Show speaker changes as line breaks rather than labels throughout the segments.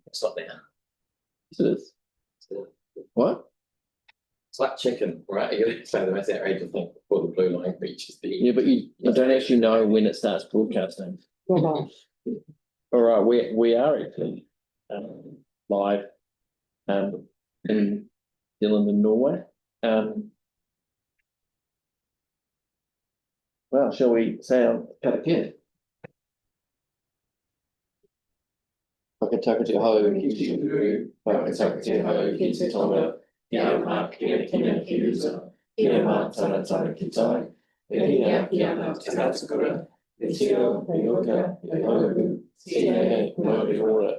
It's not there.
It is. What?
It's like chicken, right? You say the most outrageous thing before the blue line reaches the.
Yeah, but you don't actually know when it starts broadcasting. All right, we are actually live in New Zealand and Norway. Well, shall we say our again? Whakataka te hau, ki te uru, whakataka te hau, ki te tonga, kia mā, kia ki usa, kia mā, tana ki tai, e hia, kia mā, te hatakura, e tio, e oka, e hauhu, e mauri ora.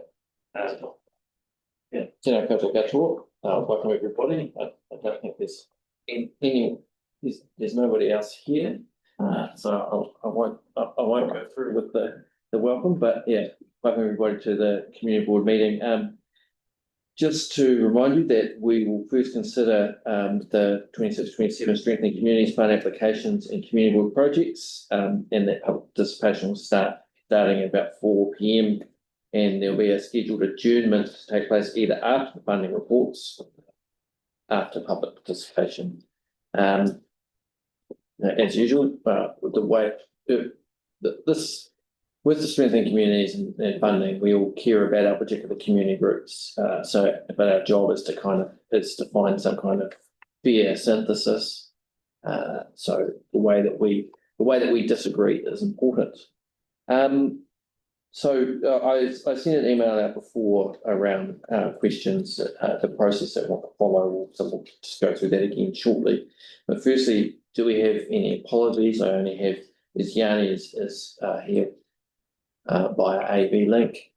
Yeah, tēnā koutou katoa, welcome everybody. I don't think there's nobody else here, so I won't go through with the welcome, but yeah, welcome everybody to the community board meeting. Just to remind you that we will first consider the 26-27 Strengthening Communities Fund applications and community board projects, and that public participation will starting at about 4 p.m. and there'll be a scheduled adjournment to take place either after the funding reports, after public participation. As usual, with the way with the strengthening communities and funding, we all care about our particular community groups. But our job is to find some kind of fair synthesis. So the way that we disagree is important. So I sent an email out before around questions, the process that we'll follow. So we'll just go through that again shortly. But firstly, do we have any apologies? I only have Yanni is here via AV link.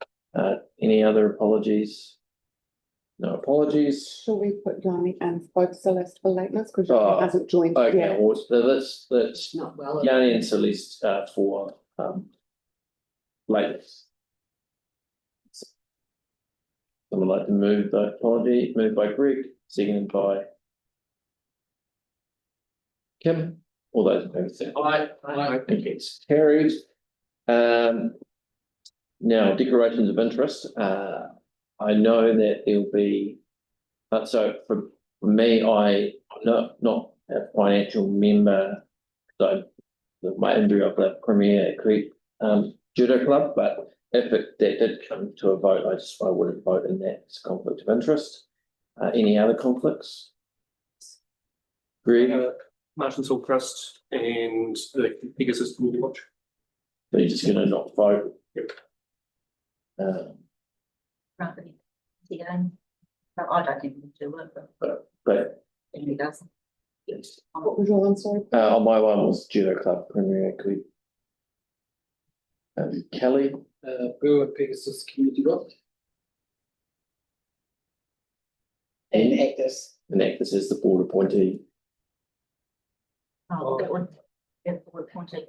Any other apologies? No apologies.
Shall we put Yanni and both Celeste for lateness because Yanni hasn't joined
okay,
yet?
Well, that's
not well.
Yanni and Celeste for lateness. Someone like to move the apology? Moved by Greg, seconded by Kim. All those in favour say aye. Aye. Against carried. Now, declarations of interest. I know that there'll be, so for me, I'm not a financial member. So my injury of the Premier Creek Judo Club, but if that did come to a vote, I wouldn't vote in that. It's a conflict of interest. Any other conflicts? Greg?
Martin Sawcrest and the Pegasus Community Watch.
So you're just going to not vote?
Yep.
Property again. No, I don't think we do it,
But
he does.
yes.
What was your one, sorry?
On my one was Judo Club Premier Creek. Kelly?
Brewer Pegasus Community Watch.
And
Actors.
Actors is the board appointee.
Oh, that one. Yeah, we're pointing.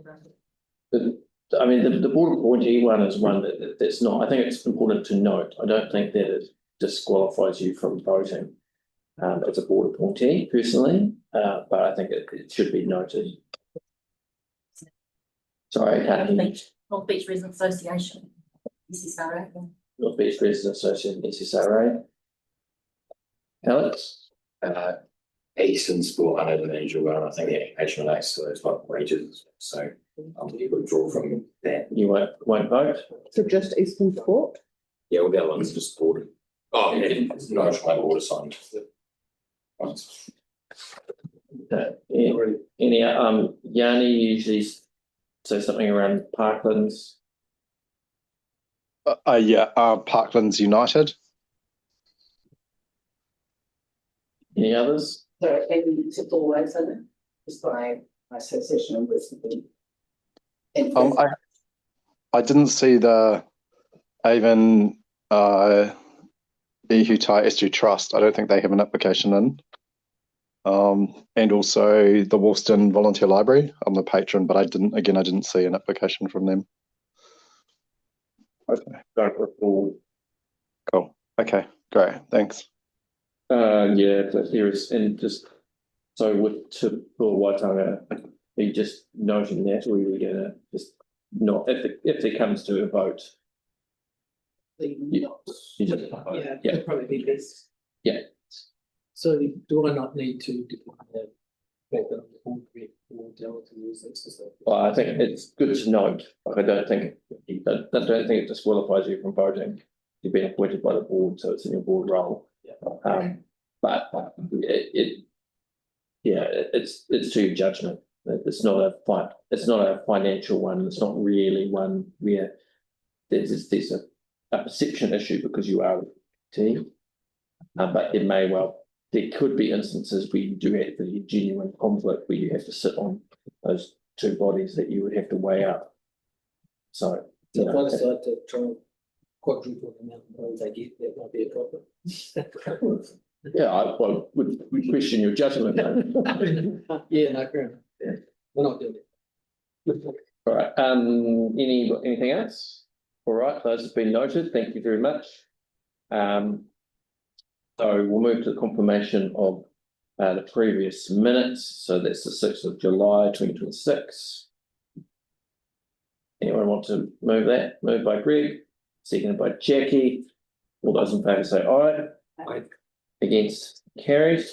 I mean, the board appointee one is one that's not, I think it's important to note. I don't think that it disqualifies you from voting as a board appointee personally, but I think it should be noted. Sorry,
North Beach Residents Association, SSRA.
North Beach Residents Association, SSRA. Alex?
Eastern Sport under the manager well, and I think the application relates to those like wages. So you withdraw from that.
You won't vote?
So just Eastern Sport?
Yeah, all the other ones are just boarded. Oh, yeah, it's not my board assigned.
Any Yanni usually say something around Parklands.
Parklands United.
Any others?
So it's always in it, just by association with the.
I didn't see the Avon Waitai Estuary Trust. I don't think they have an application in. And also the Woolston Volunteer Library. I'm the patron, but I didn't see an application from them.
I don't recall.
Cool. Okay, great. Thanks.
Yeah, but there is, and just so for Waitanga, are you just noting that, or are we gonna just not if it comes to a vote?
the
Yeah.
notes.
You just-
Yeah,
yeah.
that'd probably be best.
Yeah.
So do I not need to define the fact that I'm the board rep or delegate to use this?
Well, I think it's good to note, like, I don't think it disqualifies you from voting. You've been appointed by the board, so it's in your board role. But it's to your judgment. It's not a financial one. It's not really one where there's a perception issue because you are a team. But there could be instances where you do have the genuine conflict where you have to sit on those two bodies that you would have to weigh up. So,
So if I decide to try and quadruple the amount of votes I get, that might be a problem.
yeah, I would question your judgment. though.
Yeah, no, fair enough.
Yeah.
We're not doing it.
All right, anything else? All right, those have been noted. Thank you very much. So we'll move to the confirmation of the previous minutes. So that's the 6th of July, 2026. Anyone want to move that? Moved by Greg, seconded by Jackie. All those in favour say aye.
Aye.
Against, carried.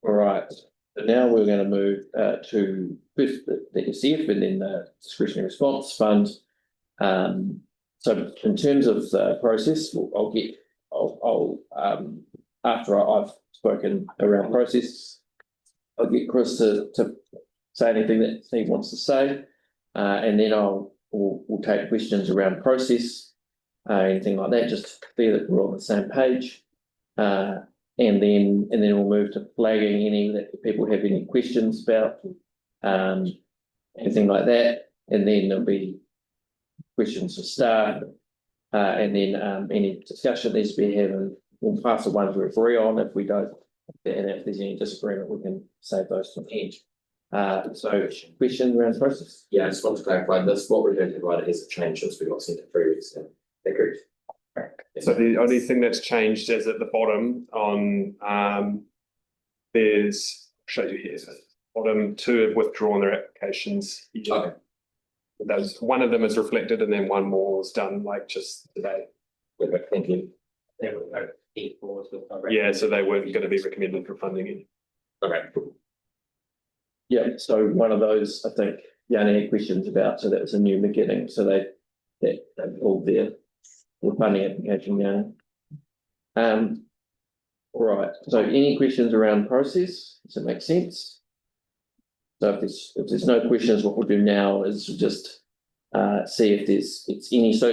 All right, so now we're going to move to first the SF and then the discretionary response fund. So in terms of the process, I'll after I've spoken around process, I'll get Chris to say anything that he wants to say, and then we'll take questions around process, anything like that, just to clear that we're on the same page, and then we'll move to flagging any that people have any questions about, anything like that, and then there'll be questions for staff. And then any discussion needs to be had, and we'll pass the ones we agree on. If we don't, and if there's any disagreement, we can save those to the end. So question around the process?
Yeah, I just want to clarify this, what we're going to provide is a change since we got sent it previously. Agreed.
So the only thing that's changed is at the bottom on, there's, I'll show you here, so bottom 2 have withdrawn their applications.
Okay.
One of them is reflected and then one more was done like just today.
Okay, thank you.
Yeah, so they weren't going to be recommended for funding.
Okay.
Yeah, so one of those, I think, Yanni had questions about, so that was a new beginning, so they pulled their funding application, Yanni. All right, so any questions around process? Does it make sense? So if there's no questions, what we'll do now is just see if it's any. So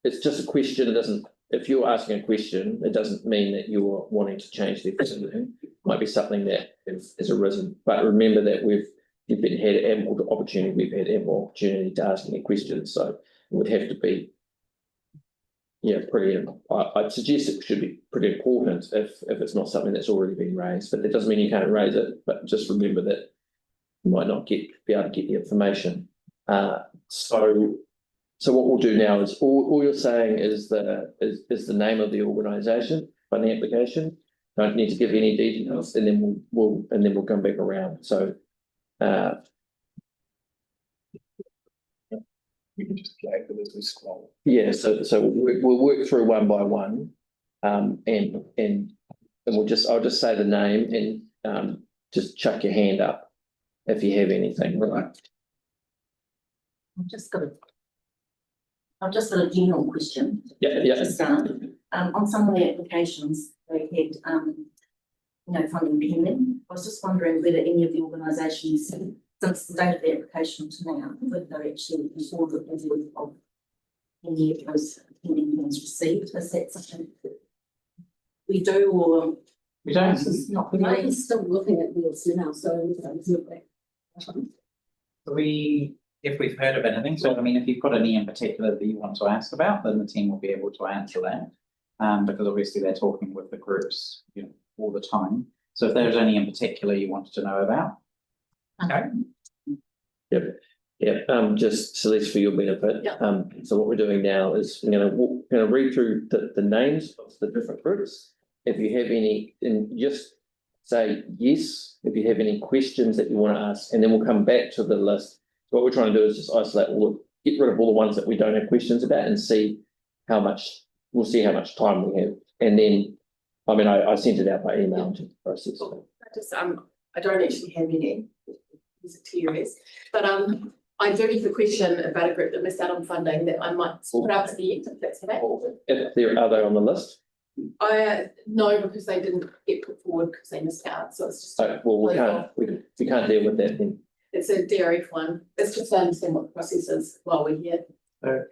it's just a question. It doesn't. If you're asking a question, it doesn't mean that you're wanting to change the decision. It might be something that has arisen. But remember that we've had ample opportunity to ask any questions. So it would have to be. Yeah, I'd suggest it should be pretty important if it's not something that's already been raised, but that doesn't mean you can't raise it, but just remember that you might not be able to get the information. So what we'll do now is all you're saying is the name of the organisation on the application. Don't need to give any details, and then we'll come back around. So
We can just flag them as we scroll.
yeah, so we'll work through one by one, and I'll just say the name and just chuck your hand up if you have anything. Right.
I've just got a general question.
Yeah.
To start, on some of the applications, they had, funding pending. I was just wondering whether any of the organisations, since the date of the application to now, whether they're actually before the review of any of those pending funds received. Is that something we do, or
We don't.
this is not?
I'm still looking at this now, so.
If we've heard of anything, so I mean, if you've got any in particular that you want to ask about, then the team will be able to answer that. Because obviously they're talking with the groups, all the time. So if there's any in particular you wanted to know about. Okay.
Just Celeste, for your benefit.
Yeah.
So what we're doing now is we're going to read through the names of the different groups. If you have any, and just say yes if you have any questions that you want to ask, and then we'll come back to the list. What we're trying to do is just isolate all get rid of all the ones that we don't have questions about and see how much, we'll see how much time we have. And then, I mean, I sent it out by email to the process.
I don't actually have any, is it TUS, but I do have a question about a group that missed out on funding that I might put up to the end, if that's okay.
If there, are they on the list?
No, because they didn't get put forward because they missed out, so it's just.
So, well, we can't deal with that then.
It's a DRF one, it's just to understand what the process is while we're here.
So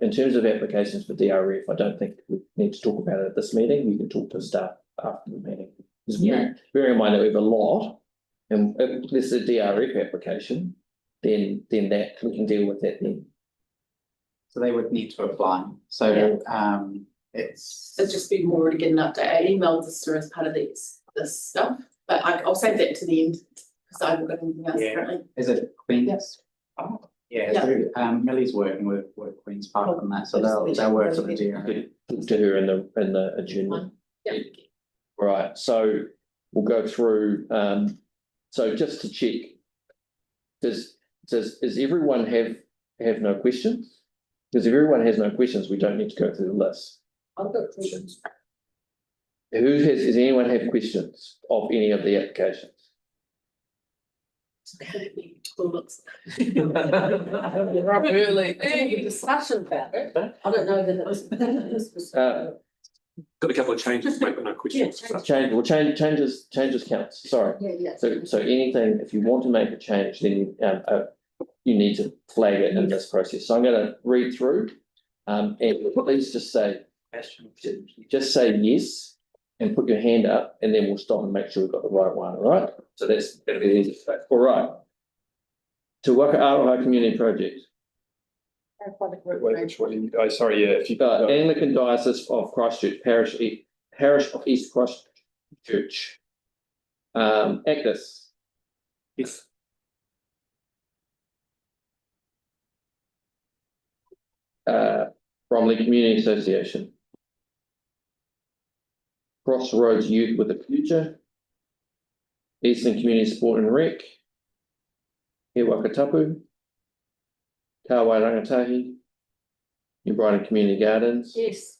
in terms of applications for DRF, I don't think we need to talk about it at this meeting. We can talk to staff after the meeting. Just bear in mind that we have a lot, and if this is a DRF application, then that we can deal with that then.
So they would need to apply, so it's
just been more to get an update. I emailed this through as part of this stuff, but I'll save that to the end, because I haven't got anything else currently.
Is it Queen's?
Yes.
Oh, yeah. Millie's working with Queen's Park on that, so they'll work with the DRF.
To her in the agenda.
Yeah.
Right, so we'll go through, so just to check, does everyone have no questions? Because if everyone has no questions, we don't need to go through the list.
I've got questions.
Does anyone have questions of any of the applications?
You're up early. Discussion about it. I don't know that it was.
Got a couple of changes to make, but no questions.
Changes counts, sorry.
Yeah.
So anything, if you want to make a change, then you need to flag it in this process. So I'm going to read through, and please just say yes, and put your hand up, and then we'll stop and make sure we've got the right one. All right. So that's going to be easy. All right. Te Waka Aroha Community Project.
Wait, which one? Oh, sorry, yeah. If you
Anglican Diocese of Christchurch, Parish of East Christchurch. Actus.
Yes.
Bromley Community Association. Crossroads Youth with a Future. Eastern Community Sport and Rec. He Wakatapu. Kawai Rangatahi. New Brighton Community Gardens.
Yes.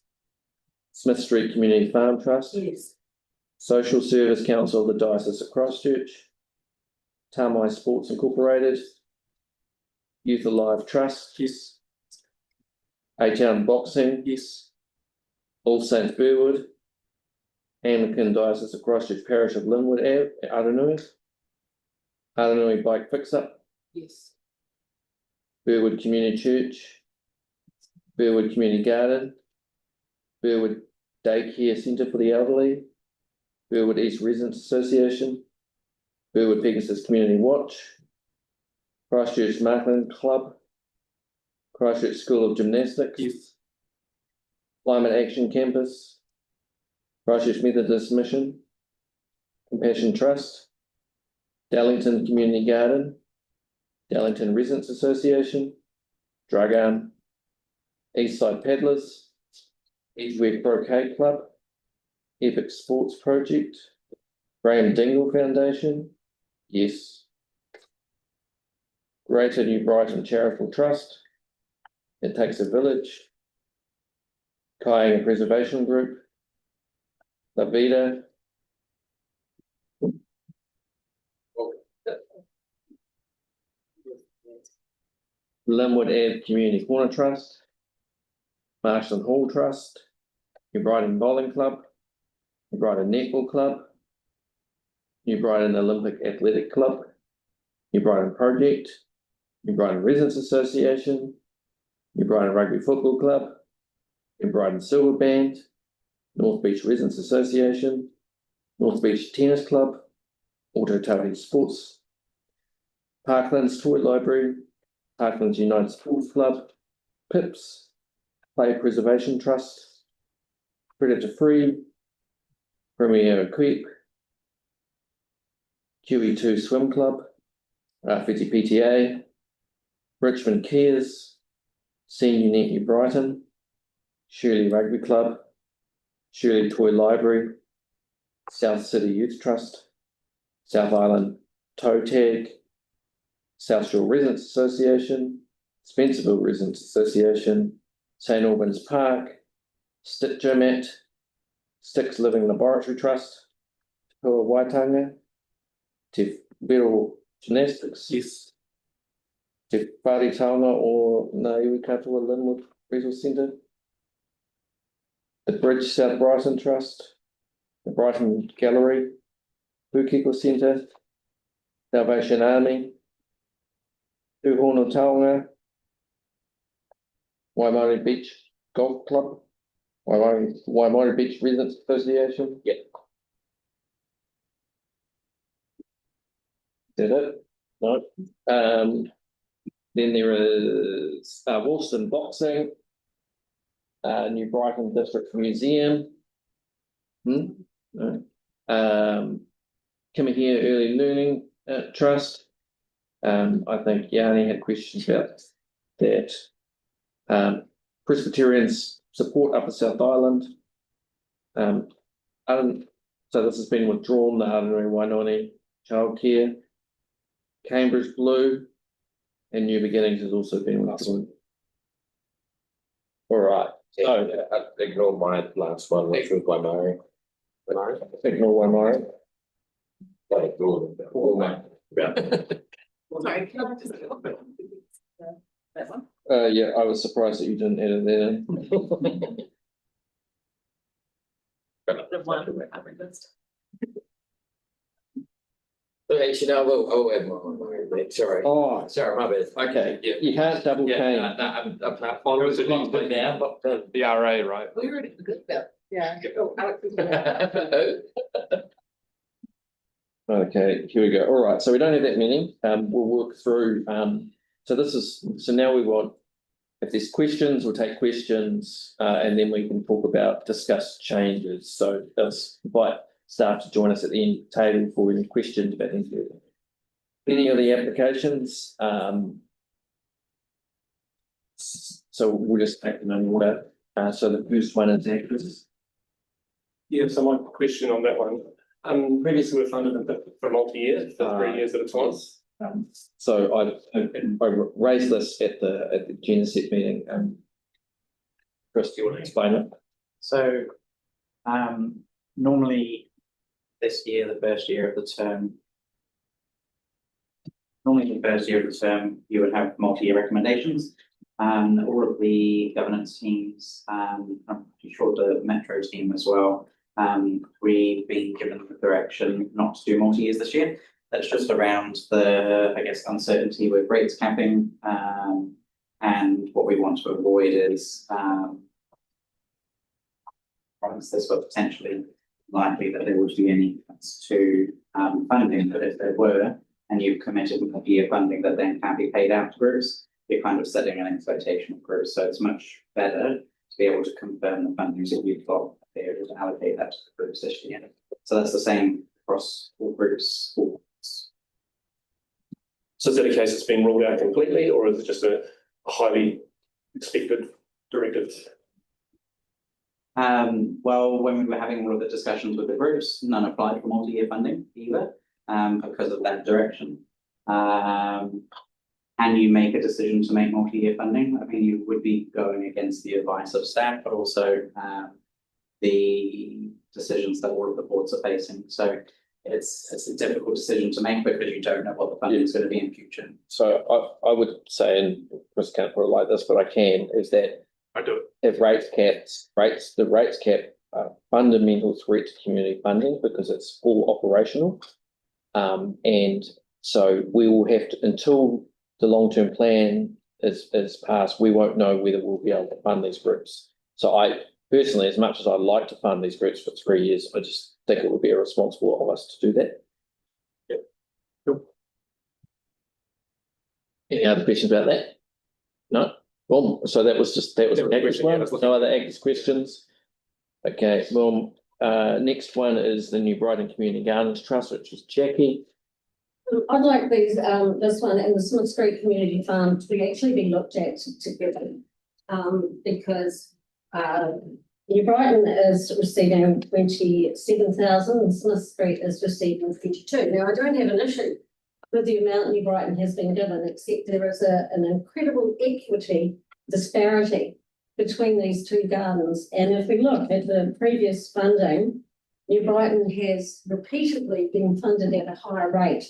Smith Street Community Farm Trust.
Yes.
Social Service Council of the Diocese of Christchurch. Tamai Sports Incorporated. Youth Alive Trust.
Yes.
A-Town Boxing.
Yes.
All Saints Burwood. Anglican Diocese of Christchurch Parish of Linwood, Aranui Bike Fix Up.
Yes.
Burwood Community Church. Burwood Community Garden. Burwood Daycare Centre for the Elderly. Burwood East Residents Association. Burwood Pegasus Community Watch. Christchurch Marketing Club. Christchurch School of Gymnastics.
Yes.
Climate Action Campus. Christchurch Methodist Mission. Compassion Trust. Darlington Community Garden. Darlington Residents Association. Dragon. Eastside Paddlers. Edgeware Croquet Club. Epic Sports Project. Graham Dingle Foundation. Yes. Greater New Brighton Charitable Trust. It Takes a Village. Kayaking Preservation Group. La Vida. Linwood Ave Community Corner Trust. Marston Hall Trust. New Brighton Bowling Club. New Brighton Netball Club. New Brighton Olympic Athletic Club. New Brighton Project. New Brighton Residents Association. New Brighton Rugby Football Club. New Brighton Silver Band. North Beach Residents Association. North Beach Tennis Club. Auto Towing Sports. Parklands Toy Library. Parklands United Sports Club. PIPS. Play Preservation Trust. Predator Free. Premier Equip. QE2 Swim Club. Rafiti PTA. Richmond Cares. Senior Net New Brighton. Shirley Rugby Club. Shirley Toy Library. South City Youth Trust. South Island Toe Tag. South Shore Residents Association. Spencerville Residents Association, St Albans Park, Stick Gym Sticks Living Laboratory Trust, Te Pua Waitanga, Te Bero Gymnastics.
Yes.
Te Whare Taonga or Naiwi Katoa Linwood Resource Centre. The Bridge South Brighton Trust, the Brighton Gallery, Pukeko Centre, Salvation Army, Tuhono Taonga, Waimari Beach Golf Club, Waimari Beach Residents Association.
Yep.
Is that it? No. Then there is Woolston Boxing, New Brighton District Museum. No. Kimahia Early Learning Trust. I think Yanni had questions about that. Presbyterians Support Upper South Island. So this has been withdrawn, the Aranui Wainoni Childcare. Cambridge Blue and New Beginnings has also been withdrawn. All right, so
Ignore my last one, which was Waimari.
ignore Waimari.
Ignore them. All that. Yeah.
Sorry, can I just? That one?
Yeah, I was surprised that you didn't edit that in.
The one I request.
Actually, no, I'll add my sorry.
Oh,
Sorry, my bad.
okay,
Yeah.
you can't double
Yeah,
cane.
I'm not following the news by now, but.
The RA, right?
We already forgot about.
Yeah.
Oh, Alex is-
Okay, here we go. All right, so we don't have that many. We'll work through. So now we want, if there's questions, we'll take questions, and then we can talk about, discuss changes. So let's invite staff to join us at the end of the table for any questions about any of the applications. So we'll just take them in order. So the first one is Acres.
Yeah, so my question on that one, previously we were funded for multi-year, for 3 years at a time.
So I raised this at the Geneset meeting. Chris, do you want to explain it?
So, normally this year, the first year of the term, you would have multi-year recommendations. All of the governance teams, I'm pretty sure the Metro team as well, we've been given the direction not to do multi-years this year. That's just around the, I guess, uncertainty with rates capping. And what we want to avoid is, this, but potentially likely that there would be any cuts to funding, but if there were, and you've committed multi-year funding that then can't be paid out to groups, you're kind of setting an expectation of groups. So it's much better to be able to confirm the funding that you've got, be able to allocate that to the groups this year. So that's the same across all groups.
So is that a case that's been ruled out completely, or is it just a highly expected directive?
Well, when we were having all of the discussions with the groups, none applied for multi-year funding either, because of that direction. Can you make a decision to make multi-year funding? I mean, you would be going against the advice of staff, but also the decisions that all of the boards are facing. So it's a difficult decision to make because you don't know what the funding is going to be in future.
So I would say, and Chris can't put it like this, but I can, is that
I do.
if the rates cap are fundamental threat to community funding because it's all operational. And so we will have to, until the long-term plan is passed, we won't know whether we'll be able to fund these groups. So I personally, as much as I'd like to fund these groups for 3 years, I just think it would be irresponsible of us to do that.
Yep. Cool.
Any other questions about that? No? Well, so that was the Agnes one. No other Agnes questions? Okay, well, next one is the New Brighton Community Gardens Trust, which is Jackie.
I'd like these, this one and the Smith Street Community Farm to actually be looked at together. Because, New Brighton is receiving 27,000 and Smith Street is receiving 22. Now, I don't have an issue with the amount New Brighton has been given, except there is an incredible equity disparity between these two gardens. And if we look at the previous funding, New Brighton has repeatedly been funded at a higher rate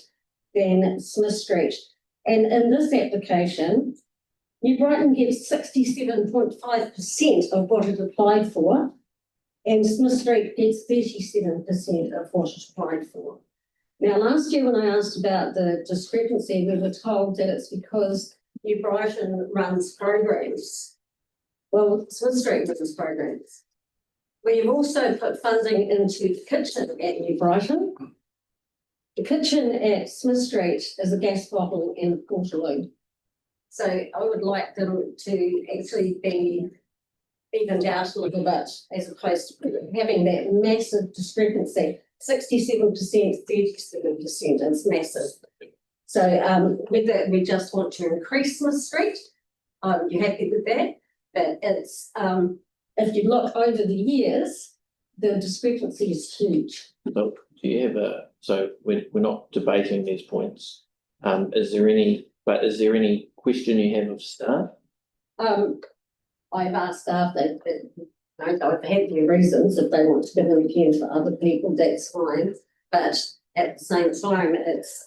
than Smith Street. And in this application, New Brighton gets 67.5% of what it applied for, and Smith Street gets 37% of what it applied for. Now, last year when I asked about the discrepancy, we were told that it's because New Brighton runs programs. Well, Smith Street runs programs. We've also put funding into the kitchen at New Brighton. The kitchen at Smith Street is a gas bottle and a portaloo. So I would like them to actually be evened out a little bit as opposed to having that massive discrepancy. 67%, 37%, it's massive. So whether we just want to increase Smith Street, you're happy with that, but it's if you look over the years, the discrepancy is huge.
So do you have so we're not debating these points. Is there any question you have of staff?
I've asked staff that I've had their reasons. If they want to give them again for other people, that's fine. But at the same time, it's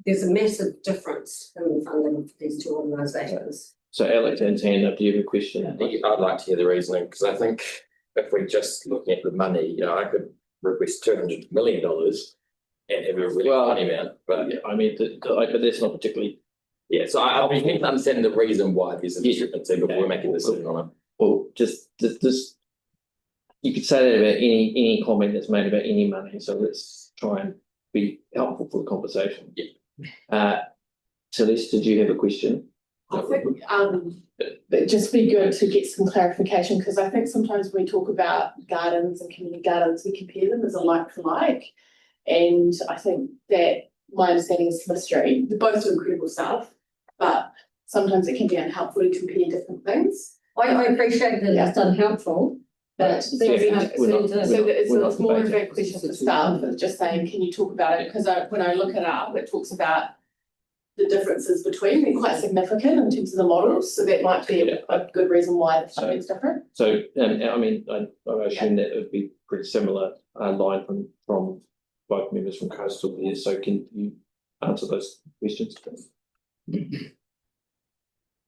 there's a massive difference in the funding for these two organisations.
So Alex and Tana, do you have a question?
I'd like to hear the reasoning, because I think if we're just looking at the money, I could request $200 million and have a really funny amount, but
Yeah, I mean, but that's not particularly.
yeah, so I'll be keen to understand the reason why there's a discrepancy before we make a decision on it.
Well, just you could say that about any comment that's made about any money. So let's try and be helpful for the conversation.
Yeah.
Celeste, did you have a question?
I think it'd just be good to get some clarification, because I think sometimes when we talk about gardens and community gardens, we compare them as a like for like. And I think that my understanding is Smith Street, they both do incredible stuff, but sometimes it can be unhelpful to compare different things.
I appreciate that it's unhelpful, but
So it's more of a question for staff, it's just saying, can you talk about it? Because when I look it up, it talks about the differences between, they're quite significant in terms of the models, so that might be a good reason why the funding's different.
So, I mean, I assume that it would be pretty similar line from both members from Coastal here. So can you answer those questions?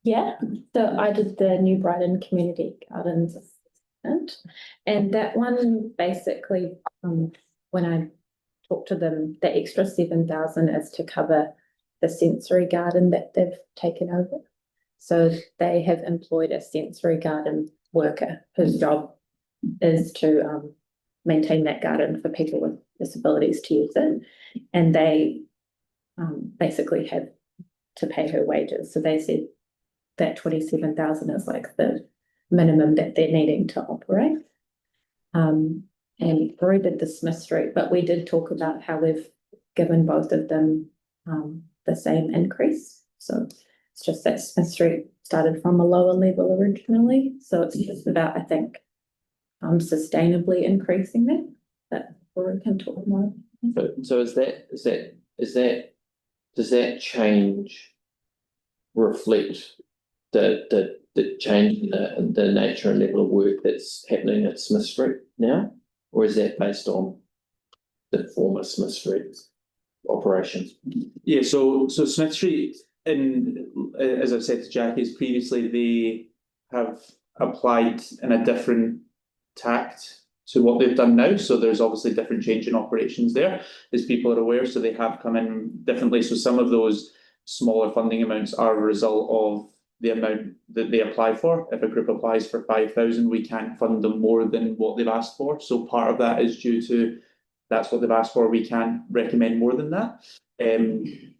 Yeah, so I did the New Brighton Community Gardens assessment, and that one basically, when I talked to them, the extra 7,000 is to cover the sensory garden that they've taken over. So they have employed a sensory garden worker whose job is to maintain that garden for people with disabilities to use it, and they basically have to pay her wages. So they said that 27,000 is like the minimum that they're needing to operate. And Rory did the Smith Street, but we did talk about how we've given both of them the same increase. So it's just that Smith Street started from a lower level originally. So it's just about, I think, sustainably increasing that. But Rory can talk more.
So does that change reflect the change in the nature and level of work that's happening at Smith Street now? Or is that based on the former Smith Street operations?
Yeah, so Smith Street, as I've said to Jackie, previously they have applied in a different tact to what they've done now. So there's obviously different change in operations there, as people are aware. So they have come in differently. So some of those smaller funding amounts are a result of the amount that they apply for. If a group applies for 5,000, we can't fund them more than what they've asked for. So part of that is due to that's what they've asked for. We can't recommend more than that.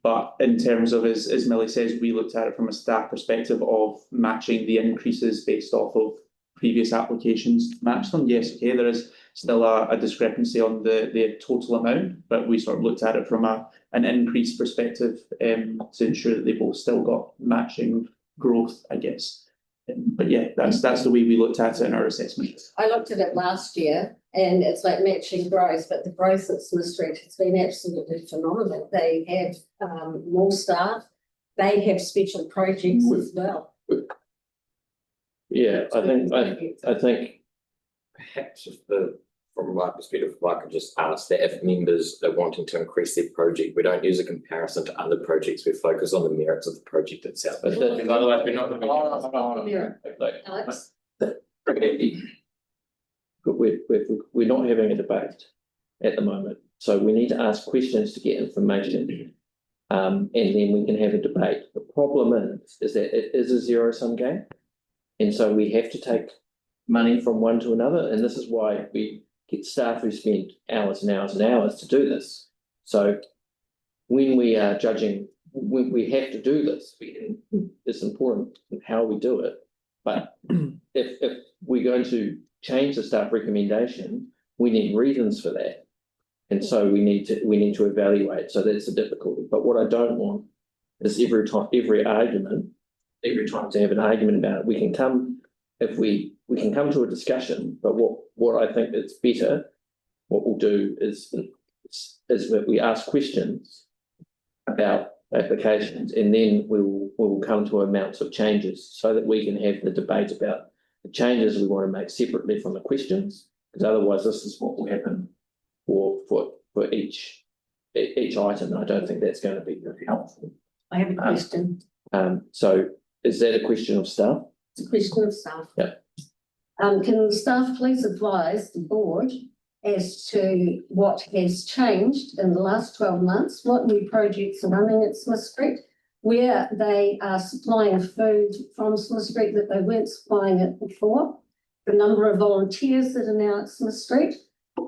But in terms of, as Millie says, we looked at it from a staff perspective of matching the increases based off of previous applications, match them. Yes, okay, there is still a discrepancy on the total amount, but we sort of looked at it from an increase perspective to ensure that they both still got matching growth, I guess. But yeah, that's the way we looked at it in our assessment.
I looked at it last year and it's like matching growth, but the growth at Smith Street has been absolutely phenomenal. They have more staff, they have special projects as well.
Yeah, I think
Perhaps from my perspective, if I could just ask that if members are wanting to increase their project, we don't use a comparison to other projects, we focus on the merits of the project itself.
But that-
Because otherwise we're not.
Alex?
but we're not having a debate at the moment, so we need to ask questions to get information. And then we can have a debate. The problem is that it is a zero-sum game. And so we have to take money from one to another, and this is why we get staff who spend hours and hours and hours to do this. So when we are judging, we have to do this. It's important how we do it. But if we're going to change the staff recommendation, we need reasons for that. And so we need to evaluate. So that's the difficulty. But what I don't want is every time to have an argument about it. We can come to a discussion, but what I think is better, what we'll do is that we ask questions about applications, and then we will come to amounts of changes so that we can have the debate about the changes we want to make separately from the questions, because otherwise this is what will happen for each item, and I don't think that's going to be very helpful.
I have a question.
So is that a question of staff?
It's a question of staff.
Yeah.
Can the staff please advise the board as to what has changed in the last 12 months, what new projects are running at Smith Street, where they are supplying food from Smith Street that they weren't supplying it before, the number of volunteers that are now at Smith Street,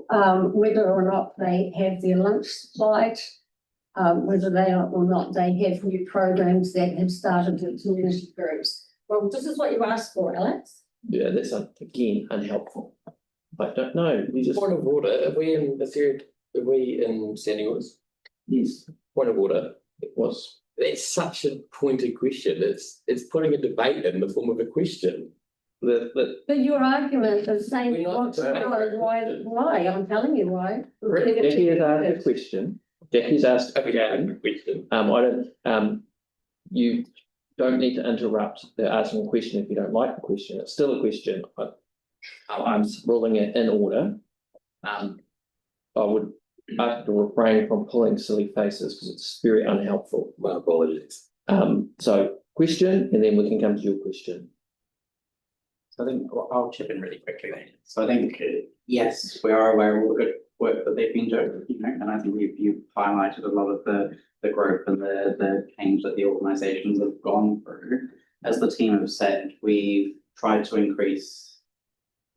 whether or not they have their lunch supplied, whether they are or not they have new programs that have started in community groups. Well, this is what you asked for, Alex.
Yeah, that's again unhelpful. I don't know. You just
Point of order, are we in standing orders?
Yes.
Point of order.
It was.
That's such a pointed question. It's putting a debate in the form of a question.
But your argument is saying
We're not
why? I'm telling you why.
Jackie has asked a question. Jackie's asked
a question.
You don't need to interrupt the asking a question if you don't like the question. It's still a question. I'm ruling it in order. I would ask to refrain from pulling silly faces because it's very unhelpful.
My apologies.
So question, and then we can come to your question.
So I think I'll chip in really quickly then. So I think, yes, we are aware of all the good work that they've been doing, and I think you've highlighted a lot of the growth and the change that the organisations have gone through. As the team have said, we've tried to increase,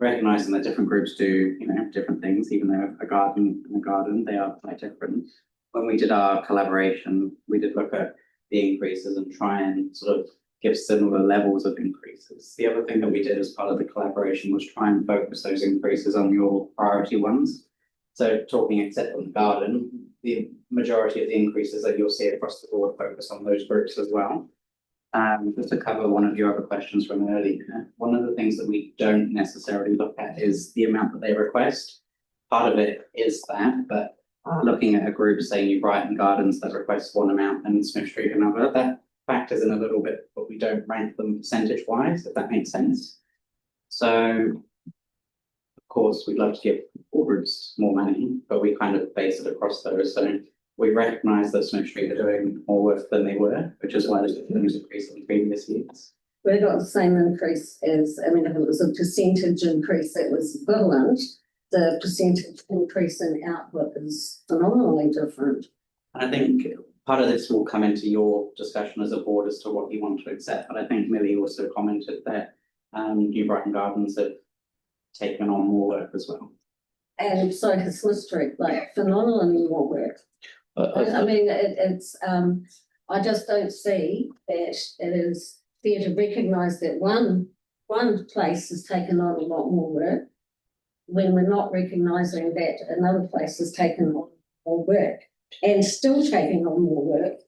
recognising that different groups do, different things, even though a garden and a garden, they are quite different. When we did our collaboration, we did look at the increases and try and sort of give similar levels of increases. The other thing that we did as part of the collaboration was try and focus those increases on your priority ones. So talking except on the garden, the majority of the increases that you'll see across the board focus on those groups as well. Just to cover one of your other questions from earlier, one of the things that we don't necessarily look at is the amount that they request. Part of it is that, but looking at a group, say New Brighton Gardens, that requests one amount and Smith Street another, that factors in a little bit, but we don't rank them percentage wise, if that makes sense. So of course, we'd love to give all groups more money, but we kind of base it across those. So we recognise that Smith Street are doing more work than they were, which is why there's a huge increase in previous years.
We got the same increase as, if it was a percentage increase that was equivalent, the percentage increase in output is phenomenally different.
And I think part of this will come into your discussion as a board as to what you want to accept, but I think Millie also commented that New Brighton Gardens have taken on more work as well.
And so has Smith Street, like phenomenally more work. I just don't see that it is fair to recognise that one place has taken on a lot more work when we're not recognising that another place has taken on more work and still taking on more work.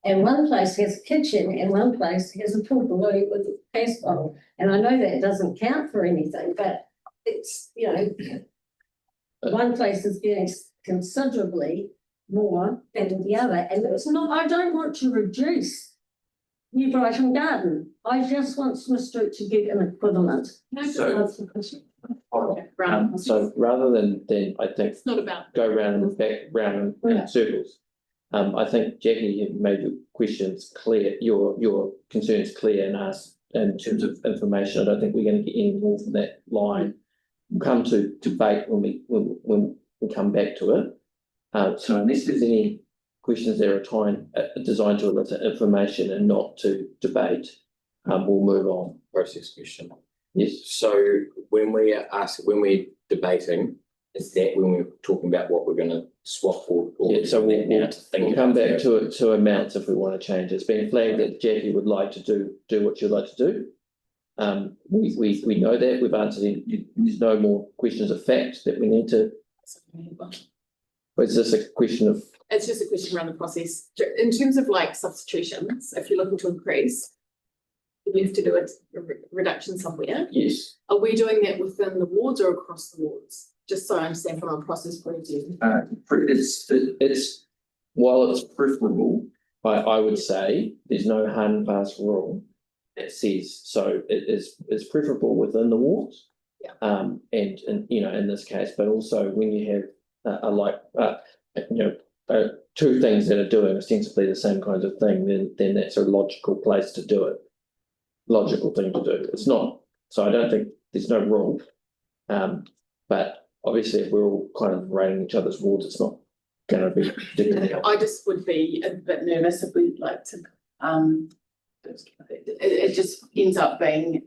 And one place has a kitchen and one place has a pool below with a paste bottle. And I know that doesn't count for anything, but it's, you know, one place is getting considerably more than the other. And it's not, I don't want to reduce New Brighton Garden. I just want Smith Street to get an equivalent.
So rather than I think
It's not about.
go round and back, round in circles. I think Jackie, you made your questions clear, your concerns clear and asked in terms of information. I don't think we're going to get any more from that line. We'll come to debate when we come back to it. So unless there's any questions that are designed to elicit information and not to debate, we'll move on.
Process question.
Yes.
So when we're debating, is that when we're talking about what we're going to swap for?
Yeah, so we'll come back to amounts if we want to change. It's been flagged that Jackie would like to do what you'd like to do. We know that, we've answered it. There's no more questions of fact that we need to. Is this a question of?
It's just a question around the process. In terms of like substitutions, if you're looking to increase, you have to do a reduction somewhere.
Yes.
Are we doing that within the wards or across the wards? Just so I understand from a process point of view.
It's while it's preferable, I would say there's no hard and fast rule that says so. It's preferable within the wards.
Yeah.
And you know, in this case, but also when you have two things that are doing ostensibly the same kinds of thing, then that's a logical place to do it. Logical thing to do. It's not. So I don't think there's no rule. But obviously, if we're all kind of rating each other's wards, it's not going to be particularly helpful.
I just would be a bit nervous if we'd like to. It just ends up being,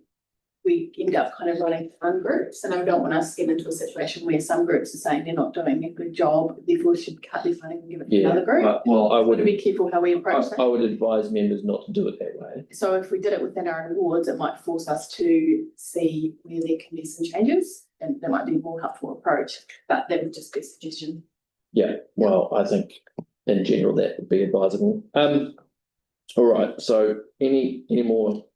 we end up kind of running fun groups, and I don't want us to get into a situation where some groups are saying they're not doing a good job, therefore we should cut their funding and give it to another group.
Well, I would
be careful how we approach that.
I would advise members not to do it that way.
So if we did it within our own wards, it might force us to see where there can be some changes, and that might be a more helpful approach, but that would just be a suggestion.
Yeah, well, I think in general that would be advisable. All right, so any more?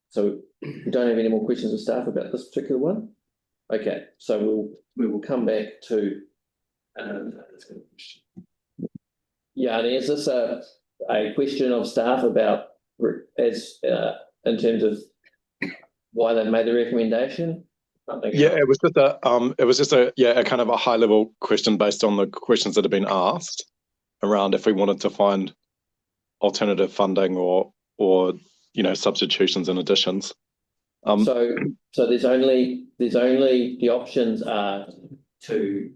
So we don't have any more questions of staff about this particular one? Okay, so we will come back to yeah, and is this a question of staff about in terms of why they made the recommendation?
Yeah, it was just a kind of a high level question based on the questions that have been asked around if we wanted to find alternative funding or substitutions and additions.
So there's only the options are to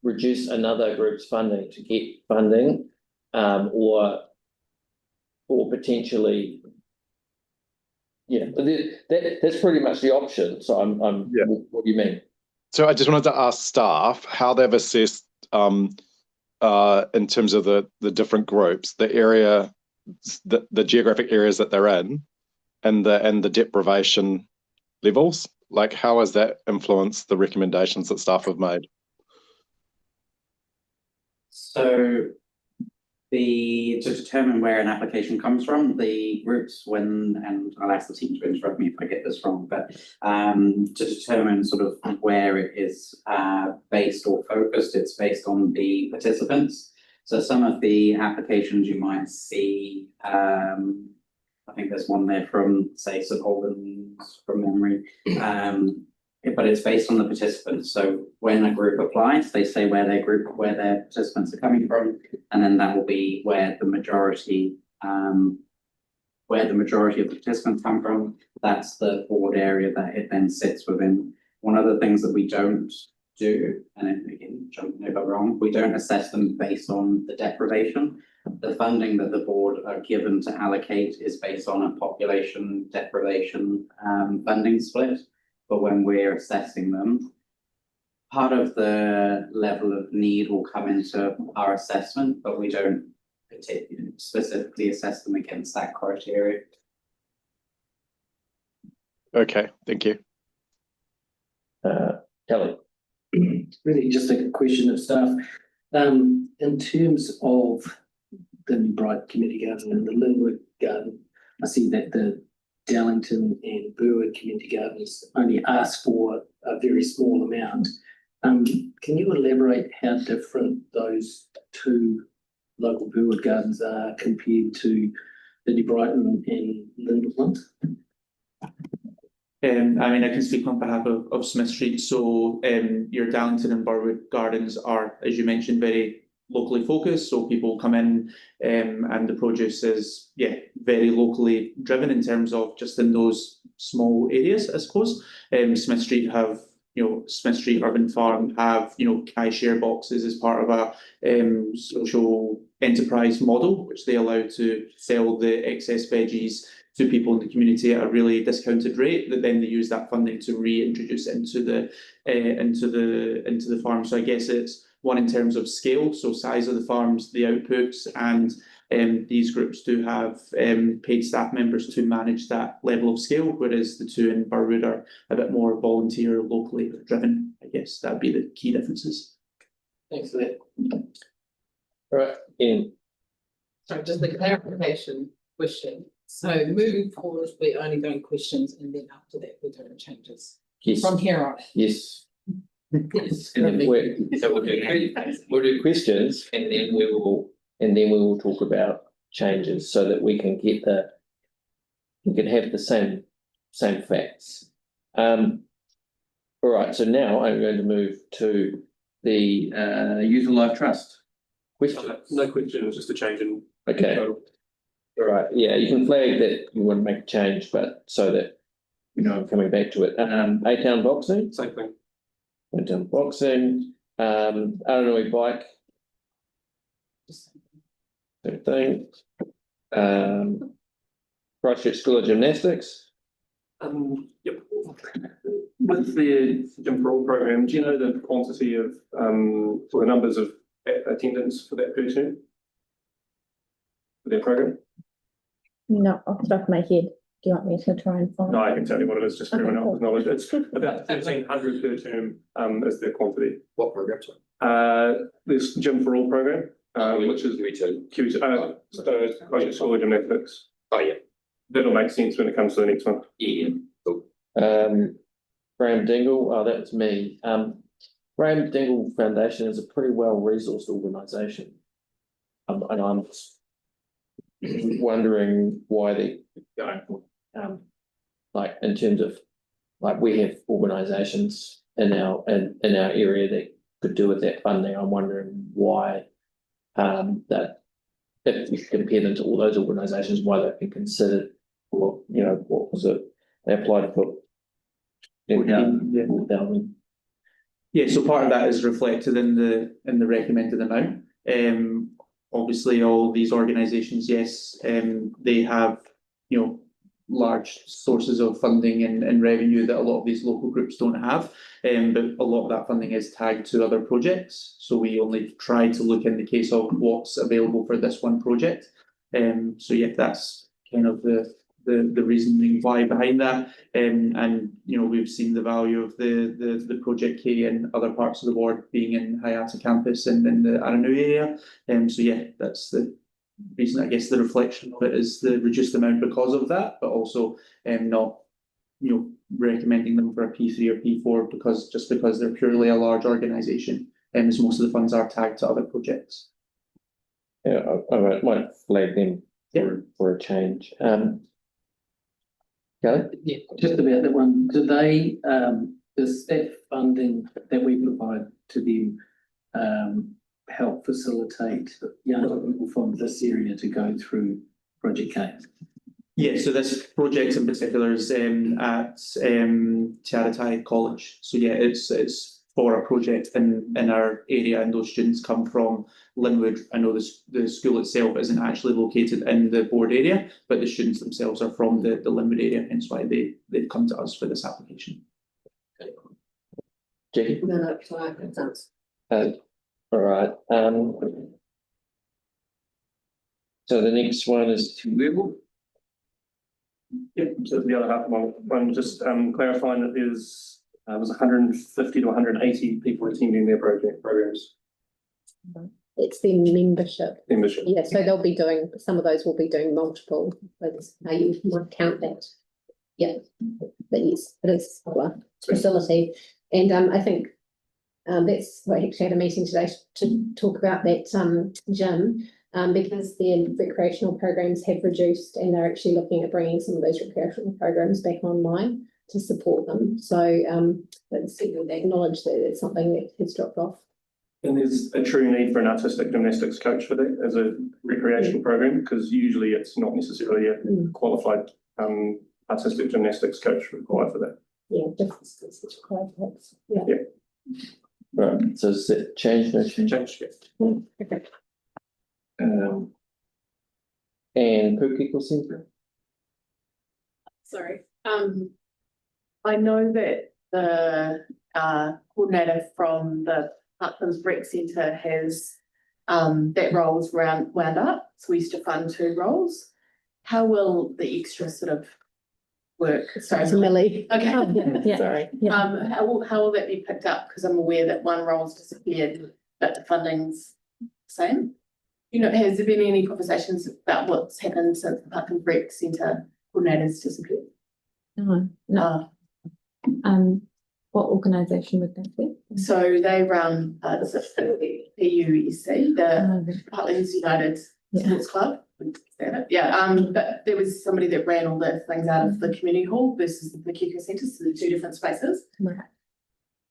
reduce another group's funding to get funding, or potentially. Yeah, but that's pretty much the option. So
yeah.
What do you mean?
So I just wanted to ask staff how they've assessed in terms of the different groups, the area, the geographic areas that they're in, and the deprivation levels. Like, how has that influenced the recommendations that staff have made?
So to determine where an application comes from, the groups and I'll ask the team to interrupt me if I get this wrong, but to determine sort of where it is based or focused, it's based on the participants. So some of the applications you might see, I think there's one there from, say, St Albans from memory, but it's based on the participants. So when a group applies, they say where their participants are coming from, and then that will be where the majority of the participants come from. That's the board area that it then sits within. One of the things that we don't do, and again, jump me if I'm wrong, we don't assess them based on the deprivation. The funding that the board are given to allocate is based on a population deprivation funding split. But when we're assessing them, part of the level of need will come into our assessment, but we don't particularly specifically assess them against that criteria.
Okay, thank you.
Kelly.
Really just a question of staff. In terms of the New Bright Community Garden and the Linwood Garden, I see that the Darlington and Burwood Community Gardens only ask for a very small amount. Can you elaborate how different those two local Burwood gardens are compared to the New Brighton and Linwood ones?
I mean, I can speak on behalf of Smith Street. So your Darlington and Burwood gardens are, as you mentioned, very locally focused. So people come in and the produce is, very locally driven in terms of just in those small areas, I suppose. Smith Street have, Smith Street Urban Farm have, Kai share boxes as part of a social enterprise model, which they allow to sell the excess veggies to people in the community at a really discounted rate, that then they use that funding to reintroduce into the farm. So I guess it's one in terms of scale, so size of the farms, the outputs, and these groups do have paid staff members to manage that level of scale, whereas the two in Burwood are a bit more volunteer, locally driven. I guess that'd be the key differences.
Thanks for that.
All right, Ian.
So just a clarification question. So moving forward, we're only doing questions and then after that we're doing changes.
Yes.
From here on.
Yes.
Yes.
So we'll do questions and then we will talk about changes so that we can get we can have the same facts. All right, so now I'm going to move to the Youth Alive Trust. Questions?
No question, just a change in.
Okay. All right, yeah, you can flag that you want to make a change, but so that I'm coming back to it. A-Town Boxing.
Same thing.
A-Town Boxing. Aranui Bike. Same thing. Christchurch School of Gymnastics.
Yep. With the Gym for All program, do you know the quantity of or the numbers of attendance for that per term? For their program?
No, off the top of my head. Do you want me to try and find?
No, I can tell you what it is, just for
Okay,
everyone else's
cool.
knowledge. It's about 1,300 per term is their quantity.
What program, sorry?
This Gym for All program, which is
Q2.
Christchurch School of Gymnastics.
Oh, yeah.
That'll make sense when it comes to the next one.
Yeah. Cool.
Graham Dingle, oh, that was me. Graham Dingle Foundation is a pretty well-resourced organisation. And I'm wondering why they like in terms of like we have organisations in our area that could do with that funding. I'm wondering why that if you compare them to all those organisations, why they've been considered for, what was it? They applied for 4,000.
Yeah, so part of that is reflected in the recommended amount. Obviously, all these organisations, yes, they have, large sources of funding and revenue that a lot of these local groups don't have. But a lot of that funding is tagged to other projects. So we only try to look in the case of what's available for this one project. So yeah, that's kind of the reasoning why behind that. And we've seen the value of the Project K in other parts of the ward being in Hayata campus and in the Aranui area. So yeah, that's the reason. I guess the reflection of it is the reduced amount because of that, but also not recommending them for a P3 or P4 because they're purely a large organisation, as most of the funds are tagged to other projects.
Yeah, I might flag them for a change. Kelly?
Yeah, just about that one. Do they, does that funding that we provide to them help facilitate young people from this area to go through Project K?
Yeah, so this project in particular is at Waitai College. So yeah, it's for a project in our area, and those students come from Linwood. I know the school itself isn't actually located in the board area, but the students themselves are from the Linwood area, hence why they've come to us for this application.
Jackie?
No, sorry, that sounds.
All right. So the next one is to Google.
Yep, so the other half of one just clarifying that there's was 150 to 180 people attending their programs.
It's the membership.
Membership.
Yeah, so they'll be doing, some of those will be doing multiple, that's how you might count that. Yeah, but yes, it is a facility. And I think that's what I actually had a meeting today to talk about that gym, because their recreational programs have reduced and they're actually looking at bringing some of those recreational programs back online to support them. So it's acknowledge that it's something that has dropped off.
And there's a true need for an artistic gymnastics coach for that as a recreational program, because usually it's not necessarily a qualified artistic gymnastics coach required for that.
Yeah, different skills required, perhaps. Yeah.
Right, so is it change? No change?
Change, yeah.
Okay.
And Pook Eco Centre?
Sorry. I know that the coordinator from the Parklands Rec Centre has that role's wound up. So we used to fund 2 roles. How will the extra sort of work? Sorry,
Millie.
Okay.
Yeah.
Sorry.
Yeah.
How will that be picked up? Because I'm aware that one role's disappeared, but the funding's the same. You know, has there been any conversations about what's happened since the Parklands Rec Centre coordinator's disappeared?
No. What organisation would that be?
So they run the PUSC, the Parklands United Sports Club. Yeah, but there was somebody that ran all the things out of the community hall versus the Eco Centre, so the 2 different spaces.
Right.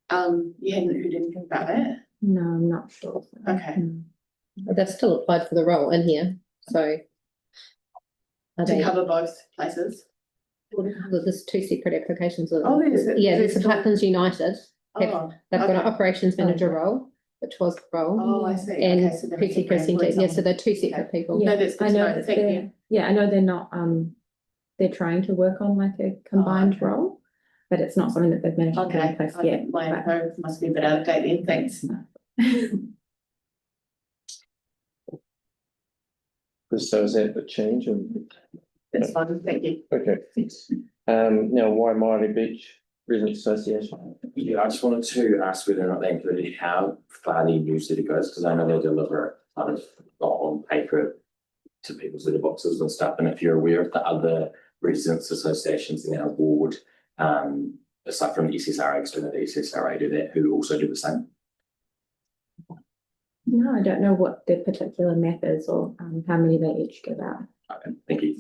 You hadn't heard anything about that?
No, I'm not sure.
Okay.
But they've still applied for the role in here, so.
To cover both places?
There's 2 separate applications.
Oh, there's
the Parklands United. They've got an
okay.
operations manager role, which was the role.
Oh, I see.
And
Okay, so there is a
Eco Centre,
brand
so they're 2 separate people.
No, that's good
I
to
know
know.
that
Thank
they're,
you.
yeah, I know they're not, they're trying to work on like a combined role, but it's not something that they've managed to put in place yet.
My info must be a bit out of date then, thanks.
So is that the change?
That's fine, thank you.
Okay. Now Waimairi Beach Residents Association.
Yeah, I just wanted to ask whether or not they included how far the newsletter goes, because I know they deliver it kind of not on paper to people's letterboxes and stuff. And if you're aware of the other residents associations in our ward, aside from the SSRA, because I know the SSRA do that, who also do the same.
No, I don't know what their particular map is or how many they each give out.
Okay, thank you.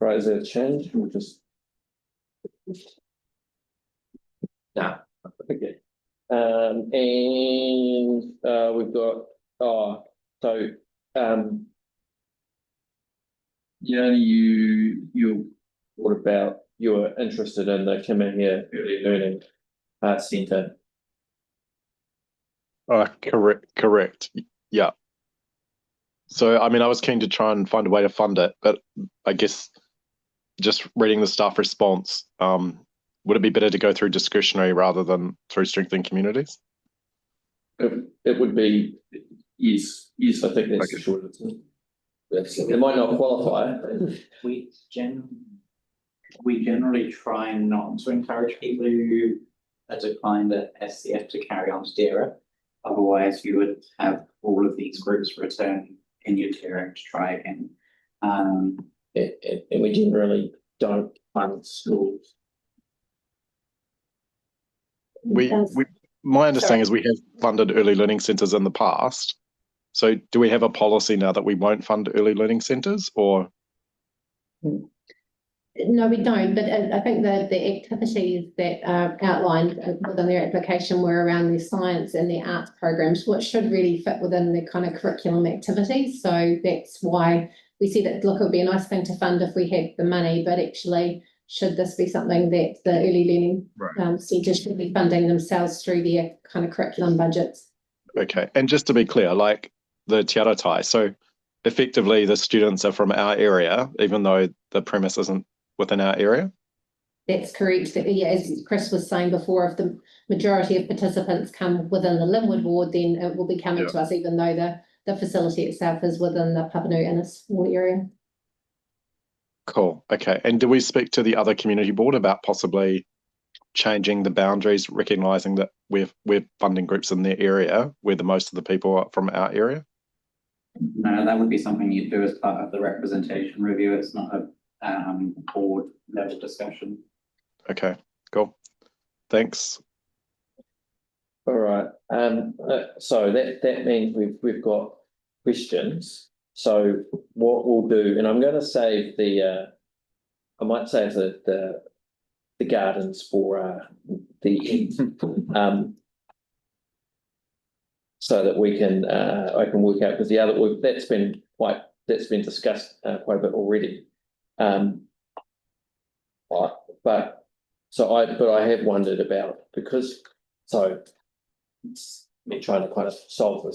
Right, is there a change? We'll just.
No.
Okay. And we've got, what about, you were interested in the Kimahia Early Learning Centre?
Correct. Yeah. So, I mean, I was keen to try and find a way to fund it, but I guess just reading the staff response, would it be better to go through discretionary rather than through strengthening communities?
It would be, yes, I think that's the short answer. It might not qualify.
We generally try not to encourage people who are declined at SCF to carry on to DERA. Otherwise, you would have all of these groups return in your DERA to try again.
And we generally don't fund schools.
My understanding is we have funded early learning centres in the past. So do we have a policy now that we won't fund early learning centres, or?
No, we don't, but I think the activities that are outlined within their application were around their science and their arts programs, which should really fit within the kind of curriculum activities. So that's why we said that, look, it would be a nice thing to fund if we had the money, but actually, should this be something that the early learning centres should be funding themselves through their kind of curriculum budgets?
Okay, and just to be clear, like the Te Aratai, so effectively the students are from our area, even though the premise isn't within our area?
That's correct. Yeah, as Chris was saying before, if the majority of participants come within the Linwood ward, then it will be coming to us, even though the facility itself is within the Papanui Innes ward area.
Cool. Okay. And do we speak to the other community board about possibly changing the boundaries, recognising that we're funding groups in their area where the most of the people are from our area?
No, that would be something you'd do as part of the representation review. It's not a board level discussion.
Okay, cool. Thanks.
All right, so that means we've got questions. So what we'll do, and I'm going to save I might save the gardens for the so that we can I can work out, because the other that's been discussed quite a bit already. But I have wondered about, because it's me trying to kind of solve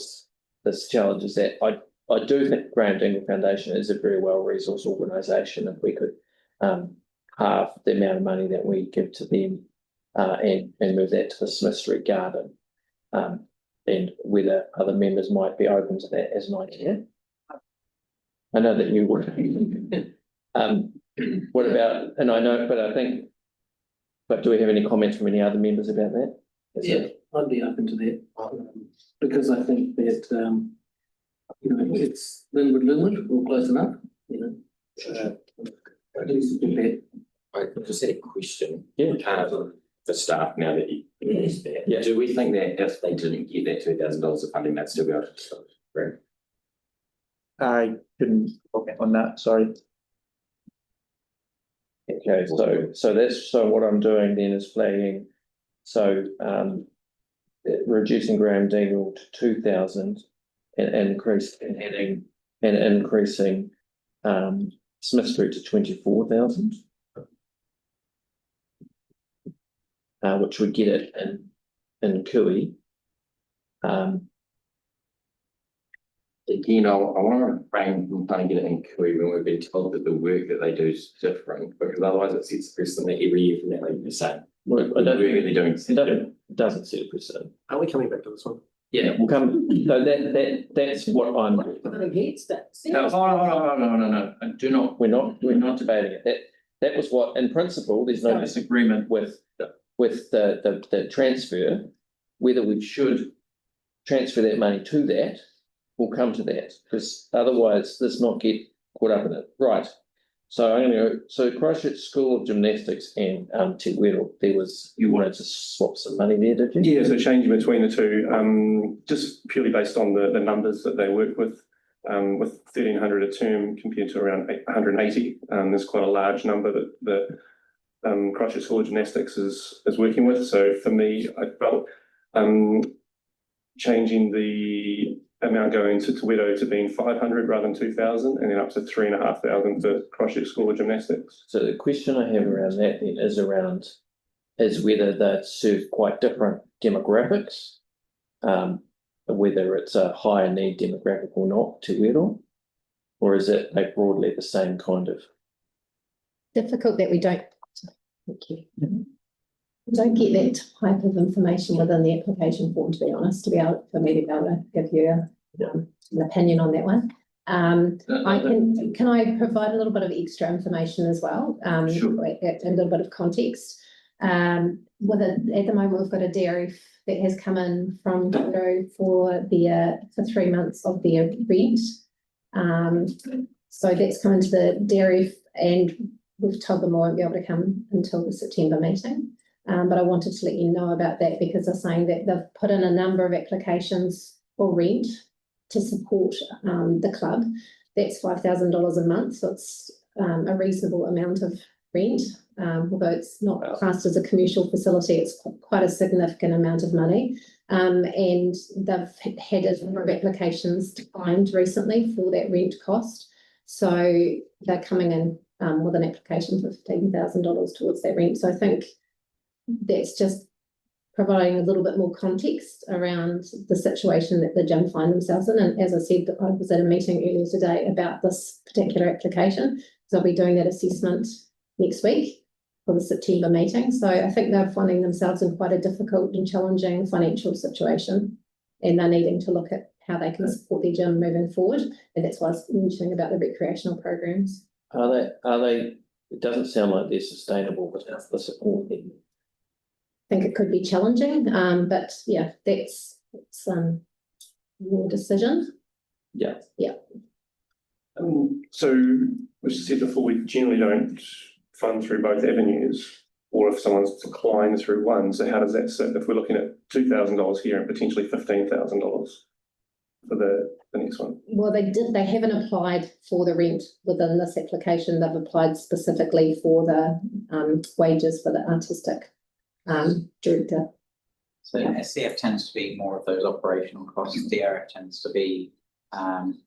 this challenge, is that I do think Graham Dingle Foundation is a very well resourced organisation. If we could halve the amount of money that we give to them and move that to the Smith Street Garden, and whether other members might be open to that as an idea. I know that you would. What about, and I know, but do we have any comments from any other members about that?
I'd be open to that, because I think that, it's Linwood, we're close enough, at least a bit.
I just had a question.
Yeah.
For staff, now that you use that. Yeah. Do we think that if they didn't get that $2,000 of funding, they'd still be able to start? Right.
I couldn't comment on that, sorry.
Okay, so what I'm doing then is flagging, reducing Graham Dingle to 2,000 and increasing Smith Street to 24,000. Which would get it in Kui.
Again, I want to refrain from trying to get it in Kui when we've been told that the work that they do is different, because otherwise it sets a precedent that every year from now they're the same.
Well,
I don't think they're doing.
It doesn't set a precedent.
Are we coming back to this one?
Yeah, we'll come. No, that's what I'm.
Against that.
No, no. Do not. We're not debating it. That was what, in principle, there's no disagreement with the transfer. Whether we should transfer that money to that, we'll come to that, because otherwise let's not get caught up in it. Right. So I'm going to go. So Christchurch School of Gymnastics and Te Wero, you wanted to swap some money there, did you?
Yeah, so changing between the two, just purely based on the numbers that they work with 1,300 a term compared to around 180. There's quite a large number that Christchurch School of Gymnastics is working with. So for me, I felt changing the amount going to Te Wero to being 500 rather than 2,000, and then up to 3,500 for Christchurch School of Gymnastics.
So the question I have around that then is whether they serve quite different demographics, whether it's a higher need demographic or not, Te Wero, or is it like broadly the same kind of?
Difficult that we don't. Thank you. We don't get that type of information within the application form, to be honest, for me to be able to give you an opinion on that one. Can I provide a little bit of extra information as well?
Sure.
A little bit of context. At the moment, we've got a dairy that has come in from Dodo for 3 months of their rent. So that's come into the dairy, and we've told them I won't be able to come until the September meeting. But I wanted to let you know about that, because they're saying that they've put in a number of applications for rent to support the club. That's $5,000 a month, so it's a reasonable amount of rent. Although it's not classed as a commercial facility, it's quite a significant amount of money. And they've had a number of applications declined recently for that rent cost. So they're coming in with an application for $15,000 towards that rent. So I think that's just providing a little bit more context around the situation that the gym find themselves in. And as I said, I was at a meeting earlier today about this particular application, so I'll be doing that assessment next week for the September meeting. So I think they're finding themselves in quite a difficult and challenging financial situation, and they're needing to look at how they can support their gym moving forward. And that's why I was mentioning about the recreational programs.
Are they, it doesn't sound like they're sustainable without the support then.
think it could be challenging, but yeah, that's your decision.
Yeah.
Yeah.
So, as you said before, we generally don't fund through both avenues, or if someone's declined through one, so how does that sit if we're looking at $2,000 here and potentially $15,000 for the next one?
Well, they haven't applied for the rent within this application. They've applied specifically for the wages for the artistic director.
So SCF tends to be more of those operational costs. DRF tends to be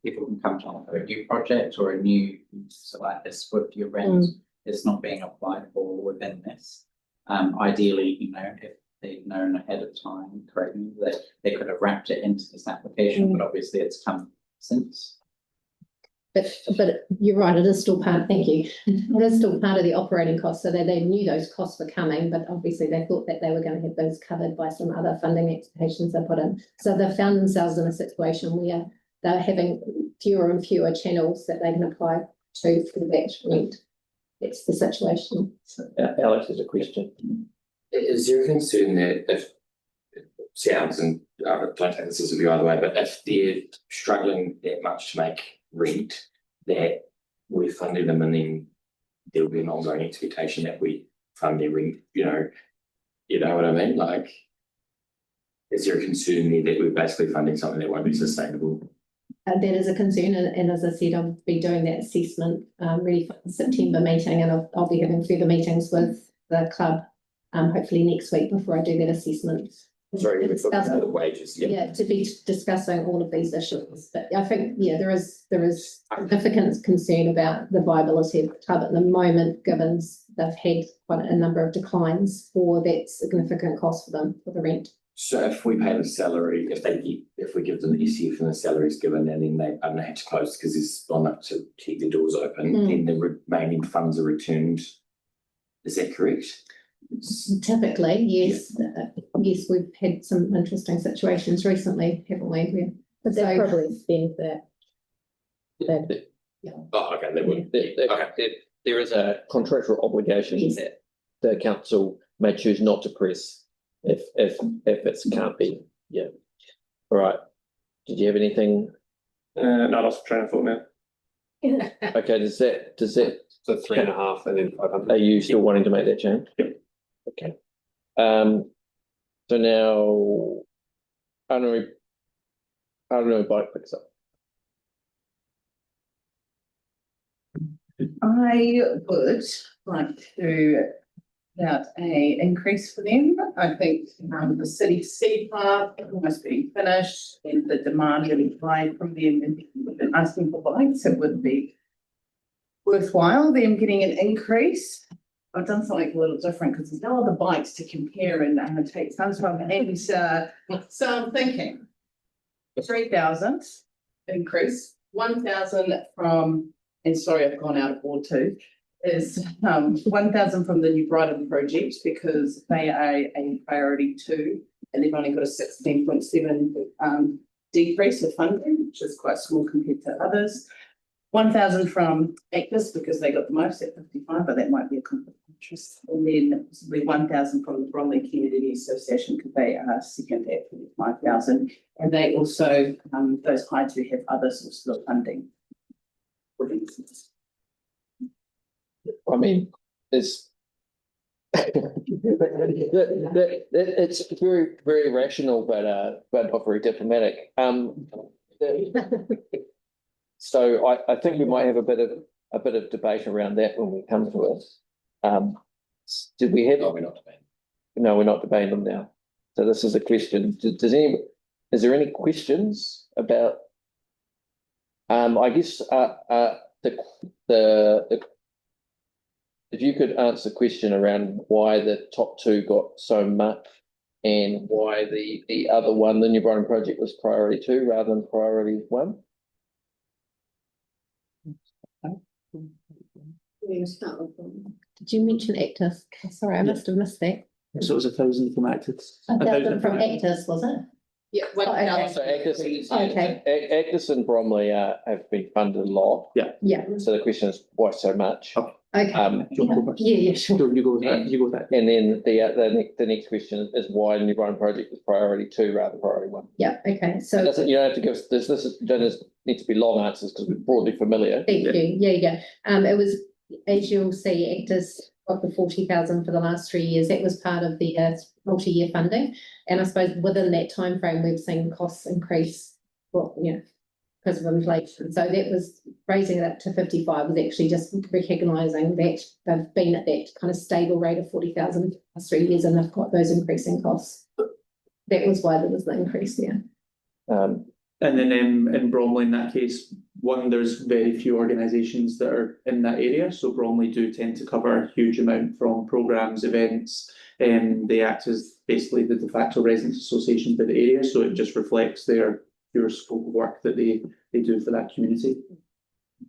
people can come to a new project or a new, so like this with your rent, it's not being applied for within this. Ideally, you know, if they've known ahead of time, correct me, they could have wrapped it into this application, but obviously it's come since.
But you're right, it is still part, thank you. It is still part of the operating costs, so they knew those costs were coming, but obviously they thought that they were going to have those covered by some other funding applications they put in. So they've found themselves in a situation where they're having fewer and fewer channels that they can apply to for that rent. That's the situation.
Alex has a question.
Is there a concern that if sounds, and don't take this as a view either way, but if they're struggling that much to make rent, that we're funding them and then there'll be an ongoing expectation that we fund their rent, you know what I mean? Like, is there a concern there that we're basically funding something that won't be sustainable?
That is a concern, and as I said, I'll be doing that assessment ready for the September meeting, and I'll be having further meetings with the club hopefully next week before I do that assessment.
Sorry, we're talking about the wages.
Yeah, to be discussing all of these issues, but I think, yeah, there is significant concern about the viability of the club at the moment, given they've had quite a number of declines for that significant cost for them for the rent.
So if we pay the salary, if we give them the SCF and the salary is given and then they have to close because there's not enough to keep the doors open, then the remaining funds are returned. Is that correct?
Typically, yes. Yes, we've had some interesting situations recently, haven't we?
But they've probably spent that.
Oh, okay, they would.
There is a contractual obligation that the council may choose not to press if it can't be. Yeah. All right. Did you have anything?
No, I lost train of thought now.
Okay. Does that?
So 3.5 and then 500.
Are you still wanting to make that change?
Yep.
Okay. So now, I don't know. Bike picks up.
I would like to about a increase for them. I think the city sea park almost being finished and the demand really high from them and asking for bikes, it would be worthwhile them getting an increase. I've done something a little different because there's no other bikes to compare and take funds from, and so I'm thinking 3,000 increase, 1,000 from, and sorry I've gone out of order too, is 1,000 from the New Brighton project because they are a priority too, and they've only got a 16.7 decrease of funding, which is quite small compared to others. 1,000 from Actors because they got the most at 55, but that might be a conflict of interest. And then possibly 1,000 from the Bromley Community Association because they are second at 45,000. And they also, those high two have other sources of funding.
I mean, it's it's very, very rational, but not very diplomatic. So I think we might have a bit of debate around that when we come to it. Did we have?
No, we're not debating.
No, we're not debating them now. So this is a question. Is there any questions about? I guess if you could answer the question around why the top two got so much and why the other one, the New Brighton project, was priority 2 rather than priority 1.
Did you mention Actors? Sorry, I must have missed that.
So it was 1,000 from Actors.
1,000 from Actors, was it?
Yeah.
So
Okay.
Agnes and Bromley have been funded a lot.
Yeah,
So the question is, why so much?
okay. Yeah, sure.
You go with that, you go with that.
And then the next question is why New Brighton project is priority 2 rather than priority 1?
Yeah, okay, so.
It doesn't, you don't have to give us this, don't need to be long answers because we're broadly familiar.
Thank you, yeah. It was, as you'll see, Actors got the 40,000 for the last 3 years. That was part of the multi-year funding. And I suppose within that timeframe, we've seen costs increase, because of inflation. So that was raising it up to 55 was actually just recognising that they've been at that kind of stable rate of 40,000 for the last 3 years and they've got those increasing costs. That was why there was the increase there.
And then in Bromley, in that case, one, there's very few organisations that are in that area. So Bromley do tend to cover a huge amount from programmes, events, and they act as basically the de facto residents association for the area. So it just reflects their pure scope of work that they do for that community.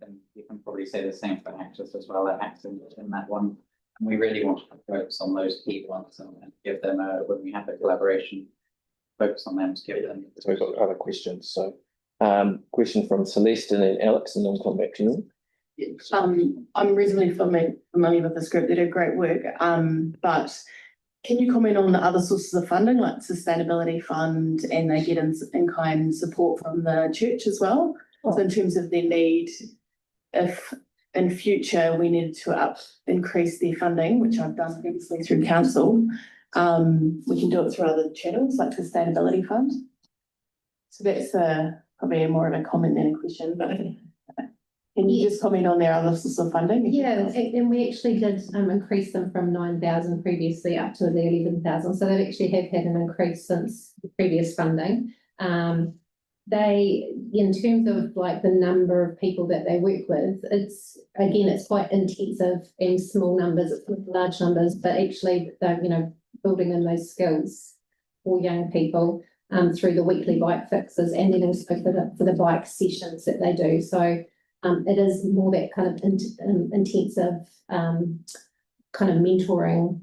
And you can probably say the same for Actors as well, Actors in that one. And we really want to focus on those key ones and give them when we have a collaboration, focus on them to give them.
So we've got other questions. So question from Celeste and then Alex, and then we'll come back to you.
I'm reasonably familiar with this group. They do great work. But can you comment on the other sources of funding, like Sustainability Fund, and they get in-kind support from the church as well? So in terms of their need, if in future we needed to increase their funding, which I've done previously through council, we can do it through other channels like Sustainability Fund. So that's probably more of a comment than a question, but can you just comment on their other sources of funding?
Yeah, and we actually did increase them from 9,000 previously up to the 11,000. So they actually have had an increase since the previous funding. They, in terms of like the number of people that they work with, it's quite intensive and small numbers, it's not large numbers, but actually they're, building in those skills for young people through the weekly bike fixes and then also for the bike sessions that they do. So it is more that kind of intensive kind of mentoring,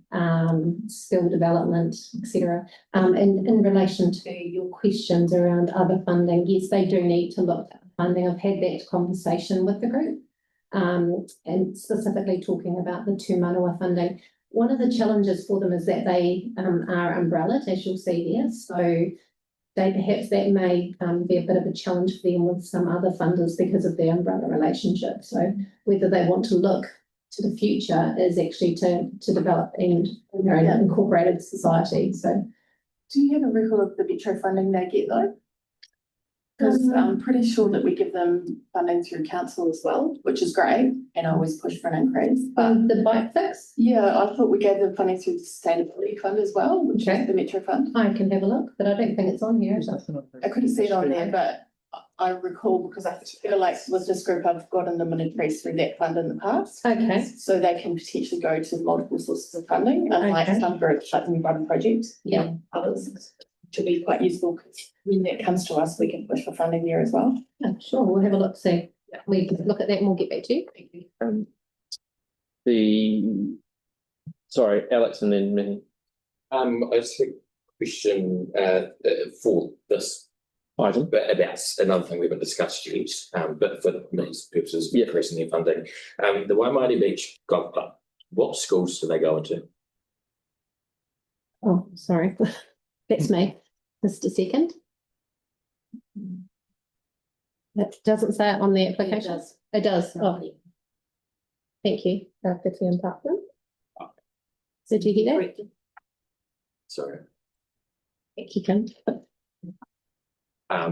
skill development, etc. And in relation to your questions around other funding, yes, they do need to look at funding. I've had that conversation with the group and specifically talking about the Tū Manawa funding. One of the challenges for them is that they are umbrellaed, as you'll see there. So that may be a bit of a challenge for them with some other funders because of the umbrella relationship. So whether they want to look to the future is actually to develop and an incorporated society. So
do you have a record of the metro funding they get though? Because I'm pretty sure that we give them funding through council as well, which is great, and I always push for an increase. But
the bike fix?
Yeah, I thought we gave them funding through the Sustainability Fund as well, which is the metro fund.
I can have a look, but I don't think it's on here.
I couldn't see it on there, but I recall because I feel like with this group I've gotten them an increase through that fund in the past.
Okay.
So they can potentially go to multiple sources of funding, unlike some groups like the New Brighton Project.
Yeah.
Others, which will be quite useful because when that comes to us, we can push for funding there as well.
Yeah, sure, we'll have a look, see. We can look at that and we'll get back to you. Thank you.
Sorry, Alex and then me.
I just have a question for this item, but about another thing we haven't discussed yet, but for these purposes, increasing their funding. The Waitai Beach Golf Club, what schools do they go into?
Oh, sorry. That's me. Just a second. That doesn't say it on the application. It does. Oh, thank you. Faculty and Parkland. So did you get that?
Sorry.
Thank you, Kim.
I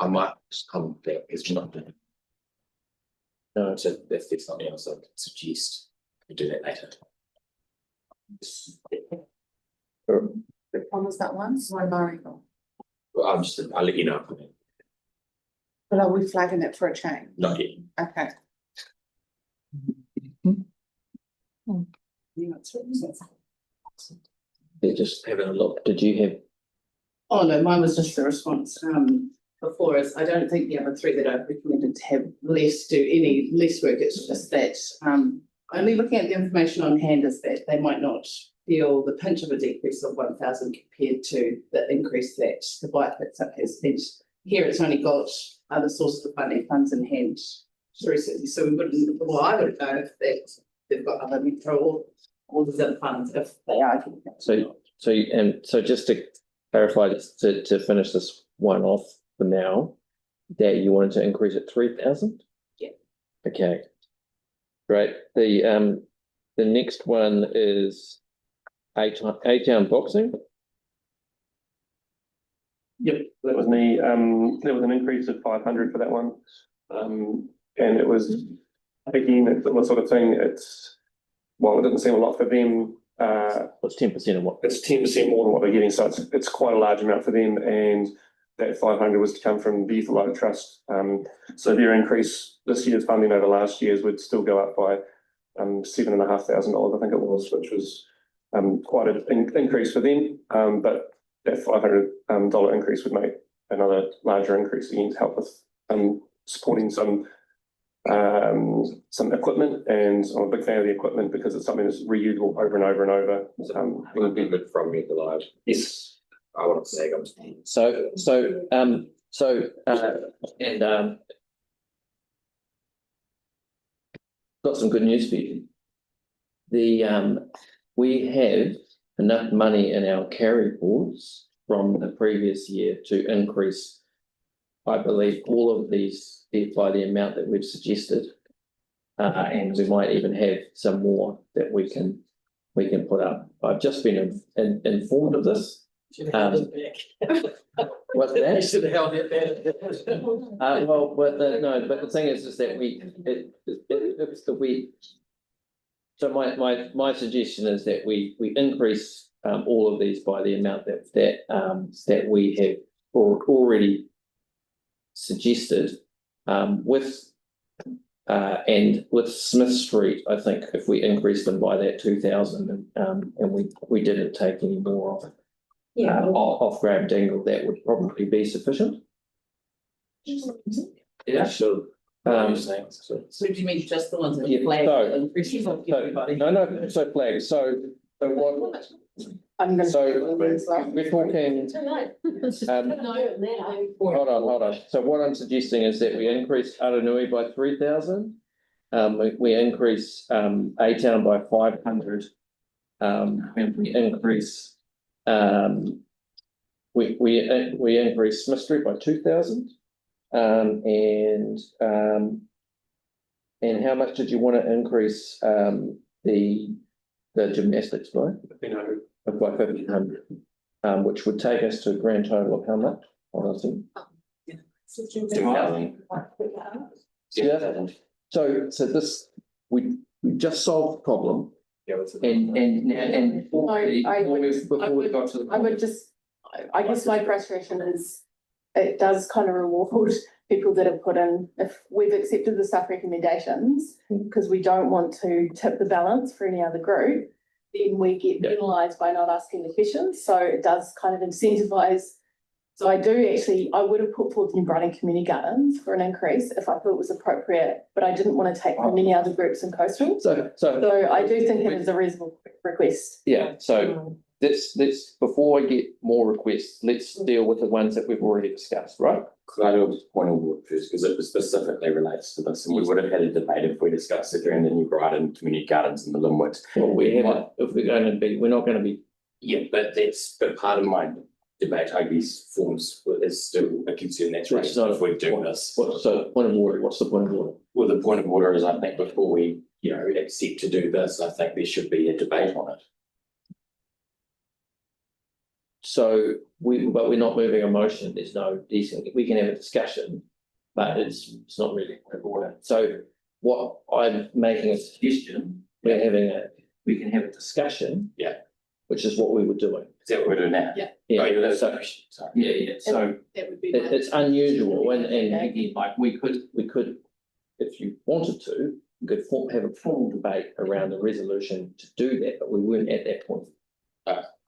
might just come back. It's not done. No, so if there's something else, I could suggest we do that later.
When was that one?
Well, I'll let you know.
But are we flagging it for a change?
Not yet.
Okay.
They're just having a look. Did you have?
Oh no, mine was just the response before us. I don't think the other three that I've recommended to have do any less work. It's just that only looking at the information on hand is that they might not feel the pinch of a decrease of 1,000 compared to the increase that the bike picks up has had. Here it's only got other sources of funding, funds in hand, 360. So we wouldn't, well, I would know if they've got other metro or these other funds if they are.
So just to clarify this, to finish this one off for now, that you wanted to increase it 3,000?
Yeah.
Okay. Great. The next one is A-Town boxing.
Yep, that was me. There was an increase of 500 for that one. And it was, again, it's the sort of thing, well, it doesn't seem a lot for them.
What's 10% of what?
It's 10% more than what they're getting, so it's quite a large amount for them, and that 500 was to come from the Youth Alive Trust. So their increase this year's funding over last year's would still go up by $7,500, I think it was, which was quite an increase for them. But that $500 increase would make another larger increase again to help with supporting some equipment, and I'm a big fan of the equipment because it's something that's reusable over and over and over.
It would be good from Youth Alive.
Yes.
I want to say,
got some good news for you. We have enough money in our carry forwards from the previous year to increase, I believe, all of these by the amount that we've suggested. And we might even have some more that we can put up. I've just been informed of this. What's that?
Should have held it back.
Well, but the thing is that so my suggestion is that we increase all of these by the amount that we have already suggested, with and with Smith Street, I think if we increase them by that 2,000 and we didn't take any more off. Off Graham Dingle, that would probably be sufficient.
yeah, sure.
So do you mean just the ones that
Yeah,
flag?
So flag. So what?
I'm gonna.
So we're talking. Hold on. So what I'm suggesting is that we increase Aranui by 3,000. We increase A-Town by 500. And we increase. We increase Smith Street by 2,000. And how much did you want to increase the gymnastics by?
1,500.
By 1,500, which would take us to a grand total of how much? Honestly. Yeah. So this we just solved the problem. And before we got to the.
I would just, I guess my frustration is it does kind of reward people that have put in, if we've accepted the staff recommendations, because we don't want to tip the balance for any other group, then we get penalised by not asking the questions. So it does kind of incentivise. So I would have put forward New Brighton Community Gardens for an increase if I thought it was appropriate, but I didn't want to take from many other groups in coastal.
So
I do think it is a reasonable request.
Yeah, so let's before I get more requests, let's deal with the ones that we've already discussed, right?
Could I do a point of order first, because it specifically relates to this, and we would have had a debate if we discussed it during the New Brighton Community Gardens and the Linwood.
Well, we haven't, if we're not going to be.
Yeah, but part of my debate, I guess, forms is still a concern that's raised if we do this.
So point of order, what's the point of order?
Well, the point of order is, I think before we, accept to do this, I think there should be a debate on it.
So but we're not moving a motion. There's no decent. We can have a discussion, but it's not really a point of order. So what I'm making a suggestion, we can have a discussion.
Yeah.
Which is what we were doing.
Is that what we're doing now?
Yeah.
Yeah.
Oh, that's
So,
sorry.
yeah. So
That would be.
it's unusual, and again, like we could, if you wanted to, we could have a formal debate around the resolution to do that, but we weren't at that point.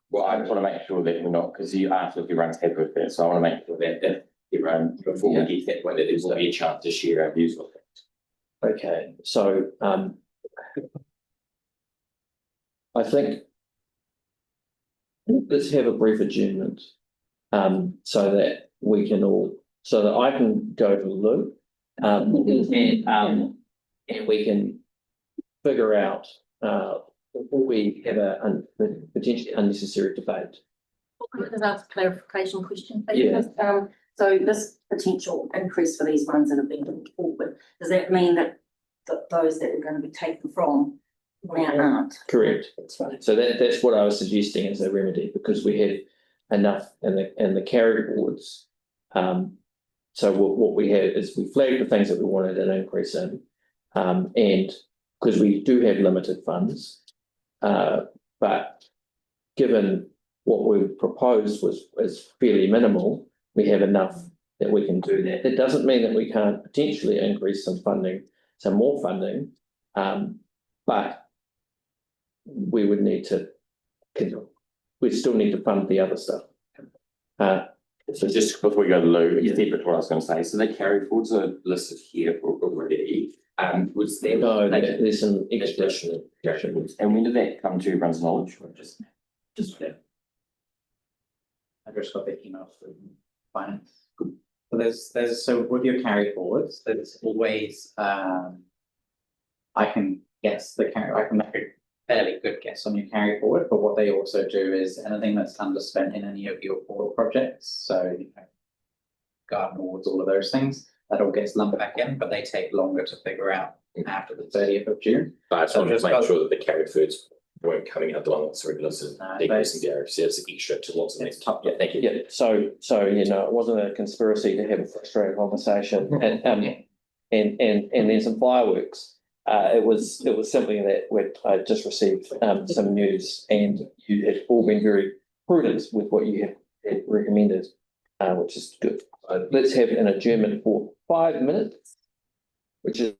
Well, I just want to make sure that we're not, because you asked if everyone's happy with that, so I want to make sure that everyone, before we get that point, that there's a chance to share our views with it.
Okay, so I think let's have a brief adjournment. So that we can all, so that I can go to the loo. And we can figure out, before we have a potentially unnecessary debate.
Can I just ask a clarification question?
Yeah.
So this potential increase for these ones that have been put forward, does that mean that those that are going to be taken from now aren't?
Correct. So that's what I was suggesting as a remedy, because we had enough in the carry forwards. So what we had is we flagged the things that we wanted an increase in. And because we do have limited funds, but given what we proposed is fairly minimal, we have enough that we can do that. That doesn't mean that we can't potentially increase some more funding, but we would need to, we still need to fund the other stuff.
So just before we go to Lou, it's different what I was going to say. So the carry forwards are listed here already. Was there
there's some
additional carry forwards? And when did that come to everyone's knowledge? Or just
I just got the email from finance. So so with your carry forwards, there's always I can guess I can make a fairly good guess on your carry forward, but what they also do is anything that's underspent in any of your forward projects, so garden awards, all of those things, that all gets lumped back in, but they take longer to figure out after the 30th of June.
But I just want to make sure that the carry forwards weren't coming out the one that's already listed, decreasing the area, so it's extra to lots of things. Yeah, thank you.
Yeah, so it wasn't a conspiracy to have a frustrating conversation and then some fireworks. It was simply that I just received some news, and you had all been very prudent with what you had recommended, which is good. Let's have an adjournment for 5 minutes, which is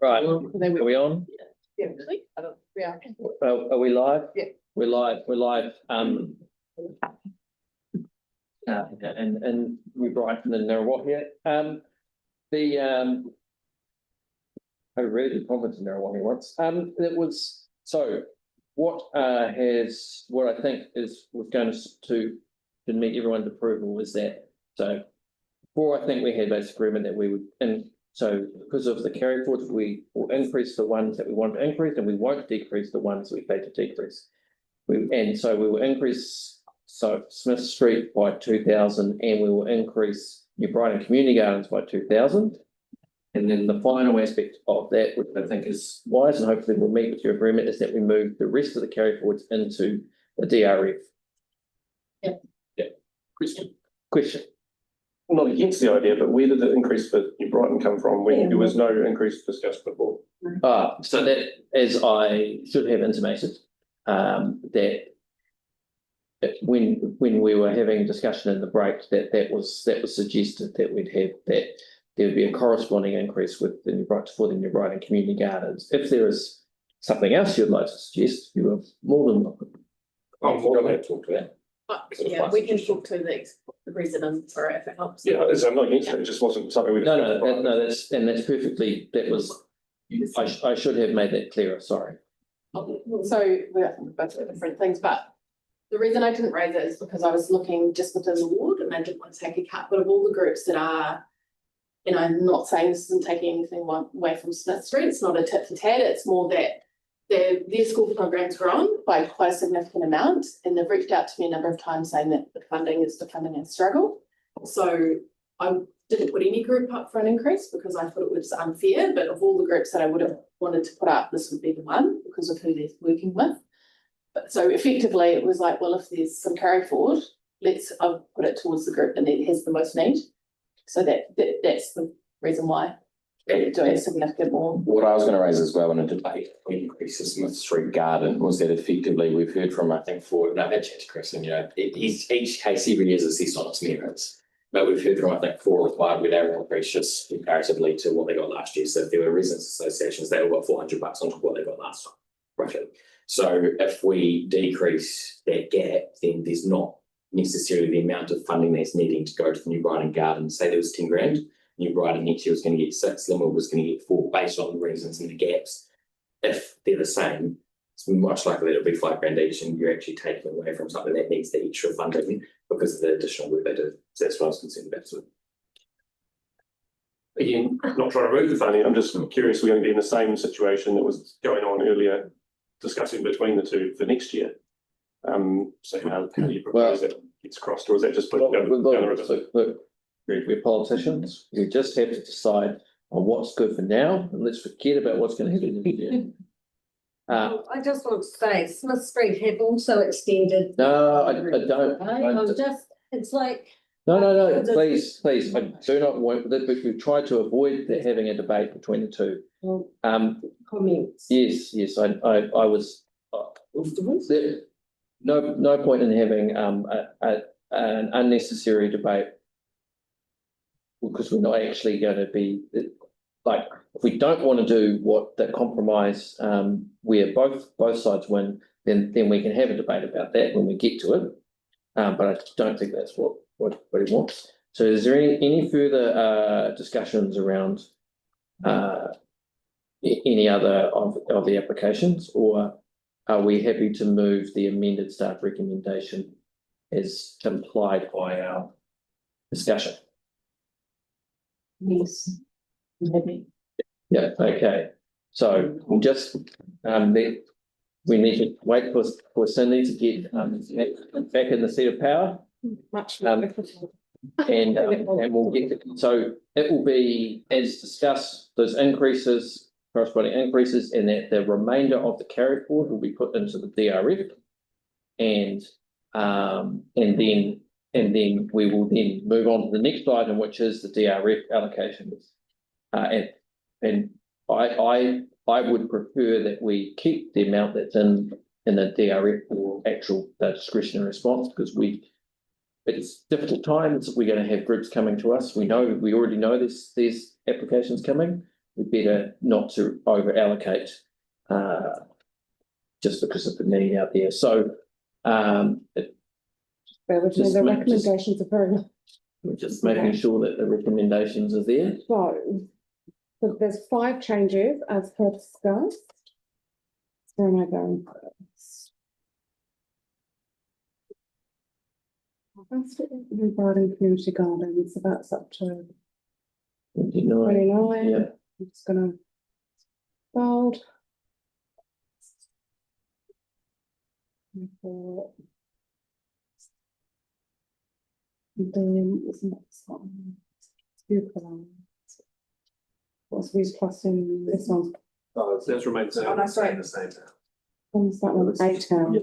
Right, are we on?
Yeah, really? I don't, yeah.
Are we live?
Yeah.
We're live, and we're Brighton and Narrawhia. I really did conference in Narrawhia once. It was, so what I think was going to meet everyone's approval was that, so before I think we had basic agreement that we would, and so because of the carry forwards, we will increase the ones that we want to increase and we won't decrease the ones we pay to decrease. So we will increase Smith Street by 2,000 and we will increase New Brighton Community Gardens by 2,000. And then the final aspect of that, which I think is wise and hopefully will meet with your agreement, is that we move the rest of the carry forwards into the DRF.
Yeah.
Question.
I'm not against the idea, but where did the increase for New Brighton come from when there was no increase discussed before?
So that, as I should have intimated, that when we were having discussion in the break, that was suggested that we'd have that there would be a corresponding increase with the New Brighton Community Gardens. If there is something else you'd like to suggest, you are more than welcome.
I'm going to talk to that.
Yeah, we can talk to the residents, or if it helps.
Yeah, I'm not against it. It just wasn't something we.
No, that's perfectly, I should have made that clearer, sorry.
So we're both different things, but the reason I didn't raise it is because I was looking just within the ward and I didn't want to take a cut, but of all the groups that are, and I'm not saying this isn't taking anything away from Smith Street, it's not a tit for tat, it's more that their school program's grown by quite a significant amount, and they've reached out to me a number of times saying that the funding is becoming a struggle. So I didn't put any group up for an increase because I thought it was unfair, but of all the groups that I would have wanted to put up, this would be the one because of who they're working with. But so effectively it was like, well, if there's some carry forward, I'll put it towards the group that has the most need. So that's the reason why they're doing significant more.
What I was going to raise as well in a debate, we increase the Smith Street Garden, was that effectively we've heard from, I think, I've had chat to Chris, and each case every year is assessed on its merits. But we've heard from, I think, 4 required with our increase just comparatively to what they got last year. So if there were residents associations, they all got $400 on top of what they got last time, roughly. So if we decrease that gap, then there's not necessarily the amount of funding that's needing to go to the New Brighton Garden. Say there was 10 grand, New Brighton next year was going to get 6, Linwood was going to get 4, based on the reasons and the gaps. If they're the same, it's much likely that it'll be 5 grand each, and you're actually taking away from something that needs the extra funding because of the additional work they do. So that's what I was concerned about. So,
again, not trying to remove the funding, I'm just curious, we're going to be in the same situation that was going on earlier, discussing between the two for next year. So how do you propose that gets crossed, or is that just down the river?
We're politicians. We just have to decide on what's good for now, and let's forget about what's going to happen in the future.
I just want to say, Smith Street have also extended.
No, I don't.
I'm just, it's like.
No, please, I do not want, we've tried to avoid having a debate between the two.
Comments.
Yes, I was, no point in having an unnecessary debate, because we're not actually going to be, like, if we don't want to do what the compromise where both sides win, then we can have a debate about that when we get to it. But I don't think that's what he wants. So is there any further discussions around any other of the applications, or are we happy to move the amended staff recommendation as implied by our discussion?
Yes.
Yeah, okay. So we'll just we need to wait for Cindy to get back in the seat of power.
Much
and we'll get so it will be as discussed, those increases, corresponding increases, and that the remainder of the carry forward will be put into the DRF, and then we will then move on to the next item, which is the DRF allocations. And I would prefer that we keep the amount that's in in the DRF or actual discretionary response, because it's difficult times. We're going to have groups coming to us. We already know there's applications coming. We better not to over allocate just because of the need out there. So
the recommendations are very much.
we're just making sure that the recommendations are there.
So there's 5 changes as per discussed. Where am I going first? Regarding community gardens, so that's up to 29.
Yeah.
I'm just gonna bold. And then what's the next one? What's these plus in this one?
Oh, it says remains the same.
Oh, that's right.
The same now.
What's that one? A-town.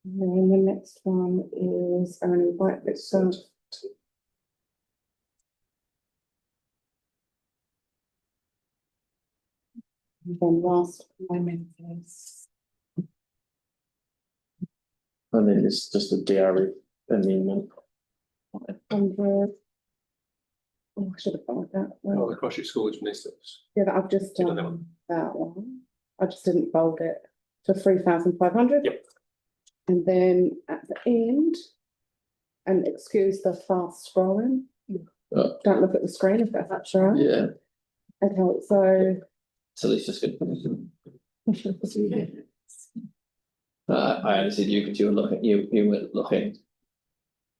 And then the next one is only white bit so. And then last one is.
And then it's just a DRF amendment.
100. Oh, I should have followed that.
Oh, the Cross School Gymnastics.
Yeah, but I've just
You
done
done
that one. I just didn't fold it to 3,500.
Yep.
And then at the end, and excuse the fast scrolling. Don't look at the screen if that's right.
Yeah.
Okay, so.
So let's just get. I only said you because you were looking. You weren't looking.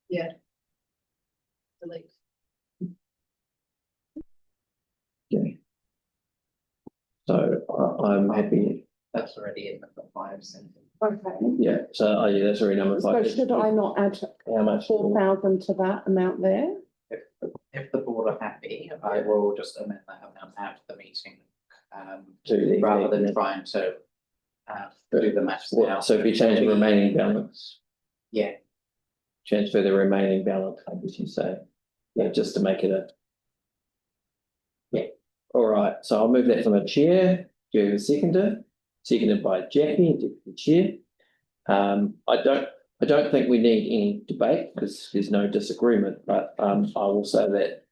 Yeah. Delete.
Okay. So I'm happy.
That's already in the 5 cents.
Okay.
Yeah. So yeah, that's already number 5.
So should I not add
How much?
4,000 to that amount there?
If the board are happy, I will just amend that amount after the meeting.
Rather
than trying to do the maths now.
So if you change the remaining balance.
Yeah.
Transfer the remaining balance, I guess you say. Yeah, just to make it a. Yeah. All right. So I'll move that from the chair. Do you have a seconder? Seconded by Jackie, Deputy Chair. I don't think we need any debate because there's no disagreement, but I will say that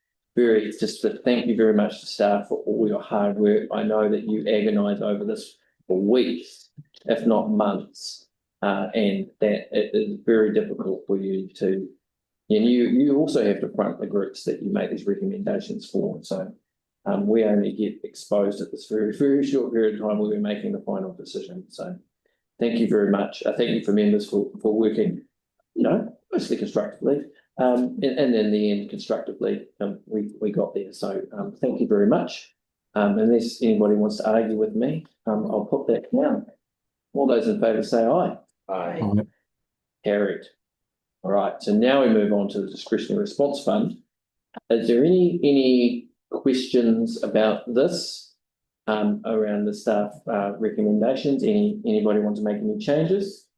just to thank you very much to staff for all your hard work. I know that you agonise over this for weeks, if not months, and that it is very difficult for you to, and you also have to front the groups that you make these recommendations for. So we only get exposed at this very, very short period of time where we're making the final decision. So thank you very much. Thank you for members for working, mostly constructively. And in the end, constructively, we got there. So thank you very much. Unless anybody wants to argue with me, I'll put that down. All those in favour say aye.
Aye.
Carried. All right. So now we move on to the discretionary response fund. Is there any questions about this around the staff recommendations? Anybody want to make any changes?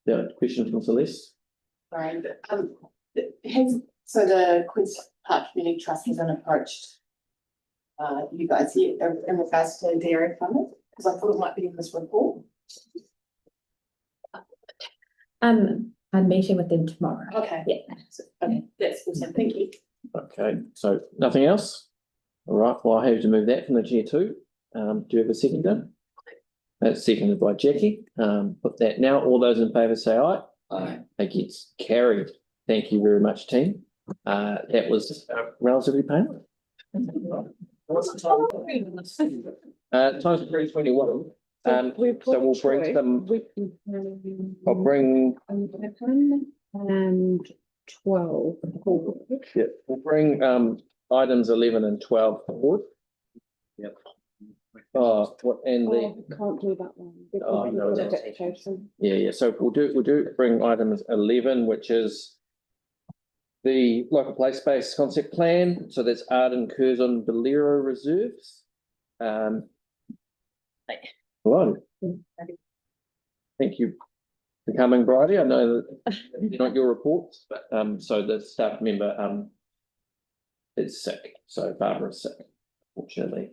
Yeah, question from Celeste.
Sorry, but so the Queen's Park Community Trust hasn't approached you guys yet in regards to dairy funding, because I thought it might be in this report.
I'm meeting with them tomorrow.
Okay.
Yeah.
Okay, that's awesome. Thank you.
Okay, so nothing else? All right, well, I have to move that from the chair too. Do you have a seconder? That's seconded by Jackie. Put that now. All those in favour say aye.
Aye.
It's carried. Thank you very much, team. That was relatively painless.
What's the time?
Time's 3:21. So we'll bring some. I'll bring.
11 and 12 forward.
Yeah, we'll bring items 11 and 12 forward.
Yep.
Oh, what and the.
Can't do that one.
Oh,
because
no,
of the
no.
deputation.
Yeah. So we'll do bring items 11, which is the local play space concept plan. So that's Arden, Curzon, Bolero reserves. Hello. Thank you for coming, Bridie. I know that they're not your reports, but so the staff member is sick. So Barbara's sick, fortunately.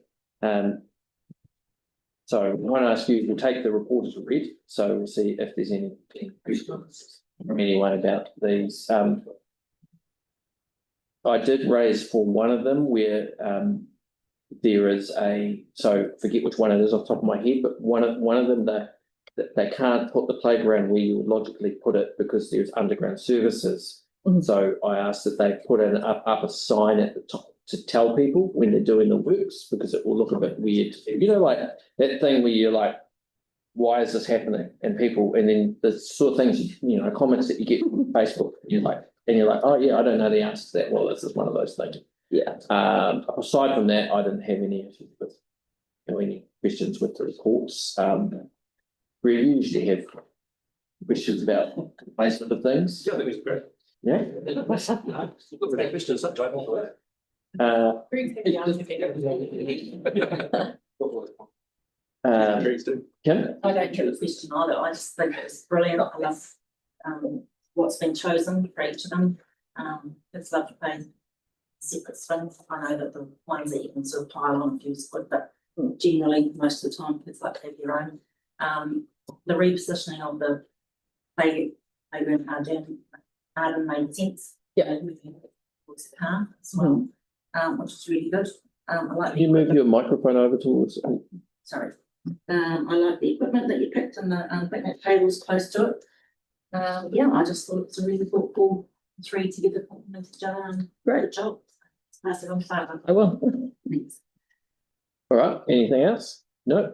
So I want to ask you to take the report as read. So we'll see if there's any questions from anyone about these. I did raise for one of them where there is so forget which one it is off the top of my head, but one of them that they can't put the playground where you would logically put it because there's underground services. So I asked that they put up a sign at the top to tell people when they're doing the works, because it will look a bit weird. You know, like that thing where you're like, why is this happening? And then the sort of things, comments that you get from Facebook, you're like, oh yeah, I don't know the answer to that. Well, this is one of those things. Yeah. Aside from that, I didn't have any issues with any questions with the reports. We usually have questions about placement of things.
Yeah, I think it's great.
Yeah.
Questions, that drive all the way.
Kim?
I don't have a question either. I just think it's brilliant. I love what's been chosen for each of them. It's lovely to pay separate swings. I know that the ones that you can sort of pile on if you split, but generally most of the time kids like to have their own. The repositioning of the playground garden made sense.
Yeah.
Towards the car as well, which is really good. I like.
Can you move your microphone over towards?
Sorry. I like the equipment that you picked and the picnic tables close to it. Yeah, I just thought it was a really thoughtful three together complement each other and great job. Pass it on to Barbara.
I will.
Thanks.
All right, anything else? No,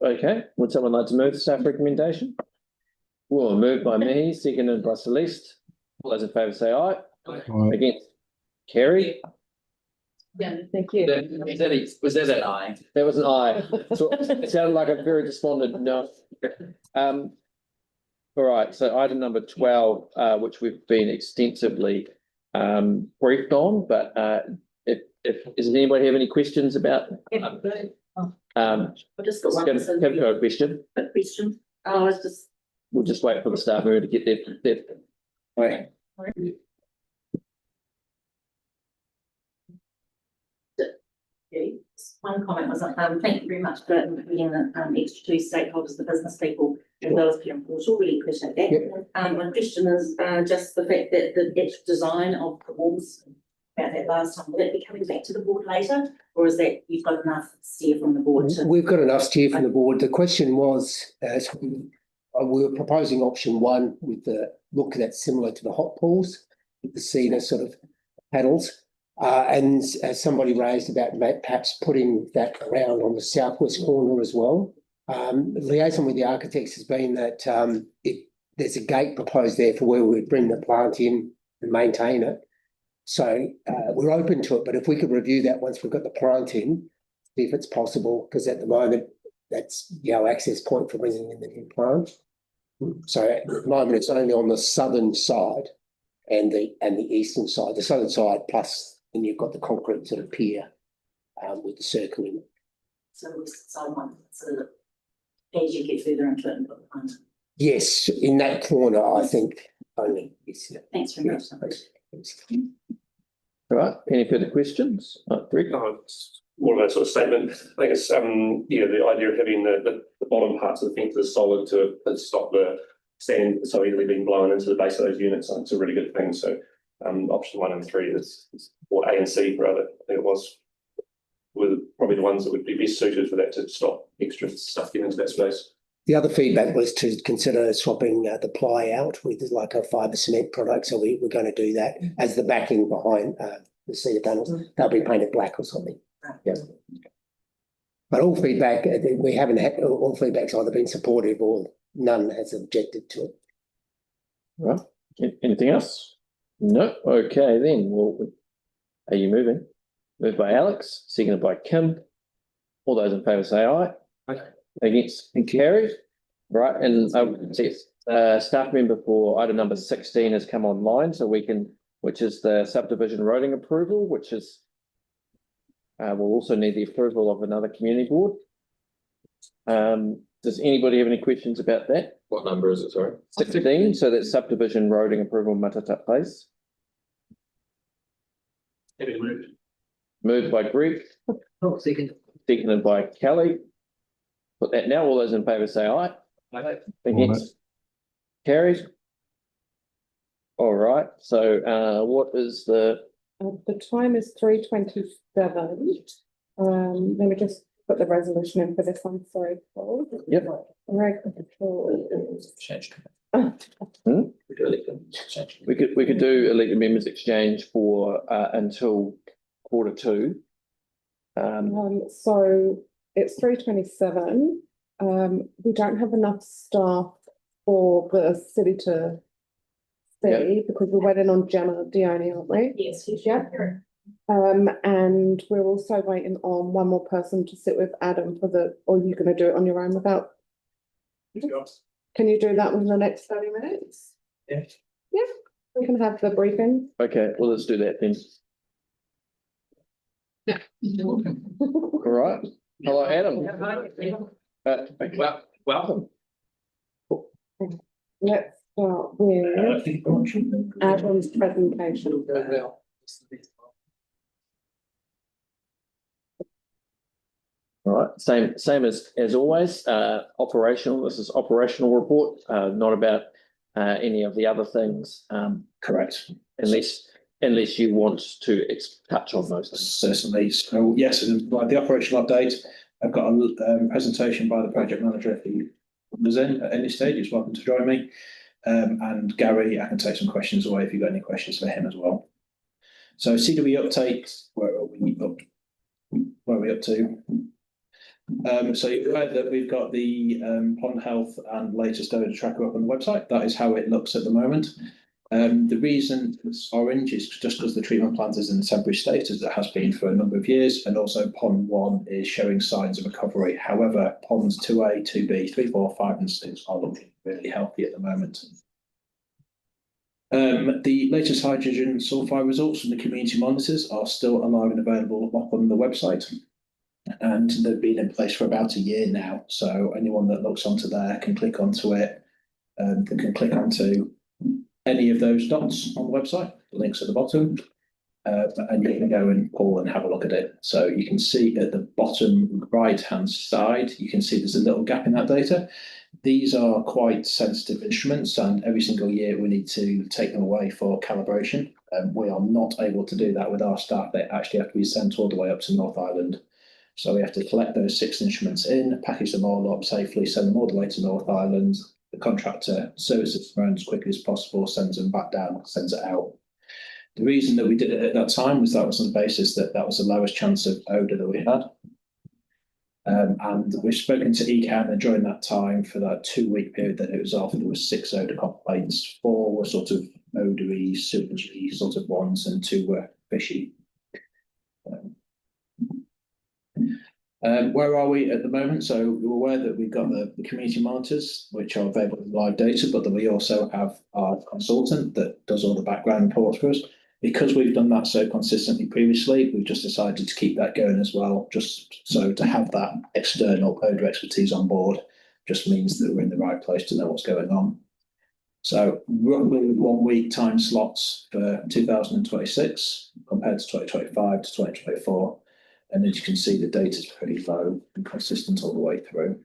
okay. Would someone like to move the staff recommendation? Well, moved by me, seconded by Celeste. All those in favour say aye. Against? Carry?
Yeah, thank you.
Was that an aye? That was an aye. So it sounded like a very despondent no. All right, so item number 12, which we've been extensively briefed on, but does anybody have any questions about?
I just got one.
Have you got a question?
A question. I was just.
We'll just wait for the staff member to get their. Right.
One comment was, thank you very much for including the extra two stakeholders, the business people, as well as parent portal. Really appreciate that.
Yep.
My question is just the fact that the extra design of the walls, about that last time, will that be coming back to the board later, or is that you've got enough steer from the board to?
We've got enough steer from the board. The question was, we were proposing option one with the look that's similar to the hot pools, with the cedar sort of panels. And as somebody raised about perhaps putting that around on the southwest corner as well. Liaison with the architects has been that there's a gate proposed there for where we would bring the plant in and maintain it. So we're open to it, but if we could review that once we've got the plant in, see if it's possible, because at the moment that's access point for bringing in the new plant. So at the moment it's only on the southern side and the eastern side. The southern side plus. And you've got the concrete sort of pier with the circle in it.
So the west side one, so that as you get further into it and put the plant.
Yes, in that corner, I think only. Yes.
Thanks very much.
All right, any further questions? Greg?
No, it's more of a sort of statement. I think it's the idea of having the bottom parts of the fences solid to stop the sand so easily being blown into the base of those units. I think it's a really good thing. So option 1 and 3 or A and C rather, I think it was, were probably the ones that would be best suited for that to stop extra stuff getting into that space.
The other feedback was to consider swapping the ply out with like a fibre cement product. So we're going to do that as the backing behind the cedar panels. They'll be painted black or something. Yeah. But all feedback, we haven't had, all feedback's either been supportive or none has objected to it.
Right. Anything else? No. Okay, then. Well, are you moving? Moved by Alex, seconded by Kim. All those in favour say aye.
Aye.
Against and carried. Right, and staff member for item number 16 has come online, so we can, which is the subdivision roading approval, which is we'll also need the approval of another community board. Does anybody have any questions about that?
What number is it, sorry?
16, so that's subdivision roading approval, Matata Place. Moved by Greg,
Oh, second.
seconded by Kelly. Put that now, all those in favour say aye. Against? Carried. All right, so what is the,
The time is 3:27. Let me just put the resolution in for this one, sorry, Paul.
Yep.
Right.
Changed.
we could do elected members exchange for until Q2.
So it's 3:27. We don't have enough staff for the city to see because we're waiting on Gemma Dione, aren't we?
Yes,
Yeah. And we're also waiting on one more person to sit with Adam for or you're gonna do it on your own without? Can you do that within the next 30 minutes?
Yeah.
Yeah, we can have the briefing.
Okay, well, let's do that then. All right. Hello, Adam. Welcome.
Let's start with Adam's presentation.
All right, same as always, operational, this is operational report, not about any of the other things.
Correct.
Unless you want to touch on those things.
Certainly. So yes, like the operational update, I've got a presentation by the project manager if he was in at any stage, he's welcome to join me. And Gary, I can take some questions away if you've got any questions for him as well. So CW update, where are we up to? So you've heard that we've got the pond health and latest data tracker up on the website. That is how it looks at the moment. The reason it's orange is just because the treatment plant is in a temporary state, as it has been for a number of years, and also pond 1 is showing signs of recovery. However, ponds 2A, 2B, 3, 4, 5 and 6 are looking really healthy at the moment. The latest hydrogen sulfide results from the community monitors are still alive and available up on the website. And they've been in place for about a year now. So anyone that looks onto there can click onto it. They can click onto any of those dots on the website, the links at the bottom, and you can go and pull and have a look at it. So you can see at the bottom right-hand side, you can see there's a little gap in that data. These are quite sensitive instruments, and every single year we need to take them away for calibration. We are not able to do that with our staff. They actually have to be sent all the way up to North Island. So we have to collect those 6 instruments in, package them all up safely, send them all the way to North Island. The contractor services them around as quickly as possible, sends them back down, sends it out. The reason that we did it at that time was that was on the basis that that was the lowest chance of odour that we had. And we've spoken to ECAN, and during that time, for that 2-week period that it was off, there was 6 odour complaints. 4 were sort of odoury, sewagey sort of ones, and 2 were fishy. Where are we at the moment? So we're aware that we've got the community monitors, which are available with live data, but then we also have our consultant that does all the background reports for us. Because we've done that so consistently previously, we've just decided to keep that going as well. Just so to have that external odour expertise on board just means that we're in the right place to know what's going on. So roughly 1 week time slots for 2026 compared to 2025 to 2024. And as you can see, the data is pretty low and consistent all the way through.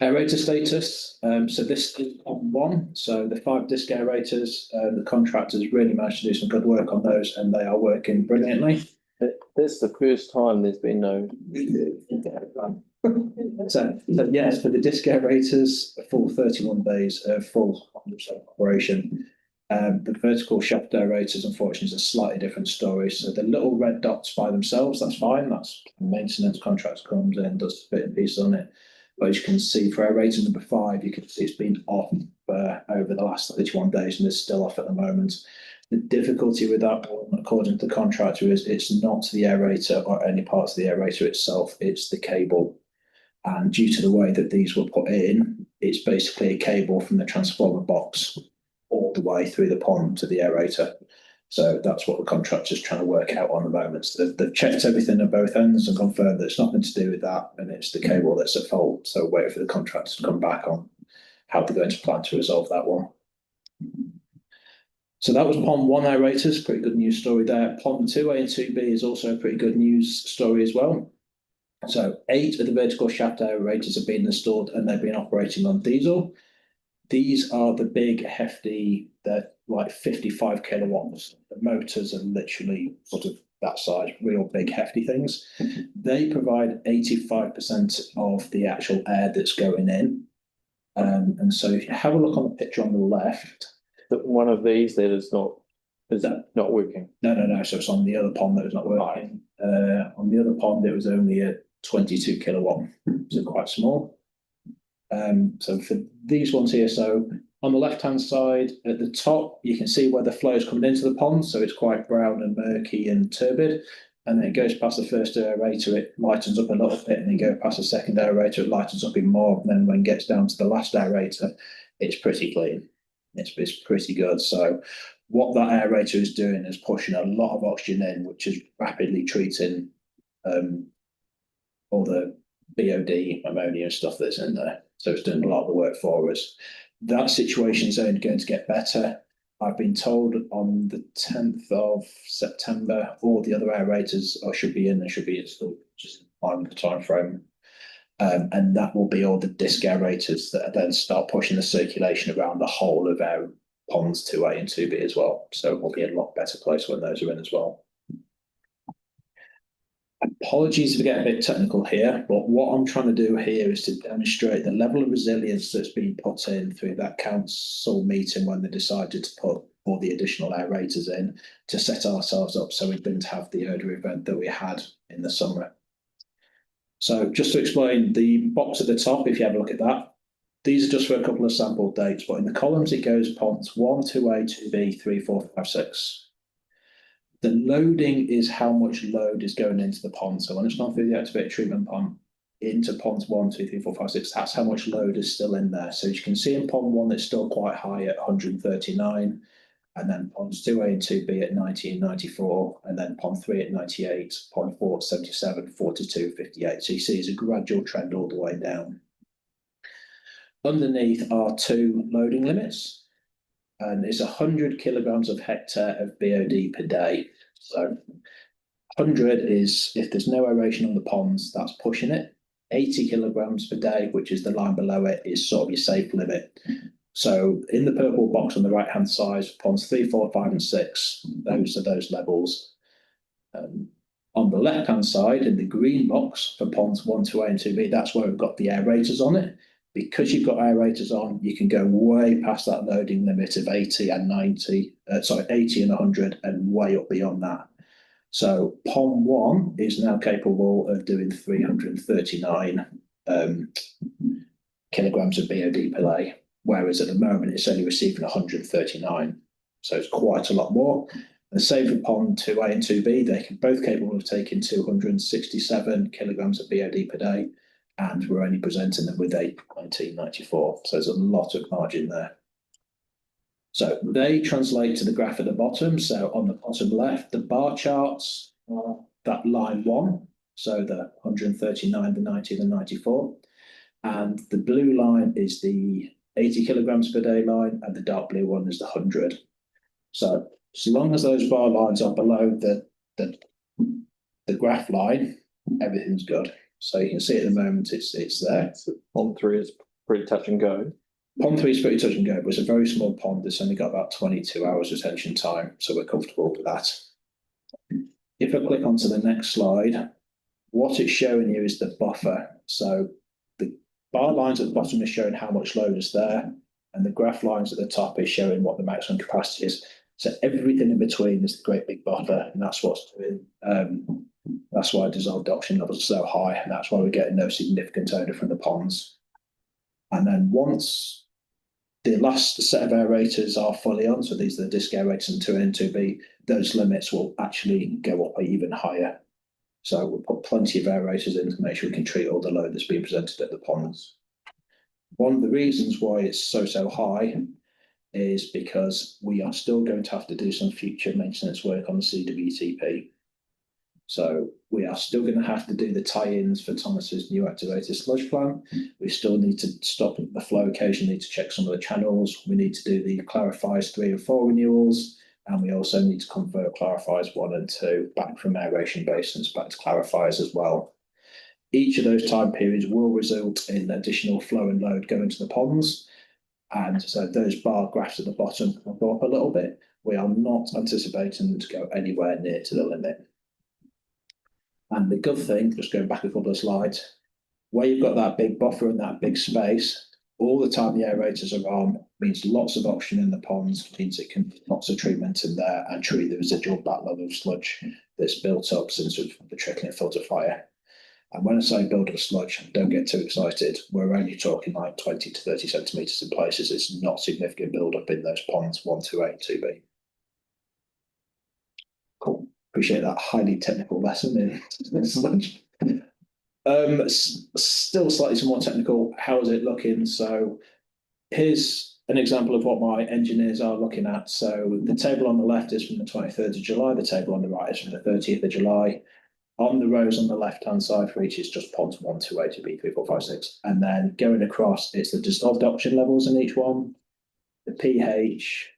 Aerator status. So this is on 1. So the 5 disc aerators, the contractors really managed to do some good work on those, and they are working brilliantly.
This is the first time there's been no.
So yes, for the disc aerators, a full 31 days of full 100% operation. The vertical shaft aerators, unfortunately, is a slightly different story. So the little red dots by themselves, that's fine. That's maintenance contracts comes in, does a bit and piece on it. But as you can see, for aerator number 5, you can see it's been off over the last 31 days, and it's still off at the moment. The difficulty with that one, according to the contractor, is it's not the aerator or any parts of the aerator itself, it's the cable. And due to the way that these were put in, it's basically a cable from the transformer box all the way through the pond to the aerator. So that's what the contractor's trying to work out on the moment. So they've checked everything at both ends and confirmed that it's nothing to do with that, and it's the cable that's at fault. So wait for the contractor to come back on how they're going to plan to resolve that one. So that was pond 1 aerators, pretty good news story there. Pond 2A and 2B is also a pretty good news story as well. So 8 of the vertical shaft aerators have been installed and they've been operating on diesel. These are the big, hefty, they're like 55 kilowatts. The motors are literally sort of that size, real big, hefty things. They provide 85% of the actual air that's going in. And so if you have a look on the picture on the left.
That one of these that is that not working?
No. So it's on the other pond that was not working. On the other pond, it was only a 22 kilowatt, so quite small. So for these ones here, so on the left-hand side at the top, you can see where the flow is coming into the pond. So it's quite brown and murky and turbid. And then it goes past the first aerator, it lightens up a little bit, and then go past the second aerator, it lightens up even more. And then when it gets down to the last aerator, it's pretty clean. It's pretty good. So what that aerator is doing is pushing a lot of oxygen in, which is rapidly treating all the BOD, ammonia and stuff that's in there. So it's doing a lot of the work for us. That situation is only going to get better. I've been told on the 10th of September, all the other aerators should be in and should be installed, just on the time frame. And that will be all the disc aerators that then start pushing the circulation around the whole of our ponds 2A and 2B as well. So we'll be in a lot better place when those are in as well. Apologies if I get a bit technical here, but what I'm trying to do here is to demonstrate the level of resilience that's been put in through that council meeting when they decided to put all the additional aerators in to set ourselves up so we didn't have the odor event that we had in the summer. So just to explain, the box at the top, if you have a look at that, these are just for a couple of sample dates, but in the columns it goes ponds 1, 2A, 2B, 3, 4, 5, 6. The loading is how much load is going into the pond. So when it's gone through the activated treatment pond into ponds 1, 2, 3, 4, 5, 6, that's how much load is still in there. So as you can see in pond 1, it's still quite high at 139. And then ponds 2A and 2B at 90 and 94, and then pond 3 at 98, pond 4 at 77, 42, 58. So you see it's a gradual trend all the way down. Underneath are 2 loading limits, and it's 100 kilograms of hectare of BOD per day. So 100 is if there's no aeration on the ponds, that's pushing it. 80 kilograms per day, which is the line below it, is sort of your safe limit. So in the purple box on the right-hand side, ponds 3, 4, 5, and 6, those are those levels. On the left-hand side, in the green box for ponds 1, 2A, and 2B, that's where we've got the aerators on it. Because you've got aerators on, you can go way past that loading limit of 80 and 80 and 100 and way up beyond that. So pond 1 is now capable of doing 339 kilograms of BOD per day. Whereas at the moment it's only receiving 139. So it's quite a lot more. And same for pond 2A and 2B, they can both capable of taking 267 kilograms of BOD per day, and we're only presenting them with 1994. So there's a lot of margin there. So they translate to the graph at the bottom. So on the bottom left, the bar charts are that line 1, so the 139, the 90, the 94. And the blue line is the 80 kilograms per day line, and the dark blue one is the 100. So as long as those bar lines are below the graph line, everything's good. So you can see at the moment it's there.
So pond 3 is pretty touch and go.
Pond 3 is pretty touch and go, but it's a very small pond. It's only got about 22 hours retention time, so we're comfortable with that. If I click onto the next slide, what it's showing you is the buffer. So the bar lines at the bottom are showing how much load is there, and the graph lines at the top is showing what the maximum capacity is. So everything in between is the great big buffer, and that's what's doing. That's why dissolved oxygen levels are so high, and that's why we're getting no significant odour from the ponds. And then once the last set of aerators are fully on, so these are the disc aerators and 2A and 2B, those limits will actually go up even higher. So we'll put plenty of aerators in to make sure we can treat all the load that's being presented at the ponds. One of the reasons why it's so high is because we are still going to have to do some future maintenance work on the CWTP. So we are still going to have to do the tie-ins for Thomas's new activated sludge plant. We still need to stop the flow occasionally to check some of the channels. We need to do the clarifiers 3 and 4 renewals. And we also need to convert clarifiers 1 and 2 back from aeration basins back to clarifiers as well. Each of those time periods will result in additional flow and load going to the ponds. And so those bar graphs at the bottom will go up a little bit. We are not anticipating them to go anywhere near to the limit. And the good thing, just going back a couple of slides, where you've got that big buffer and that big space, all the time the aerators are on means lots of oxygen in the ponds, means it can be lots of treatment in there and treat the residual backlog of sludge that's built up since the trickling filter fire. And when I say build up sludge, don't get too excited. We're only talking like 20 to 30 centimetres in places. It's not significant build up in those ponds 1, 2A, 2B. Cool. Appreciate that highly technical lesson in sludge. Still slightly more technical. How is it looking? So here's an example of what my engineers are looking at. So the table on the left is from the 23rd of July. The table on the right is from the 30th of July. On the rows on the left-hand side for each is just ponds 1, 2, 8, 2B, 3, 4, 5, 6. And then going across, it's the dissolved oxygen levels in each one, the pH,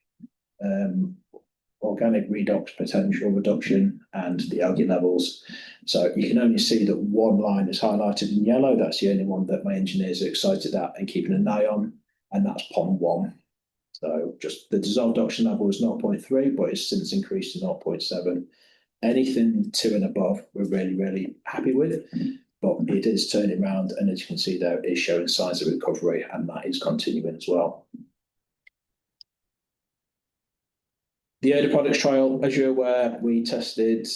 organic redox potential reduction, and the algae levels. So you can only see that one line is highlighted in yellow. That's the only one that my engineers are excited at and keeping an eye on, and that's pond 1. So just the dissolved oxygen level is 0.3, but it's since increased to 0.7. Anything 2 and above, we're really, really happy with, but it is turning around, and as you can see there, it is showing signs of recovery, and that is continuing as well. The Oda products trial, as you're aware, we tested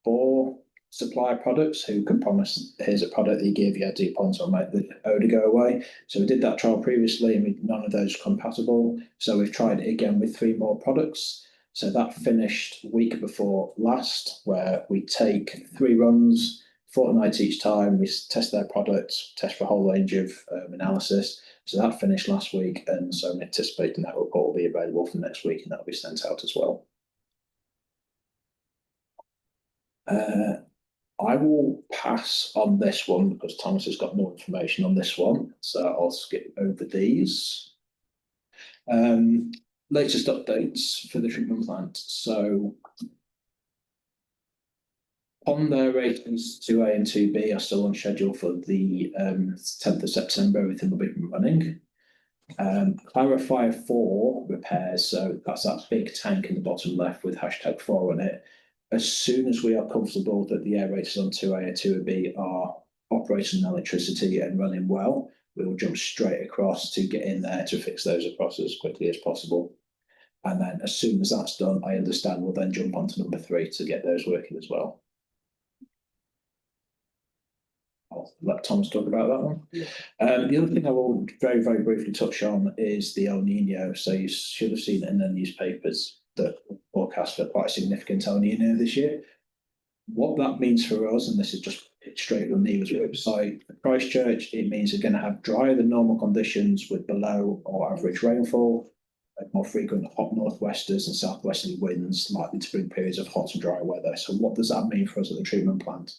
4 supplier products who could promise, here's a product that you give you 2 ponds or make the odour go away. So we did that trial previously, and none of those are compatible. So we've tried it again with 3 more products. So that finished week before last, where we take 3 runs, fortnight each time. We test their products, test for a whole range of analysis. So that finished last week, and so I'm anticipating that report will be available for next week, and that'll be sent out as well. I will pass on this one because Thomas has got more information on this one, so I'll skip over these. Latest updates for the treatment plant. So on their ratings 2A and 2B are still on schedule for the 10th of September. Everything will be running. Clarifier 4 repairs, so that's that big tank in the bottom left with #4 on it. As soon as we are comfortable that the aerators on 2A and 2B are operating electricity and running well, we will jump straight across to get in there to fix those across as quickly as possible. And then as soon as that's done, I understand we'll then jump on to number 3 to get those working as well. I'll let Thomas talk about that one. The other thing I will very, very briefly touch on is the El Nino. So you should have seen it in the newspapers that forecast for quite a significant El Nino this year. What that means for us, and this is just straight from NEWA's website, for Christchurch, it means we're going to have drier than normal conditions with below or average rainfall, more frequent hot northwesters and southwesterly winds, likely to bring periods of hot and dry weather. So what does that mean for us at the treatment plant?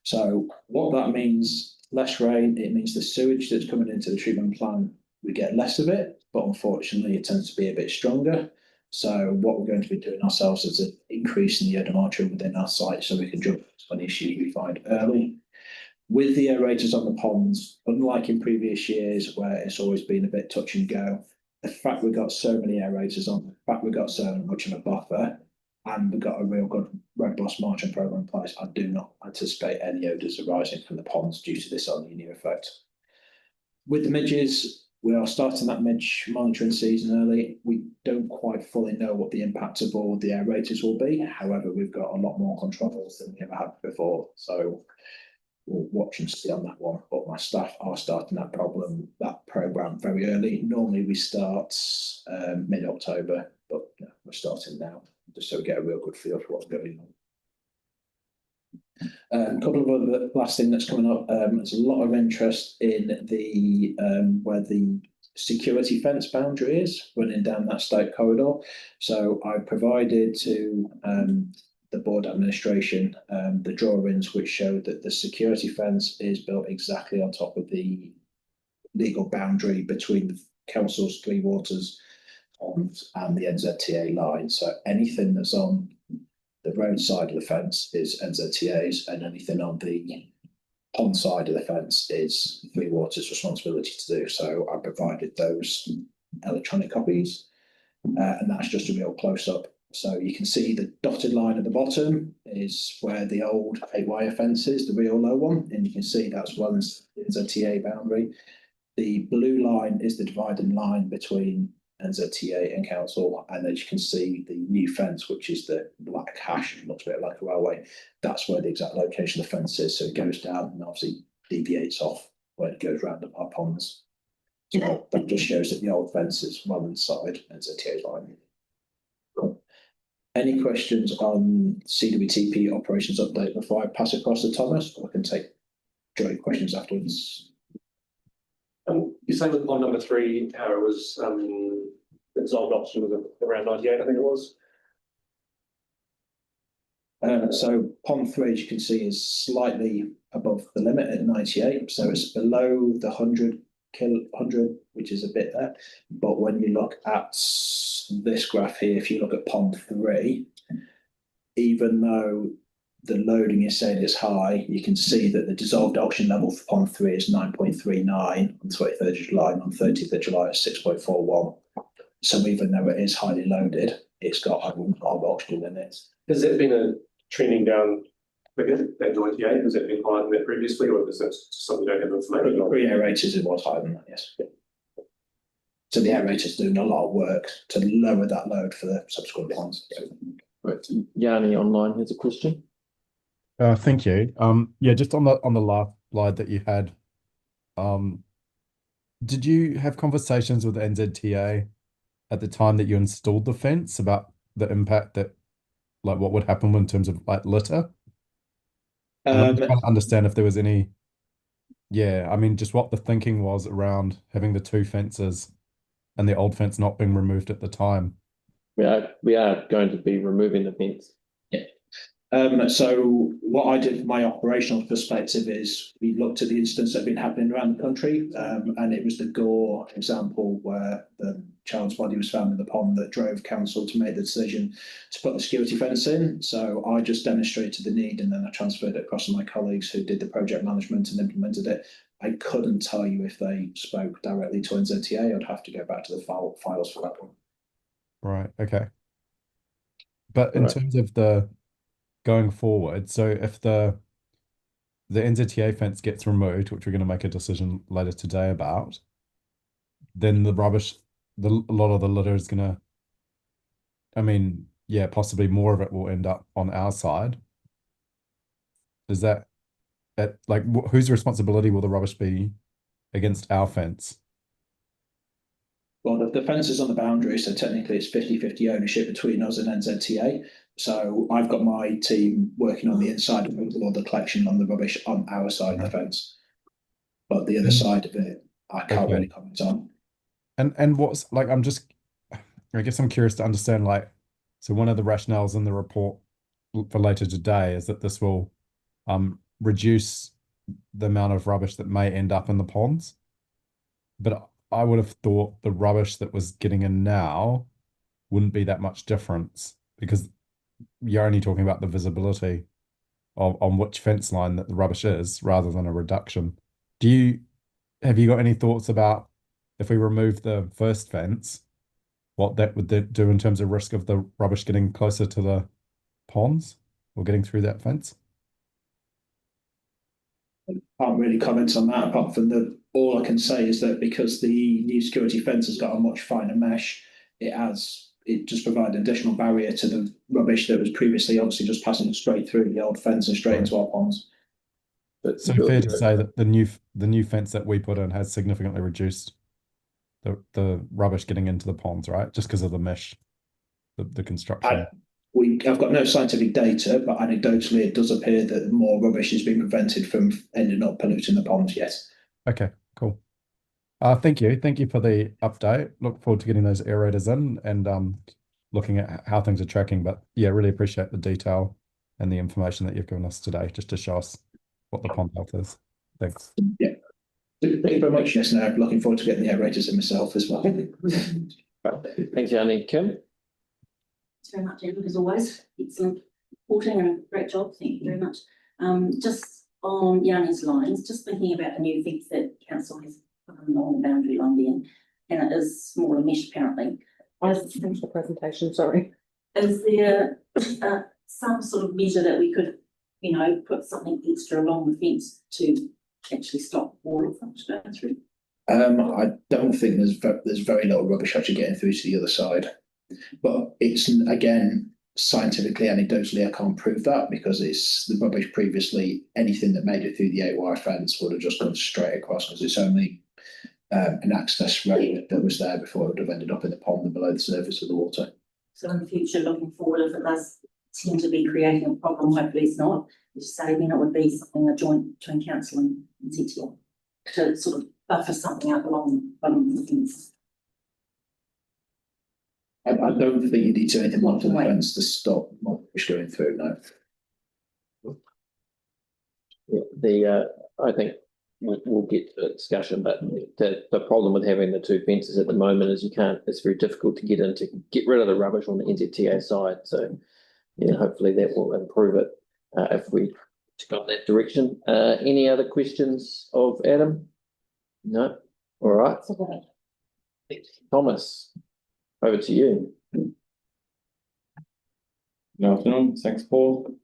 So what that means, less rain, it means the sewage that's coming into the treatment plant, we get less of it, but unfortunately it tends to be a bit stronger. So what we're going to be doing ourselves is an increase in the odometer within our site so we can jump on issues we find early. With the aerators on the ponds, unlike in previous years where it's always been a bit touch and go, the fact we've got so many aerators on, the fact we've got so much of a buffer, and we've got a real good robust margin program in place, I do not anticipate any odours arising from the ponds due to this El Nino effect. With the midges, we are starting that midge monitoring season early. We don't quite fully know what the impact of all the aerators will be. However, we've got a lot more controls than we ever had before. So we'll watch and see on that one. But my staff are starting that program very early. Normally we start mid-October, but we're starting now just so we get a real good feel for what's going on. A couple of other last thing that's coming up. There's a lot of interest in the where the security fence boundary is running down that state corridor. So I provided to the board administration the drawings which showed that the security fence is built exactly on top of the legal boundary between the council's Three Waters pond and the NZTA line. So anything that's on the road side of the fence is NZTA's, and anything on the pond side of the fence is Three Waters' responsibility to do. So I provided those electronic copies, and that's just a real close-up. So you can see the dotted line at the bottom is where the old 8-wire fence is, the real low one, and you can see that's well as the NZTA boundary. The blue line is the dividing line between NZTA and council, and as you can see, the new fence, which is the black hash, looks a bit like a railway, that's where the exact location of the fence is. So it goes down and obviously deviates off when it goes round our ponds. So that just shows that the old fence is well inside NZTA's line. Cool. Any questions on CWTP operations update before I pass across to Thomas? Or I can take joint questions afterwards.
You say with pond number 3, how it was the dissolved oxygen was around 98, I think it was.
So pond 3, as you can see, is slightly above the limit at 98. So it's below the 100, which is a bit there. But when you look at this graph here, if you look at pond 3, even though the loading is saying it's high, you can see that the dissolved oxygen level for pond 3 is 9.39 on 23rd of July, and on 30th of July is 6.41. So even though it is highly loaded, it's got a lot of oxygen in it.
Has it been a trending down quicker than 98? Has it been higher than that previously, or is that something you don't have information on?
Pre-aerators, it was higher than that, yes. So the aerator's doing a lot of work to lower that load for the subsequent ponds.
Right, Yanni online has a question.
Thank you. Yeah, just on the last slide that you had, did you have conversations with NZTA at the time that you installed the fence about the impact that, like, what would happen in terms of like litter? I'm just trying to understand if there was any, yeah, I mean, just what the thinking was around having the 2 fences and the old fence not being removed at the time.
We are going to be removing the fence.
So what I did from my operational perspective is we looked at the incidents that have been happening around the country, and it was the Gore example where the child's body was found in the pond that drove council to make the decision to put the security fence in. So I just demonstrated the need, and then I transferred it across to my colleagues who did the project management and implemented it. I couldn't tell you if they spoke directly to NZTA. I'd have to go back to the files for that one.
Right, okay. But in terms of the going forward, so if the NZTA fence gets removed, which we're going to make a decision later today about, then the rubbish, a lot of the litter is going to, I mean, yeah, possibly more of it will end up on our side. Is that, like, whose responsibility will the rubbish be against our fence?
Well, the fence is on the boundary, so technically it's 50-50 ownership between us and NZTA. So I've got my team working on the inside of all the collection on the rubbish on our side of the fence. But the other side of it, I can't really comment on.
And what's, like, I guess I'm curious to understand, like, so one of the rationales in the report for later today is that this will reduce the amount of rubbish that may end up in the ponds. But I would have thought the rubbish that was getting in now wouldn't be that much difference, because you're only talking about the visibility on which fence line that the rubbish is rather than a reduction. Have you got any thoughts about if we remove the first fence, what that would do in terms of risk of the rubbish getting closer to the ponds or getting through that fence?
I can't really comment on that, apart from all I can say is that because the new security fence has got a much finer mesh, it just provides an additional barrier to the rubbish that was previously obviously just passing straight through the old fence and straight into our ponds.
So fair to say that the new fence that we put in has significantly reduced the rubbish getting into the ponds, right? Just because of the mesh, the construction.
I've got no scientific data, but anecdotally it does appear that more rubbish is being prevented from ending up polluting the ponds, yes.
Okay, cool. Thank you for the update. Look forward to getting those aerators in and looking at how things are tracking. But yeah, really appreciate the detail and the information that you've given us today, just to show us what the pond health is. Thanks.
Yeah. Thank you very much. Yes, no, looking forward to getting the aerators in myself as well.
Thanks, Yanni. Kim?
Thanks very much, Edward, as always. Excellent reporting and a great job. Thank you very much. Just on Yanni's lines, just thinking about the new fence that council has put on the boundary line there, and it is smaller mesh apparently.
I just finished the presentation, sorry.
Is there some sort of measure that we could, put something extra along the fence to actually stop water from going through?
I don't think there's very little rubbish actually getting through to the other side, but it's again scientifically, anecdotally, I can't prove that because it's the rubbish previously. Anything that made it through the 8-wire fence would have just gone straight across because it's only an access road that was there before it would have ended up in the pond and below the surface of the water.
So in the future, looking forward, if it does seem to be creating a problem, hopefully it's not, just say, it would be something a joint between council and CTL to sort of buffer something up along the fence.
I don't think you need to anything like the fence to stop rubbish going through, no.
Yeah, I think we'll get to the discussion, but the problem with having the two fences at the moment is it's very difficult to get rid of the rubbish on the NZTA side. So yeah, hopefully that will improve it if we go that direction. Any other questions of Adam? No? All right. Thomas, over to you.
Good afternoon. Thanks, Paul.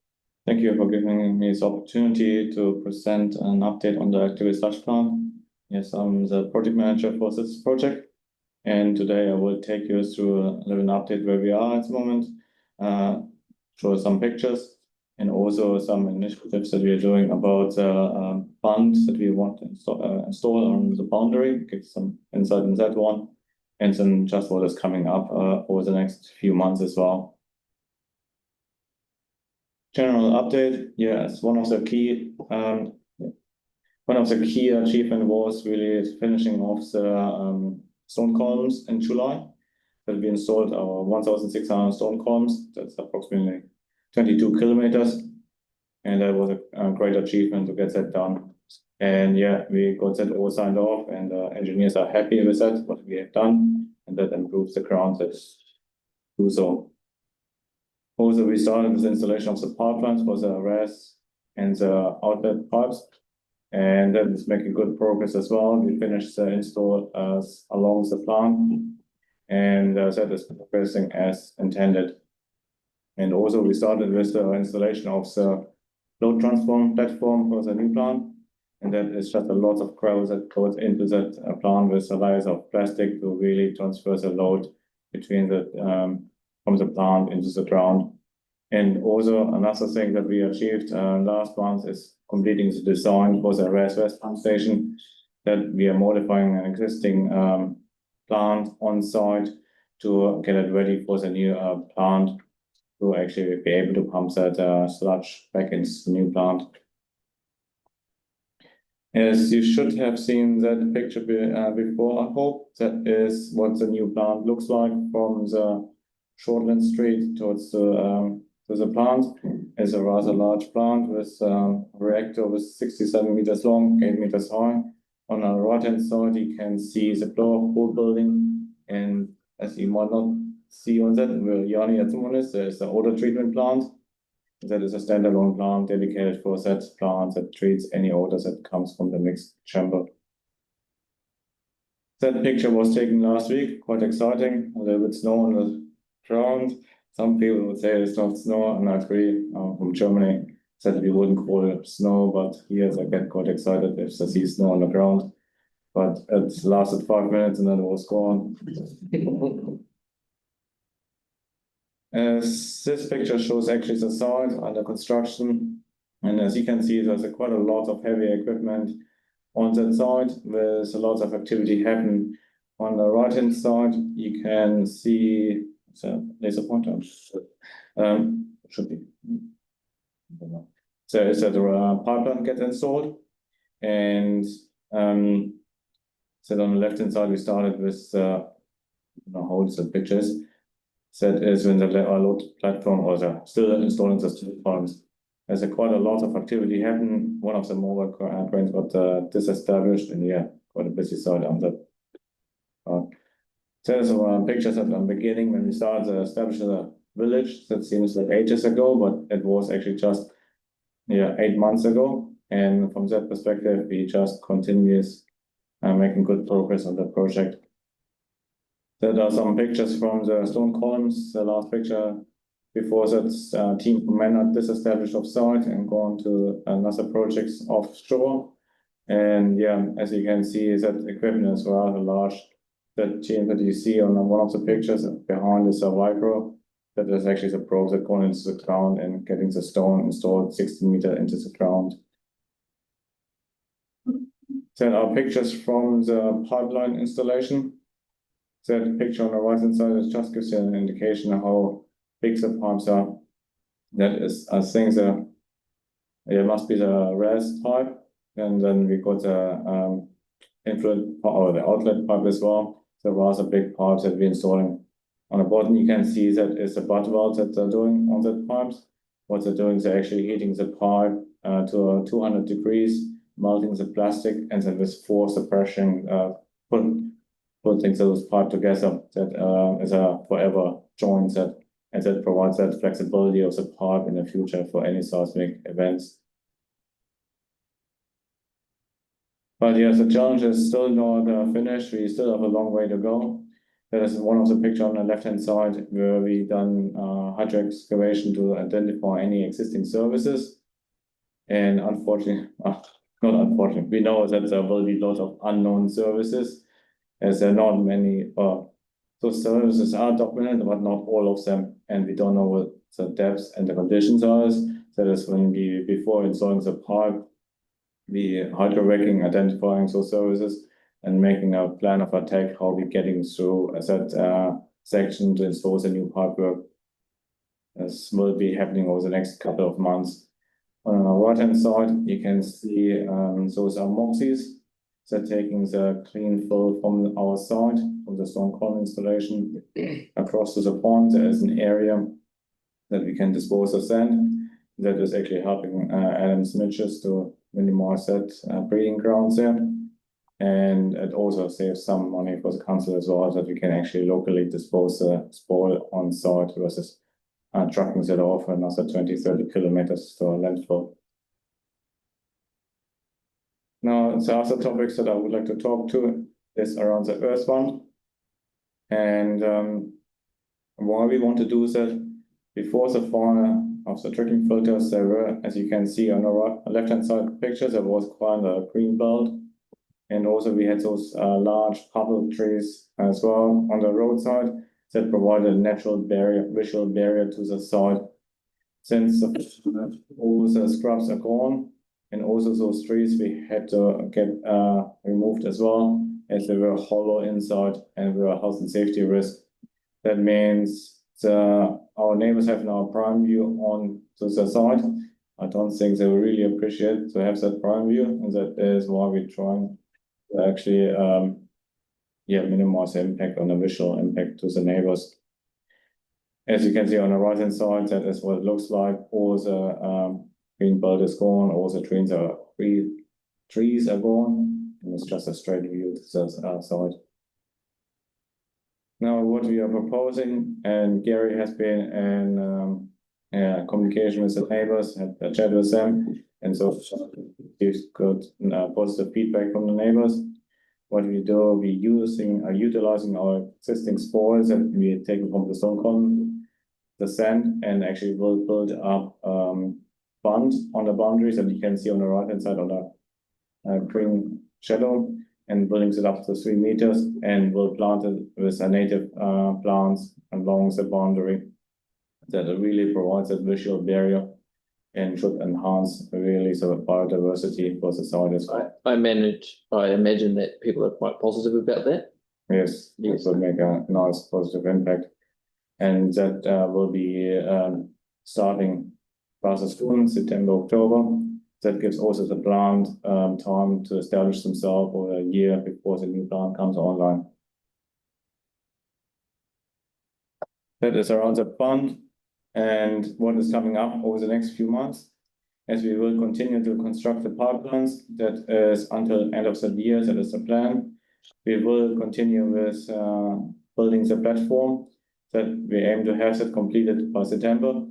Thank you for giving me this opportunity to present an update on the activity slash plan. Yes, I'm the project manager for this project, and today I will take you through a little update where we are at the moment, show some pictures, and also some initiatives that we are doing about the funds that we want to install on the boundary, give some insight in that one, and then just what is coming up over the next few months as well. General update, yes, one of the key achievement was really finishing off the stone columns in July. That we installed our 1,600 stone columns. That's approximately 22 kilometers, and that was a great achievement to get that done. And yeah, we got that all signed off, and engineers are happy with that, what we have done, and that improves the ground. Let's do so. Also, we started with the installation of the power plants for the RAS and the outlet pipes, and that is making good progress as well. We finished the install along the plant, and that is progressing as intended. And also, we started with the installation of the load transform platform for the new plant, and that is just a lot of gravel that goes into that plant with the layers of plastic to really transfer the load between the from the plant into the ground. And also another thing that we achieved last month is completing the design for the RAS West pump station, that we are modifying an existing plant on site to get it ready for the new plant to actually be able to pump that sludge back into the new plant. As you should have seen that picture before, I hope that is what the new plant looks like from the Shortland Street towards the plant. It's a rather large plant with a reactor with 67 meters long, 8 meters high. On the right-hand side, you can see the whole building, and as you might not see on that, where Yanni at the moment there's the odor treatment plant. That is a standalone plant dedicated for that plant that treats any odors that comes from the mixed chamber. That picture was taken last week, quite exciting, a little bit snow on the ground. Some people would say it's not snow, and I agree, from Germany, that we wouldn't call it snow, but here I get quite excited if I see snow on the ground. But it lasted 5 minutes and then it was gone. This picture shows actually the site under construction, and as you can see, there's quite a lot of heavy equipment on that side with a lot of activity happening. On the right-hand side, you can see the laser pointer. Should be. So is that the pipeline gets installed, and So on the left-hand side, we started with holds the pictures. That is when the load platform was still installing the steel farms. There's quite a lot of activity happening. One of the mobile cranes got disestablished, and yeah, quite a busy side on that. There's some pictures at the beginning when we started establishing the village. That seems like ages ago, but it was actually just 8 months ago. And from that perspective, we just continues making good progress on the project. There are some pictures from the stone columns. The last picture before that, team from Manor disestablished off site and gone to another projects offshore. And yeah, as you can see, that equipment is rather large. That team that you see on one of the pictures behind is a micro. That is actually the probe that going into the ground and getting the stone installed 60 meters into the ground. Then are pictures from the pipeline installation. That picture on the right hand side just gives you an indication of how big the pipes are. That is, I think, it must be the res pipe, and then we got the influent or the outlet pipe as well. So rather big pipes that we're installing. On the bottom, you can see that is the butt valve that they're doing on the pipes. What they're doing is they're actually heating the pipe to 200 degrees, melting the plastic, and then with force suppression, putting those pipes together. That is a forever joint and that provides that flexibility of the pipe in the future for any seismic events. But yes, the challenge is still not finished. We still have a long way to go. That is one of the pictures on the left-hand side where we done hydro excavation to identify any existing services. And unfortunately, not unfortunately, we know that there will be lots of unknown services, as there are not many. Those services are documented, but not all of them, and we don't know what the depths and the conditions are. That is when we, before installing the pipe, we hydro-wrecking, identifying those services, and making a plan of attack, how we're getting through that section to install the new pipework. This will be happening over the next couple of months. On the right-hand side, you can see those are moxies. They're taking the clean fill from our side, from the stone column installation, across to the pond. There is an area that we can dispose of sand. That is actually helping Adams Mitches to minimize that breeding grounds there. And it also saves some money for the council as well, that we can actually locally dispose the spoil on site versus trucking that off another 20-30 kilometers to a landfill. Now, the other topics that I would like to talk to is around the earth fund. And why we want to do that. Before the fire of the tracking filters, there were, as you can see on the left-hand side picture, there was quite a green belt. And also we had those large poplar trees as well on the roadside that provided a natural barrier, visual barrier to the side. Since all the scrubs are gone, and also those trees we had to get removed as well, as they were hollow inside and were a health and safety risk. That means our neighbors have now a prime view on to the side. I don't think they will really appreciate to have that prime view, and that is why we're trying to actually minimize the impact on the visual impact to the neighbors. As you can see on the right hand side, that is what it looks like. All the green belt is gone, all the trees are gone, and it's just a straight view to the side. Now, what we are proposing, and Gary has been in communication with the neighbors, had a chat with them, and so gives good positive feedback from the neighbors. What we do, we utilizing our existing spoils that we had taken from the stone column, the sand, and actually will build up bund on the boundaries that you can see on the right hand side on the green shadow, and building it up to 3 meters, and will plant it with a native plants along the boundary that really provides a visual barrier and should enhance really the biodiversity for the site as well.
I imagine that people are quite positive about that.
Yes, it will make a nice positive impact, and that will be starting rather soon, September, October, That gives also the plant time to establish themselves for a year before the new plant comes online. That is around the fund and what is coming up over the next few months, as we will continue to construct the pipelines. That is until end of the year, that is the plan. We will continue with building the platform that we aim to have that completed by September.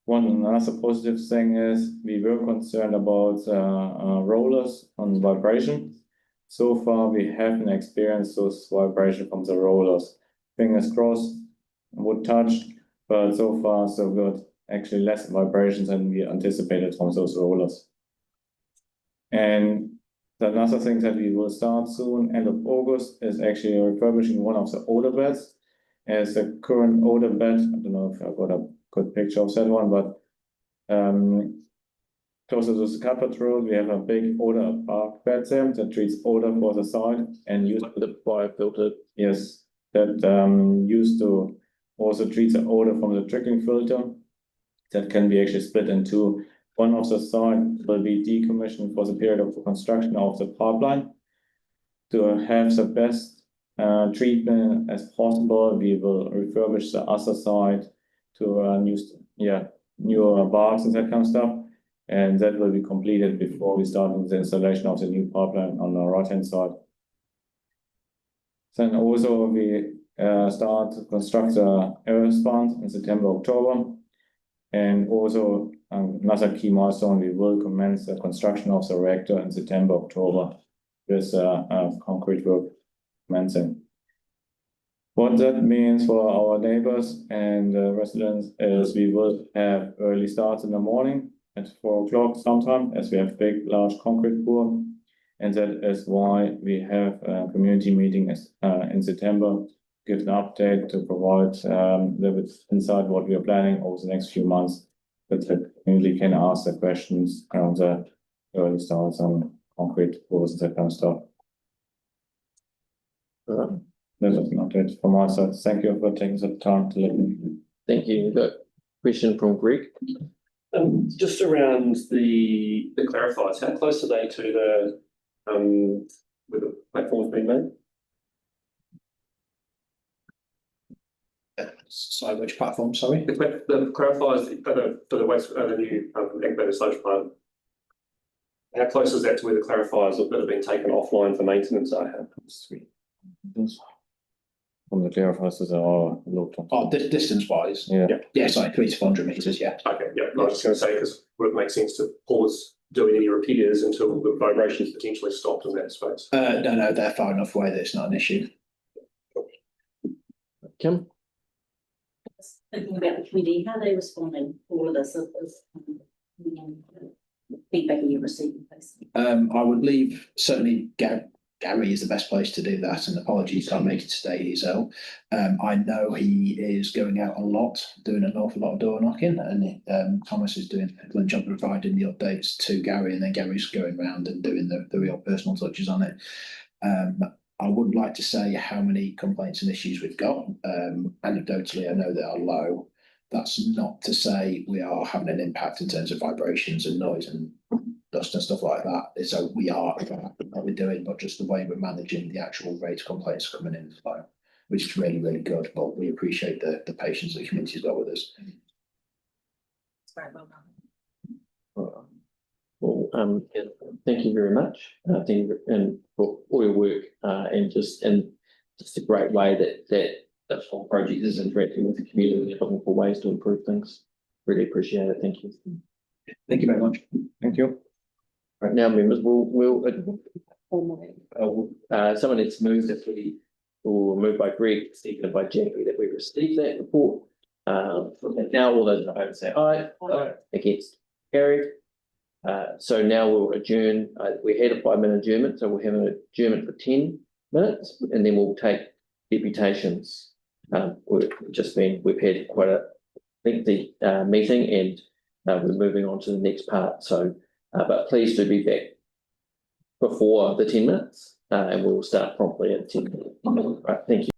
Another positive thing is we were concerned about rollers on vibration. So far, we haven't experienced those vibration from the rollers. Fingers crossed, wood touched, but so far so good. Actually, less vibrations than we anticipated from those rollers. And another thing that we will start soon, end of August, is actually refurbishing one of the older beds. As the current older bed, I don't know if I've got a good picture of that one, but closer to the Carpet Road, we have a big odor park bed there that treats odor for the site and used
The biofilter.
yes, that used to also treat the odor from the drinking filter. That can be actually split in two. One of the sites will be decommissioned for the period of the construction of the pipeline. To have the best treatment as possible, we will refurbish the other side to newer bars and that kind of stuff. And that will be completed before we start the installation of the new pipeline on the right-hand side. Then also we start to construct the air plant in September, October. And also another key milestone, we will commence the construction of the reactor in September, October with concrete work commencing. What that means for our neighbors and residents is we will have early starts in the morning at 4 o'clock sometime, as we have big, large concrete pour. And that is why we have a community meeting in September, give an update to provide a little bit insight what we are planning over the next few months, that the community can ask the questions around the early starts on concrete pours and that kind of stuff. That is an update from my side. Thank you for taking the time to listen.
Thank you. We've got a question from Greg.
Just around the clarifiers, how close are they to the where the platform's been made?
So which platform, sorry?
The clarifiers for the waste, the new incubator sludge plant. How close is that to where the clarifiers that have been taken offline for maintenance are?
From the clarifiers that are looked at.
Oh, distance wise?
Yeah.
Yeah, sorry, 300 to 400 meters, yeah.
Okay, yeah, I was just going to say, because would it make sense to pause doing any repairs until the vibrations potentially stopped in that space?
No, they're far enough away that it's not an issue.
Kim?
Thinking about the committee, how are they responding to all of this, feedback you received, basically?
I would leave, certainly Gary is the best place to do that, and apologies, can't make it today, he's ill. I know he is going out a lot, doing an awful lot of door knocking, and Thomas is doing an excellent job providing the updates to Gary, and then Gary's going around and doing the real personal touches on it. I wouldn't like to say how many complaints and issues we've got. Anecdotally, I know they are low. That's not to say we are having an impact in terms of vibrations and noise and dust and stuff like that. So we are what we're doing, but just the way we're managing the actual rate of complaints coming in flow, which is really, really good. But we appreciate the patience the community's got with us.
It's very well done.
Well, thank you very much. Thank you and for all your work and just a great way that the whole project is interacting with the community and looking for ways to improve things. Really appreciate it. Thank you.
Thank you very much.
Thank you.
Right now, members, someone needs to move that we will move by Greg, seconded by Jackie, that we received that report. And now all those in favour say aye. Aye. Against, carried. So now we'll adjourn. We had a 5-minute adjournment, so we'll have an adjournment for 10 minutes, and then we'll take deputations. We've had quite a lengthy meeting, and we're moving on to the next part. So, but please do be back before the 10 minutes, and we'll start promptly at 10 minutes. Right, thank you.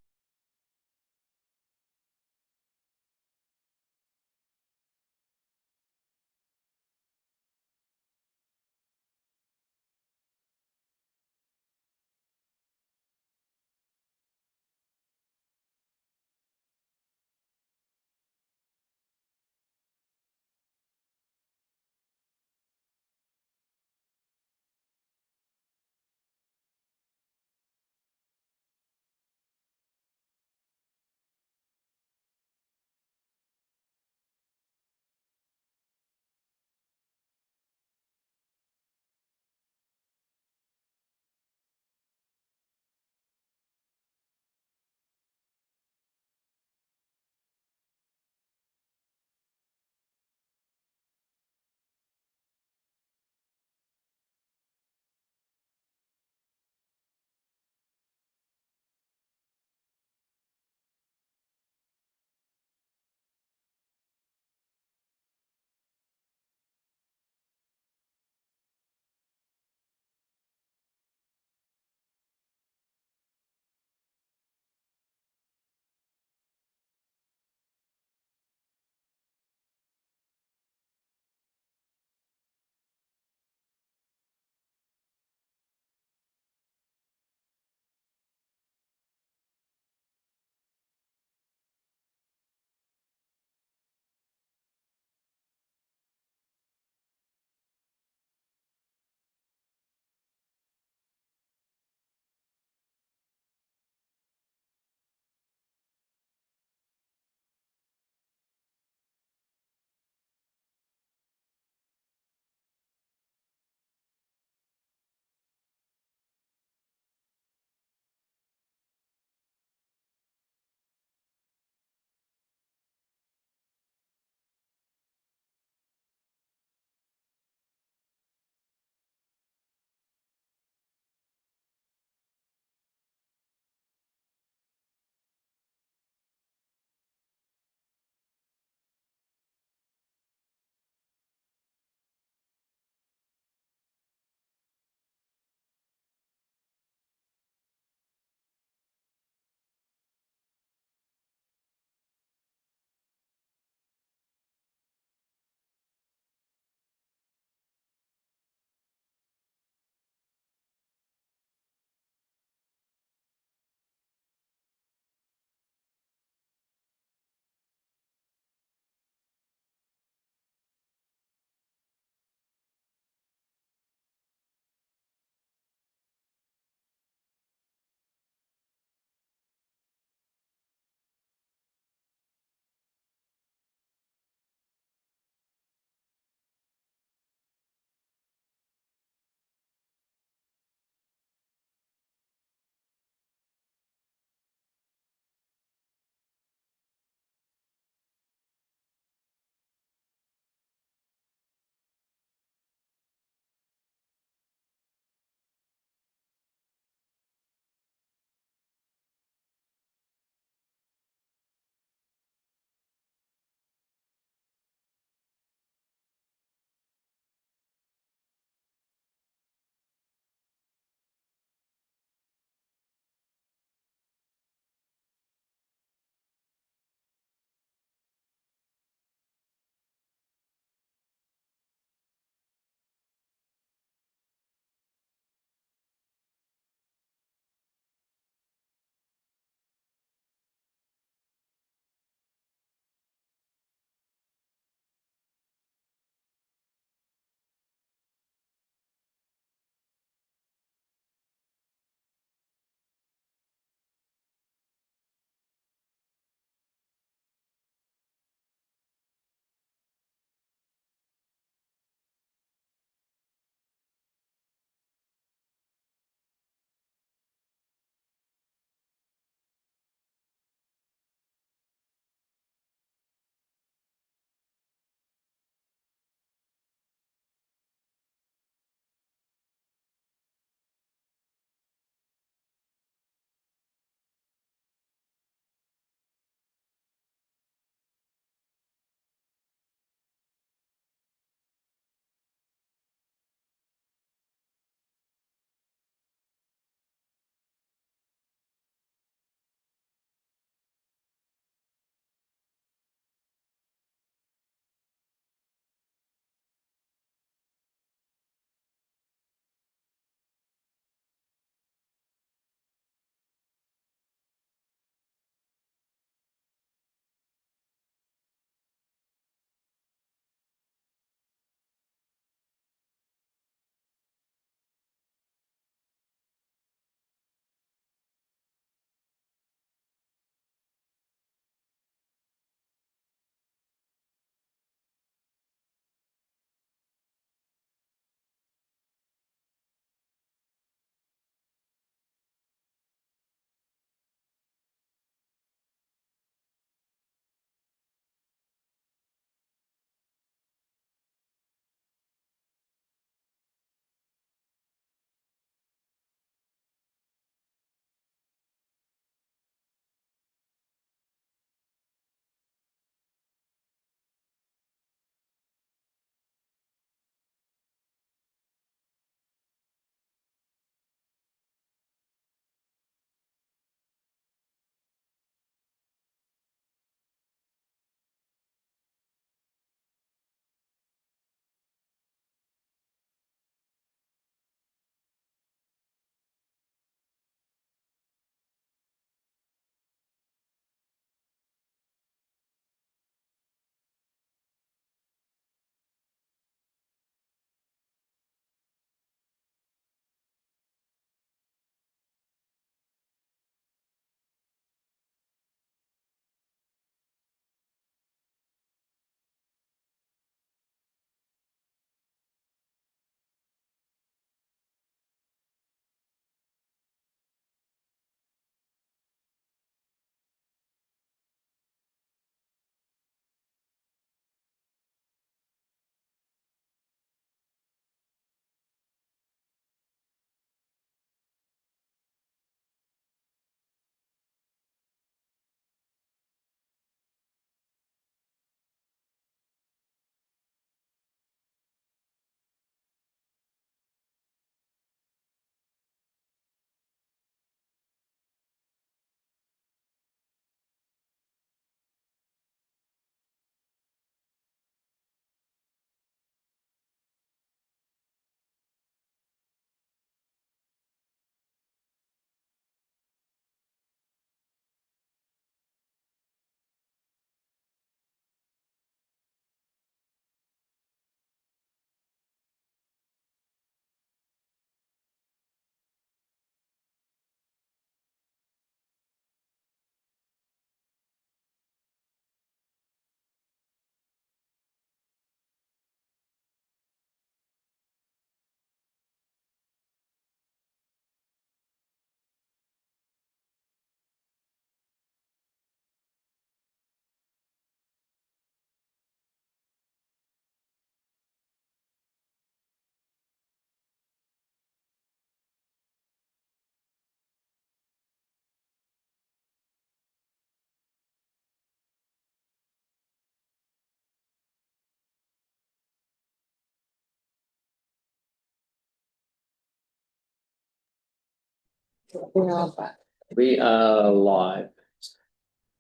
We are live.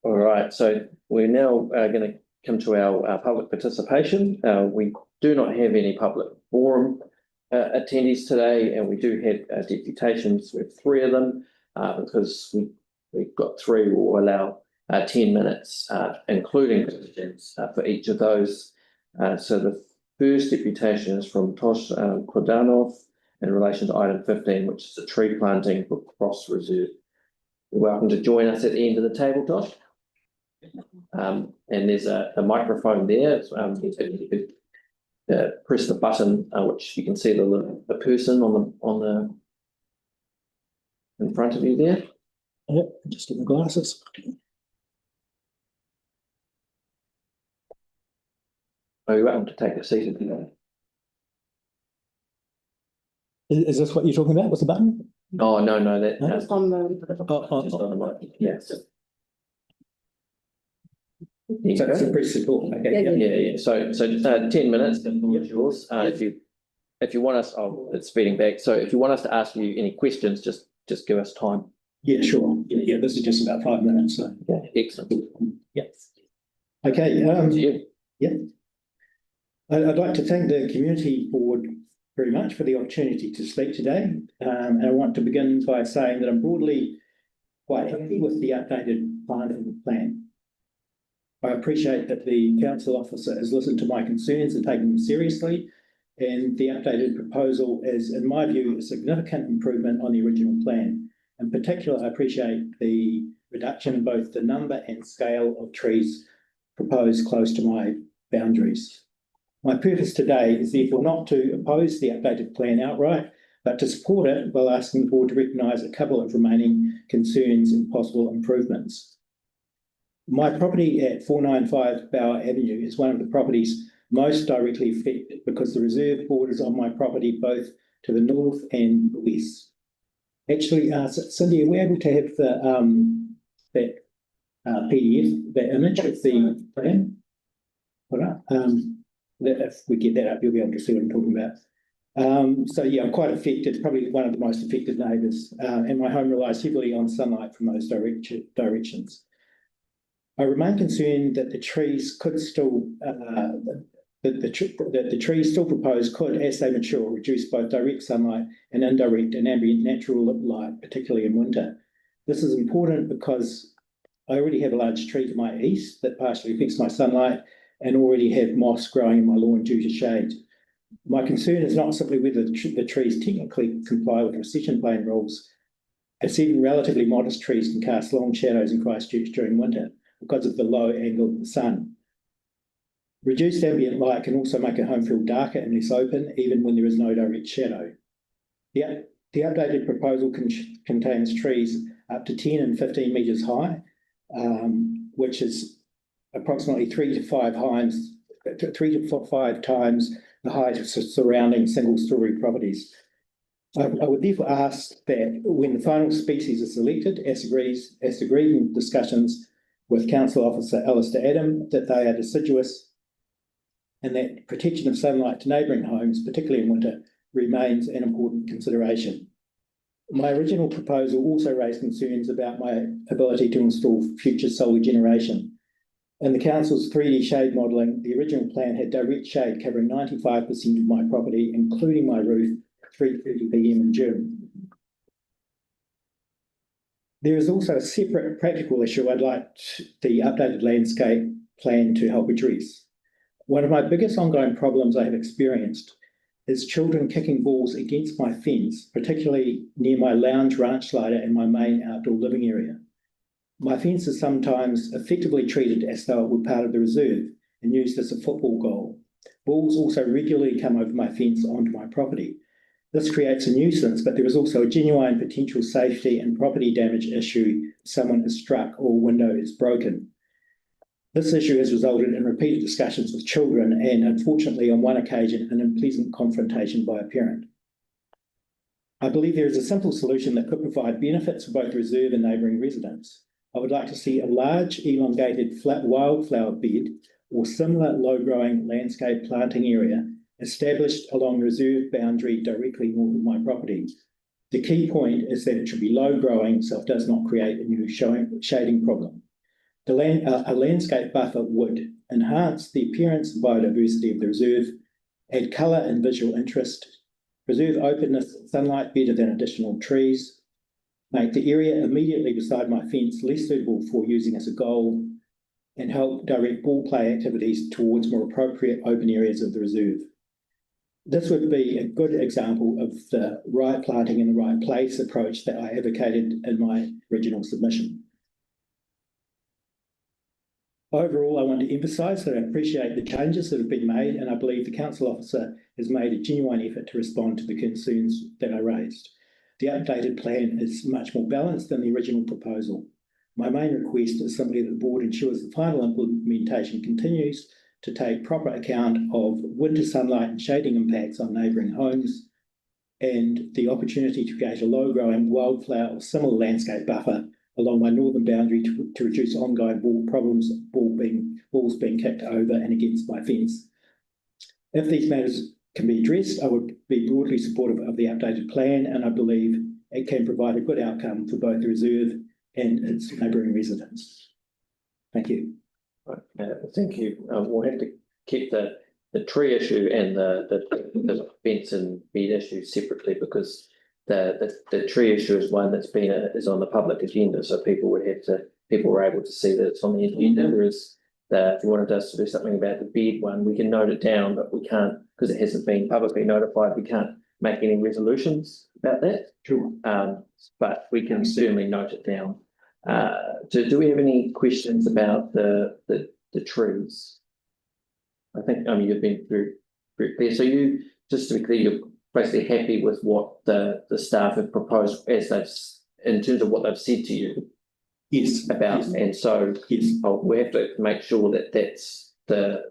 All right, so we're now going to come to our public participation. We do not have any public forum attendees today, and we do have deputations. We have 3 of them because we've got 3. We'll allow 10 minutes, including questions for each of those. So the first deputation is from Tosh Kordanov in relation to item 15, which is a tree planting for Cross Reserve. You're welcome to join us at the end of the table, Tosh. And there's a microphone there. You could press the button, which you can see the person on the in front of you there.
Yep, just get the glasses.
Are you welcome to take a seat if you want?
Is this what you're talking about? What's the button?
Oh, no, that.
It's on the.
Just on the mic. Yes.
So it's a press support. Okay.
Yeah. So 10 minutes, the floor is yours. If you want us, it's feeding back. So if you want us to ask you any questions, just give us time.
Yeah, sure. Yeah, this is just about 5 minutes. So.
Yeah, excellent.
Yes. Okay. Yeah. I'd like to thank the community board very much for the opportunity to speak today. And I want to begin by saying that I'm broadly quite happy with the updated planting plan. I appreciate that the council officer has listened to my concerns and taken them seriously, and the updated proposal is, in my view, a significant improvement on the original plan. In particular, I appreciate the reduction in both the number and scale of trees proposed close to my boundaries. My purpose today is therefore not to oppose the updated plan outright, but to support it while asking the board to recognise a couple of remaining concerns and possible improvements. My property at 495 Bower Avenue is one of the properties most directly affected because the reserve borders on my property both to the north and the west. Actually, Cindy, are we able to have that PDF, that image of the plan? All right. If we get that up, you'll be able to see what I'm talking about. So yeah, I'm quite affected, probably one of the most affected neighbours, and my home relies heavily on sunlight from those directions. I remain concerned that the trees could still, that the trees still proposed could, as they mature, reduce both direct sunlight and indirect and ambient natural light, particularly in winter. This is important because I already have a large tree to my east that partially affects my sunlight, and already have moss growing in my lawn due to shade. My concern is not simply whether the trees technically comply with recession plan rules, as even relatively modest trees can cast long shadows in Christchurch during winter because of the low angle of the sun. Reduced ambient light can also make a home feel darker and less open, even when there is no direct shadow. The updated proposal contains trees up to 10 and 15 metres high, which is approximately 3 to 5 times the height of surrounding single-storey properties. I would therefore ask that when the final species is selected, as agreed in discussions with Council Officer Alistair Adam, that they are deciduous and that protection of sunlight to neighbouring homes, particularly in winter, remains an important consideration. My original proposal also raised concerns about my ability to install future solar generation. In the council's 3D shade modelling, the original plan had direct shade covering 95% of my property, including my roof, at 3:30 p.m. in June. There is also a separate practical issue I'd like the updated landscape plan to help address. One of my biggest ongoing problems I have experienced is children kicking balls against my fence, particularly near my lounge ranch slider and my main outdoor living area. My fence is sometimes effectively treated as though it were part of the reserve and used as a football goal. Balls also regularly come over my fence onto my property. This creates a nuisance, but there is also a genuine potential safety and property damage issue if someone is struck or a window is broken. This issue has resulted in repeated discussions with children and, unfortunately, on one occasion, an unpleasant confrontation by a parent. I believe there is a simple solution that could provide benefits for both the reserve and neighbouring residents. I would like to see a large elongated flat wildflower bed or similar low-growing landscape planting area established along the reserve boundary directly north of my property. The key point is that it should be low growing so it does not create a new shading problem. A landscape buffer would enhance the appearance and biodiversity of the reserve, add colour and visual interest, preserve openness and sunlight better than additional trees, make the area immediately beside my fence less suitable for using as a goal, and help direct ball play activities towards more appropriate open areas of the reserve. This would be a good example of the right planting in the right place approach that I advocated in my original submission. Overall, I want to emphasise that I appreciate the changes that have been made, and I believe the council officer has made a genuine effort to respond to the concerns that I raised. The updated plan is much more balanced than the original proposal. My main request is simply that the board ensures the final implementation continues to take proper account of winter sunlight and shading impacts on neighbouring homes, and the opportunity to create a low-growing wildflower or similar landscape buffer along my northern boundary to reduce ongoing ball problems, balls being kicked over and against my fence. If these matters can be addressed, I would be broadly supportive of the updated plan, and I believe it can provide a good outcome for both the reserve and its neighbouring residents. Thank you.
Right, thank you. We'll have to keep the tree issue and the fence and bed issue separately, because the tree issue is one that's is on the public agenda, so people were able to see that it's on the agenda. Whereas if you wanted us to do something about the bed one, we can note it down, but we can't, because it hasn't been publicly notified. We can't make any resolutions about that.
Sure.
But we can certainly note it down. Do we have any questions about the trees? I think you've been very clear. So you, just to be clear, you're basically happy with what the staff have proposed as in terms of what they've said to you.
Yes.
About, yes. And so yes, we have to make sure that's the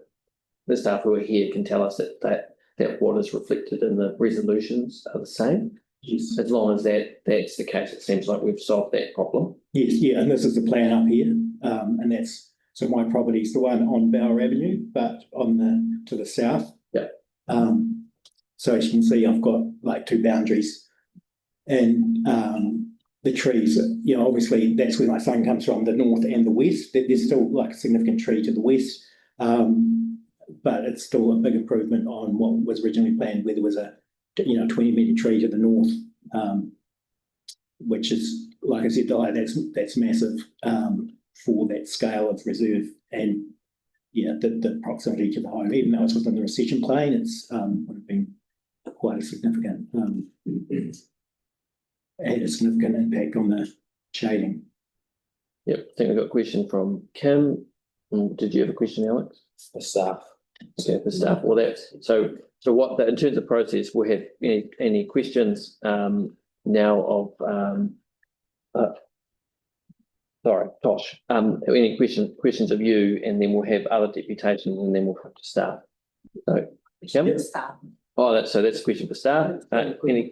staff who are here can tell us that what is reflected in the resolutions are the same.
Yes.
As long as that's the case, it seems like we've solved that problem.
Yes, yeah, and this is the plan up here, and that's, so my property is the one on Bower Avenue, but to the south.
Yeah.
So as you can see, I've got like two boundaries, and the trees, obviously that's where my sun comes from, the north and the west. There's still like a significant tree to the west, but it's still a big improvement on what was originally planned, where there was a 20-metre tree to the north, which is, like I said, that's massive for that scale of reserve, and the proximity to the home, even though it's within the recession plane, it's would have been quite a significant had a significant impact on the shading.
Yep, I think we've got a question from Kim. Did you have a question, Alex?
The staff.
Okay, the staff. Well, that's so what in terms of process, we'll have any questions now of sorry, Tosh. Any questions of you, and then we'll have other deputations, and then we'll have to start. So, Kim?
Staff.
Oh, that's a question for staff. Any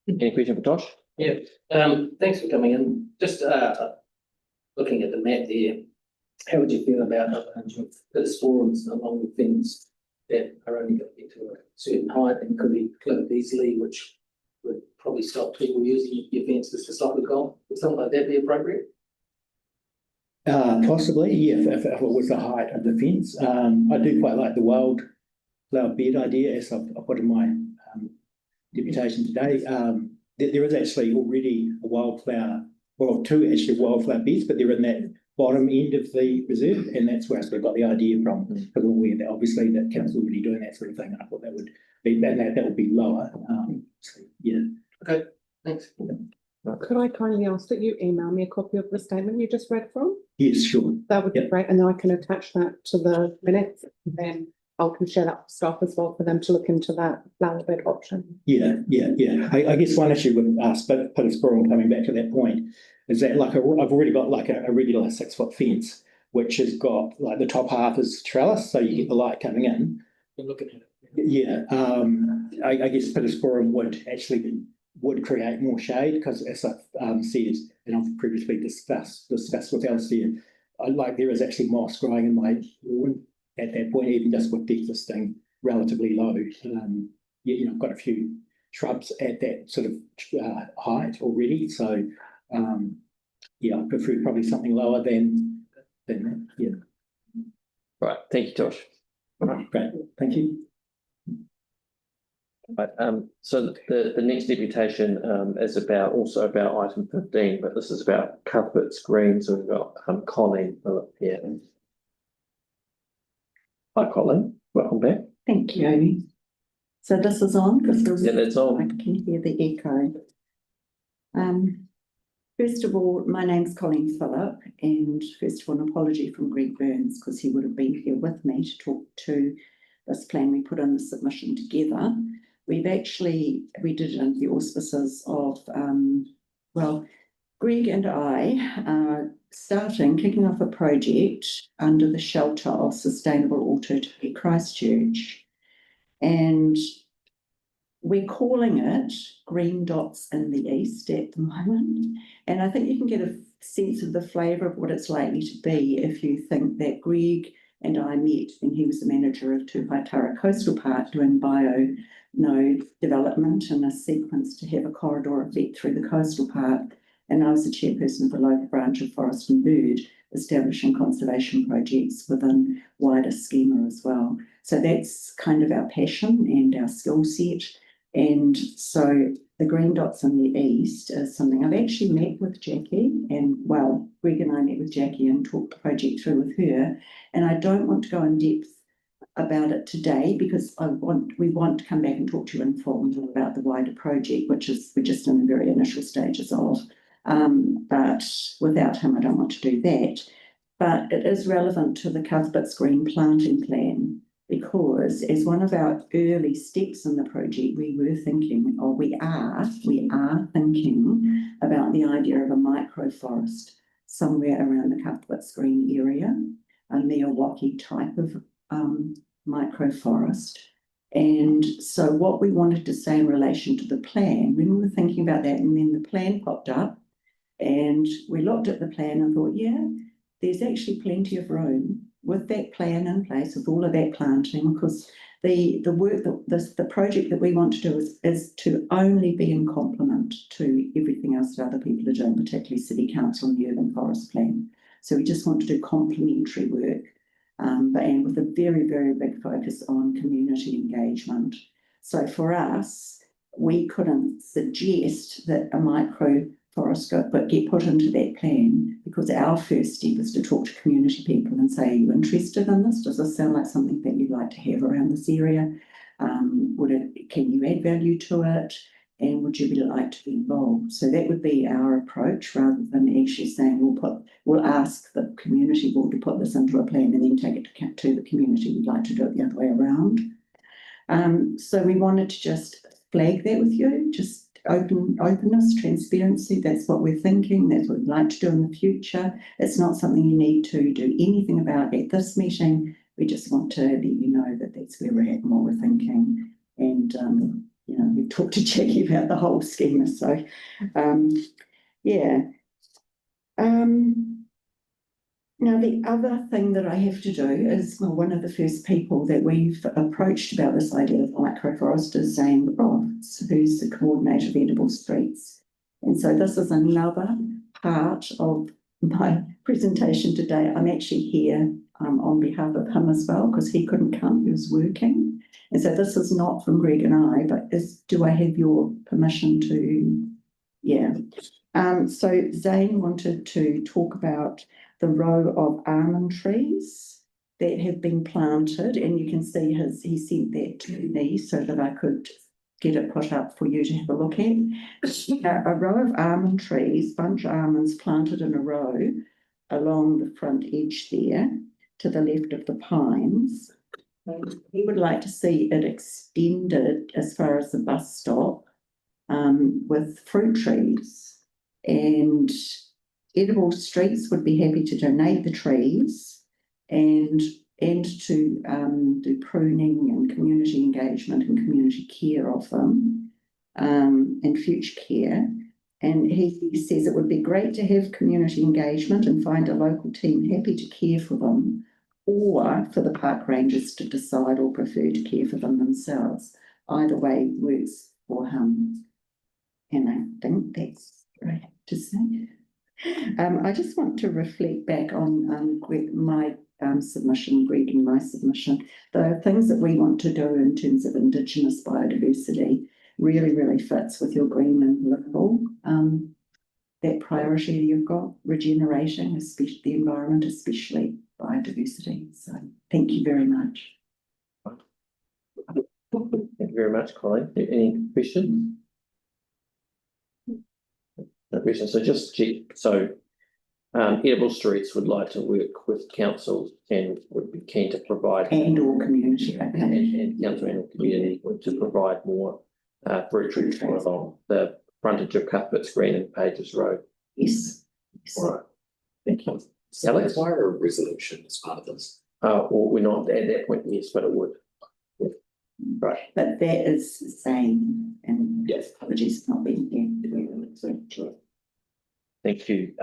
question for Tosh?
Yeah. Thanks for coming in. Just looking at the map there, how would you feel about a bunch of forums along the fence that are only going to get to a certain height and could be clipped easily, which would probably stop people using your fences to stop the goal? Would something like that be appropriate?
Possibly, yeah, if it was the height of the fence. I do quite like the wildflower bed idea, as I've put in my deputation today. There is actually already a wildflower, well, two actually wildflower beds, but they're in that bottom end of the reserve, and that's where I sort of got the idea from. Because we're aware that obviously the council already doing that sort of thing, and I thought that would be that would be lower. So, yeah.
Okay, thanks.
Could I kindly ask that you email me a copy of the statement you just read from?
Yes, sure.
That would be great, and then I can attach that to the minutes, and then I can share that with staff as well for them to look into that flower bed option.
Yeah. I guess one issue with Pittsburgh, coming back to that point, is that I've already got like a regular 6-foot fence, which has got like the top half is trellis, so you get the light coming in.
You're looking at it.
Yeah, I guess Pittsburgh would create more shade, because as I've said, and I've previously discussed with Alistair, there is actually moss growing in my lawn at that point, even just with the existing relatively low. I've got a few
shrubs at that sort of height already, so yeah, I prefer probably something lower than that, yeah.
Right, thank you, Josh.
Great, thank you.
Right, so the next deputation is also about item 15, but this is about Cuthbert's Green, so we've got Colleen here. Hi Colleen, welcome back.
Thank you, Amy. So this is on, because
Yeah, that's on.
I can hear the echo. First of all, my name's Colleen Phillip, and first of all, an apology from Greg Burns, because he would have been here with me to talk to this plan. We put in the submission together. We did it under the auspices of, well, Greg and I are kicking off a project under the shelter of Sustainable Autonomy Christchurch. And we're calling it Green Dots in the East at the moment. And I think you can get a sense of the flavour of what it's likely to be if you think that Greg and I met when he was the manager of Waitai Coastal-Burwood-Linwood doing bio development in a sequence to have a corridor effect through the coastal park. And I was the chairperson of the local branch of Forest and Bird, establishing conservation projects within wider schema as well. So that's kind of our passion and our skill set. And so the Green Dots in the East is something I've actually met with Jackie, and well, Greg and I met with Jackie and talked the project through with her. And I don't want to go in depth about it today because we want to come back and talk to you informally about the wider project, which we're just in the very initial stages of. But without him, I don't want to do that. But it is relevant to the Cuthbert's Green planting plan, because as one of our early steps in the project, we are thinking about the idea of a microforest somewhere around the Cuthbert's Green area, a Miyawaki type of microforest. And so what we wanted to say in relation to the plan, when we were thinking about that, and then the plan popped up, and we looked at the plan and thought, yeah, there's actually plenty of room with that plan in place, with all of that planting, because the work that the project that we want to do is to only be in complement to everything else that other people are doing, particularly City Council and the Urban Forest Plan. So we just want to do complementary work, and with a very, very big focus on community engagement. So for us, we couldn't suggest that a microforest get put into that plan, because our first step is to talk to community people and say, are you interested in this? Does this sound like something that you'd like to have around this area? Can you add value to it? And would you like to be involved? So that would be our approach, rather than actually saying we'll ask the community board to put this into a plan and then take it to the community. We'd like to do it the other way around. So we wanted to just flag that with you, just openness, transparency. That's what we're thinking. That's what we'd like to do in the future. It's not something you need to do anything about at this meeting. We just want to let you know that that's where we're at and what we're thinking. And we've talked to Jackie about the whole schema. So, yeah. Now, the other thing that I have to do is, well, one of the first people that we've approached about this idea of microforest is Zane Crofts, who's the coordinator of Edible Streets. And so this is another part of my presentation today. I'm actually here on behalf of him as well, because he couldn't come, he was working. And so this is not from Greg and I, but do I have your permission to, yeah. So Zane wanted to talk about the row of almond trees that have been planted, and you can see he sent that to me so that I could get it put up for you to have a look at. A row of almond trees, bunch of almonds planted in a row along the front edge there to the left of the pines. He would like to see it extended as far as the bus stop with fruit trees, and Edible Streets would be happy to donate the trees and to do pruning and community engagement and community care of them, and future care. And he says it would be great to have community engagement and find a local team happy to care for them, or for the park rangers to decide or prefer to care for them themselves. Either way works for him. And I think that's right to say. I just want to reflect back on my submission, reading my submission. The things that we want to do in terms of Indigenous biodiversity really fits with your green and livable. That priority you've got, regenerating, especially the environment, especially biodiversity. So thank you very much.
Thank you very much, Colleen. Any questions? No questions. So just check. So Edible Streets would like to work with council and would be keen to provide
and/or community
and council and community to provide more fruit trees along the frontage of Cuthbert's Green and Pages Road.
Yes.
All right. Thank you.
So that's why a resolution as part of this.
Well, we're not at that point, yes, but it would. Yeah. Right.
But that is the same, and yes, apologies for not being here.
Thank you.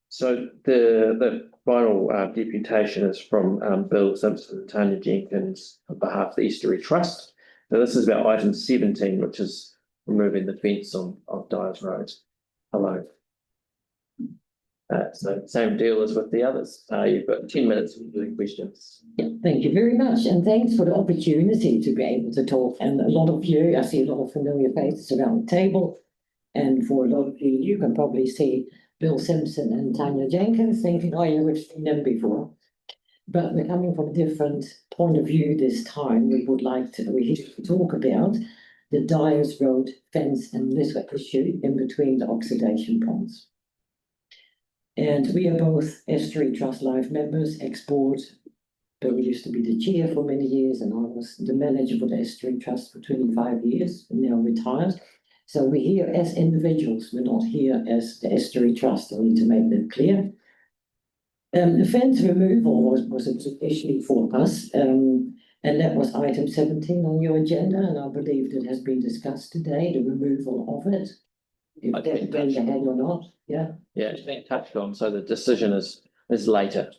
So the final deputation is from Bill Simpson and Tanya Jenkins on behalf of the Estuary Trust. Now this is about item 17, which is removing the fence on Dyers Road. Hello. So same deal as with the others. You've got 10 minutes for doing questions.
Yeah, thank you very much, and thanks for the opportunity to be able to talk. And a lot of you, I see a lot of familiar faces around the table. And for a lot of you, you can probably see Bill Simpson and Tanya Jenkins thinking, oh yeah, we've seen them before. But we're coming from a different point of view this time. We would like to talk about the Dyers Road fence and litter issue in between the oxidation ponds. And we are both Estuary Trust Life members, ex-board. Bill used to be the chair for many years, and I was the manager for the Estuary Trust for 25 years, and now retired. So we're here as individuals, we're not here as the Estuary Trust. I need to make that clear. The fence removal was an issue for us, and that was item 17 on your agenda, and I believe that has been discussed today, the removal of it. If that's been ahead or not, yeah.
Yeah, it's been touched on, so the decision is later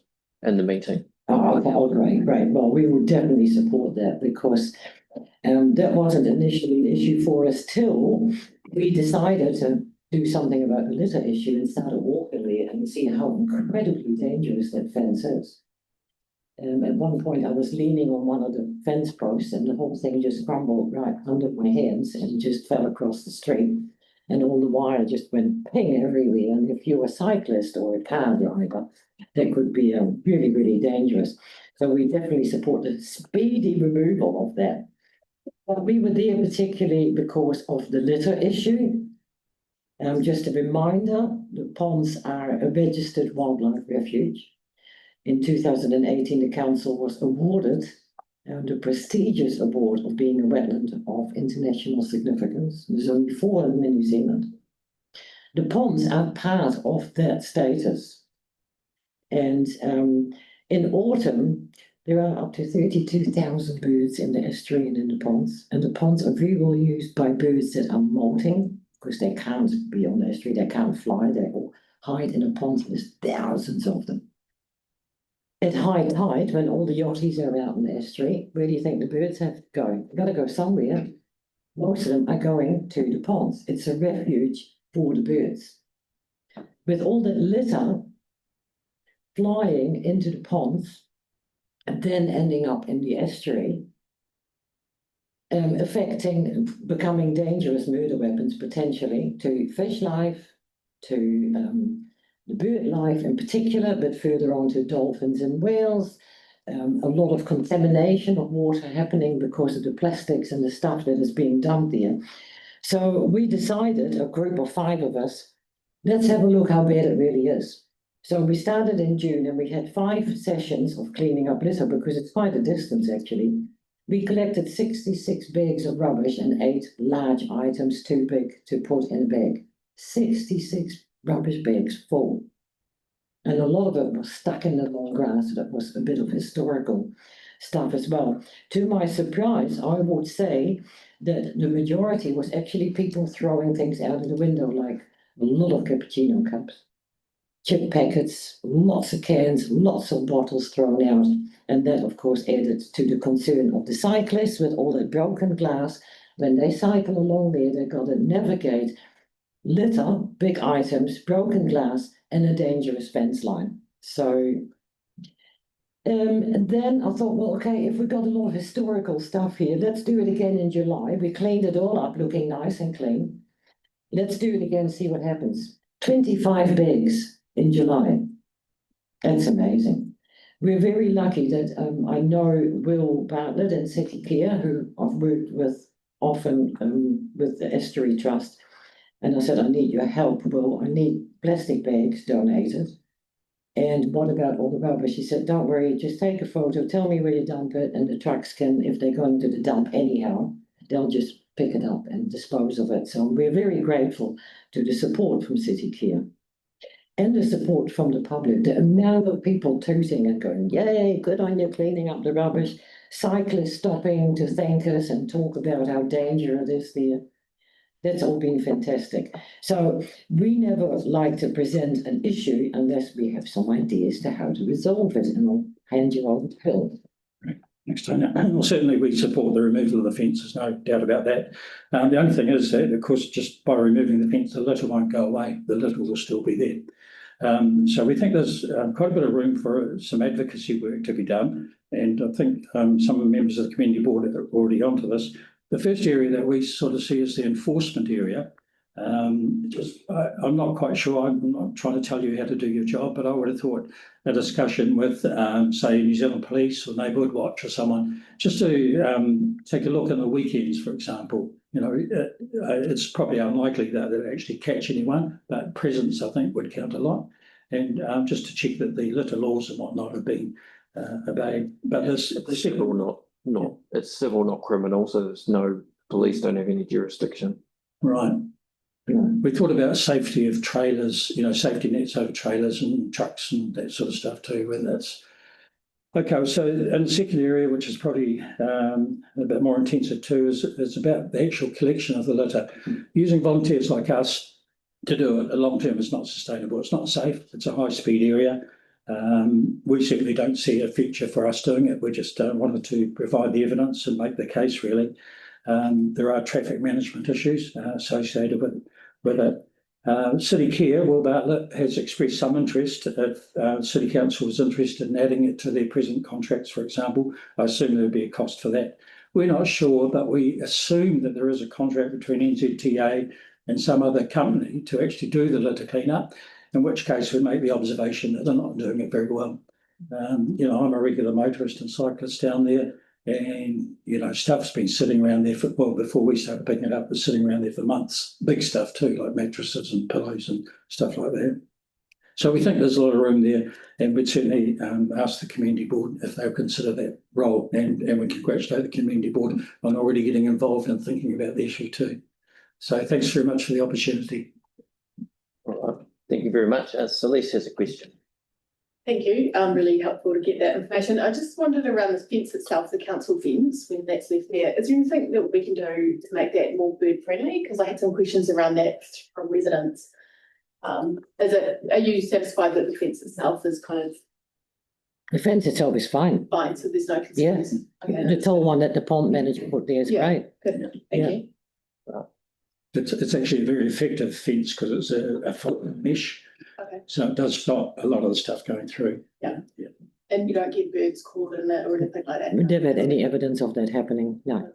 in the meeting.
Oh, okay, oh, great. Well, we would definitely support that because that wasn't initially an issue for us till we decided to do something about the litter issue and started walking there and see how incredibly dangerous that fence is. At one point, I was leaning on one of the fence posts and the whole thing just crumbled right under my hands and just fell across the street. And all the wire just went ping everywhere. And if you're a cyclist or a car driver, that could be really dangerous. So we definitely support the speedy removal of that. But we were there particularly because of the litter issue. Just a reminder, the ponds are a registered wildlife refuge. In 2018, the council was awarded the prestigious award of being a wetland of international significance. There's only 4 of them in New Zealand. The ponds are part of that status. And in autumn, there are up to 32,000 birds in the estuary and in the ponds. And the ponds are very well used by birds that are molting, because they can't be on the estuary, they can't fly, they all hide in the ponds. There's thousands of them. At high tide, when all the yachties are out in the estuary, where do you think the birds have to go? They've got to go somewhere. Most of them are going to the ponds. It's a refuge for the birds. With all the litter flying into the ponds and then ending up in the estuary, becoming dangerous murder weapons potentially to fish life, to the bird life in particular, but further on to dolphins and whales. A lot of contamination of water happening because of the plastics and the stuff that is being dumped there. So we decided, a group of 5 of us, let's have a look how bad it really is. So we started in June and we had 5 sessions of cleaning up litter because it's quite a distance actually. We collected 66 bags of rubbish and 8 large items too big to put in a bag. 66 rubbish bags full. And a lot of it was stuck in the long grass. That was a bit of historical stuff as well. To my surprise, I would say that the majority was actually people throwing things out of the window, like a lot of cappuccino cups, chip packets, lots of cans, lots of bottles thrown out. And that, of course, added to the concern of the cyclists with all that broken glass When they cycle along there, they've got to navigate litter, big items, broken glass, and a dangerous fence line. So and then I thought, well, okay, if we've got a lot of historical stuff here, let's do it again in July. We cleaned it all up, looking nice and clean. Let's do it again, see what happens. 25 bags in July. That's amazing. We're very lucky that I know Will Bartlett and City Care, who I've worked with often with the Estuary Trust. And I said, I need your help, Will. I need plastic bags donated. And what about all the rubbish? He said, don't worry, just take a photo, tell me where you dump it, and the trucks can, if they're going to the dump anyhow, they'll just pick it up and dispose of it. So we're very grateful to the support from City Care and the support from the public. The amount of people tooting and going, yay, good on you cleaning up the rubbish. Cyclists stopping to thank us and talk about how dangerous it is there. That's all been fantastic. So we never like to present an issue unless we have some ideas to how to resolve it, and I'll hand you over to Phil.
Next time. Well, certainly we support the removal of the fence, there's no doubt about that. The only thing is that, of course, just by removing the fence, the litter won't go away. The litter will still be there. So we think there's quite a bit of room for some advocacy work to be done. And I think some members of the community board are already onto this. The first area that we sort of see is the enforcement area. I'm not quite sure, I'm not trying to tell you how to do your job, but I would have thought a discussion with, say, New Zealand Police or Neighbourhood Watch or someone, just to take a look on the weekends, for example. You know, it's probably unlikely that they'll actually catch anyone, but presence, I think, would count a lot. And just to check that the litter laws and whatnot have been obeyed. But there's
civil, not it's civil, not criminal, so there's no, police don't have any jurisdiction.
Right. We thought about safety of trailers, you know, safety nets over trailers and trucks and that sort of stuff too, whether that's okay. So, and the second area, which is probably a bit more intensive too, is about the actual collection of the litter. Using volunteers like us to do it long term is not sustainable. It's not safe. It's a high speed area. We certainly don't see a future for us doing it. We just wanted to provide the evidence and make the case, really. There are traffic management issues associated with it. City Care, Will Bartlett, has expressed some interest. If City Council was interested in adding it to their present contracts, for example, I assume there would be a cost for that. We're not sure, but we assume that there is a contract between NZTA and some other company to actually do the litter cleanup, in which case we make the observation that they're not doing it very well. You know, I'm a regular motorist and cyclist down there, and, you know, stuff's been sitting around there for, well, before we started picking it up, it was sitting around there for months. Big stuff too, like mattresses and pillows and stuff like that. So we think there's a lot of room there, and we'd certainly ask the community board if they'll consider that role, and we congratulate the community board on already getting involved and thinking about the issue too. So thanks very much for the opportunity.
All right, thank you very much. Celeste has a question.
Thank you. Really helpful to get that information. I just wondered around the fence itself, the council fence, when that's left there. Is there anything that we can do to make that more bird friendly? Because I had some questions around that from residents. Are you satisfied that the fence itself is kind of
The fence itself is fine.
fine, so there's no
Yeah,
concerns? Okay.
the tall one that the pond manager put there is great.
Good, thank you.
It's actually a very effective fence because it's a full mesh.
Okay.
So it does stop a lot of the stuff going through.
Yeah. And you don't get birds caught in it or anything like that?
We never had any evidence of that happening, no.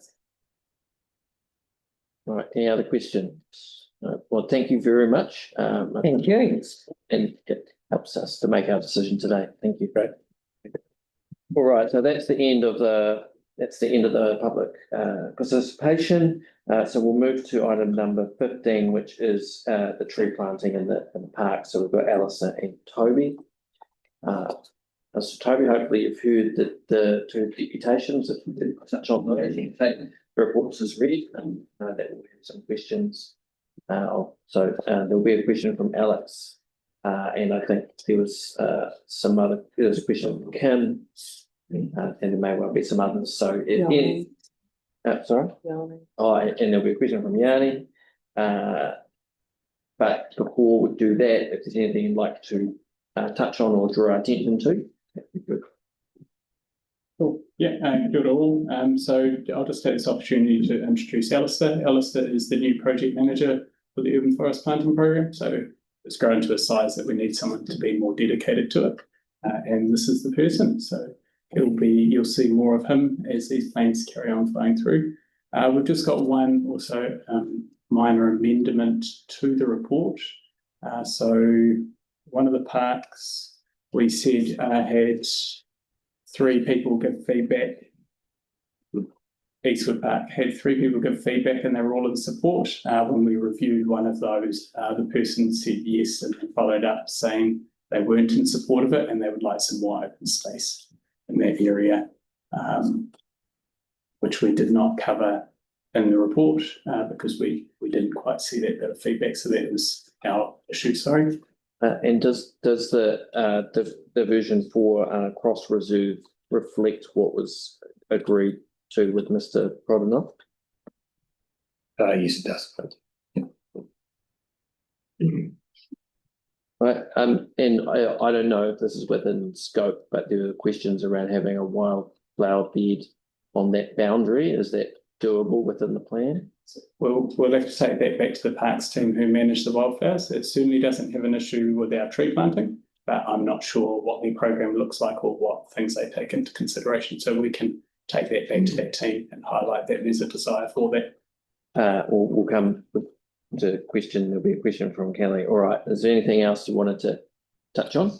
All right, any other questions? No. Well, thank you very much.
Thank you.
And it helps us to make our decision today. Thank you, Brad. All right, so that's the end of the public participation. So we'll move to item number 15, which is the tree planting in the park. So we've got Alison and Toby. So Toby, hopefully you've heard the two deputations. If we did touch on those, the reports is read, and that will have some questions. So there'll be a question from Alex, and I think there was there's a question from Kim, and there may well be some others. So sorry?
Yanni.
Oh, and there'll be a question from Yanni. But before we do that, if there's anything you'd like to touch on or draw our attention to, that'd be good.
Cool.
Good all. So I'll just take this opportunity to introduce Alistair. Alistair is the new project manager for the urban forest planting program. So it's grown to a size that we need someone to be more dedicated to it. And this is the person. So you'll see more of him as these plans carry on flowing through. We've just got one also minor amendment to the report. So one of the parks we said had 3 people give feedback. Eastwood Park had 3 people give feedback and they were all in support. When we reviewed one of those, the person said yes and followed up saying they weren't in support of it and they would like some more open space in that area, which we did not cover in the report because we didn't quite see that bit of feedback. So that was our issue, sorry.
And does the division for cross reserve reflect what was agreed to with Mr. Prodenoff?
Yes, it does.
Right, and I don't know if this is within scope, but there are questions around having a wildflower bed on that boundary. Is that doable within the plan?
We'll have to take that back to the parks team who manage the wildflowers. It certainly doesn't have an issue with our tree planting, but I'm not sure what their program looks like or what things they take into consideration. So we can take that back to that team and highlight that there's a desire for that.
We'll come to a question. There'll be a question from Kelly. All right. Is there anything else you wanted to touch on?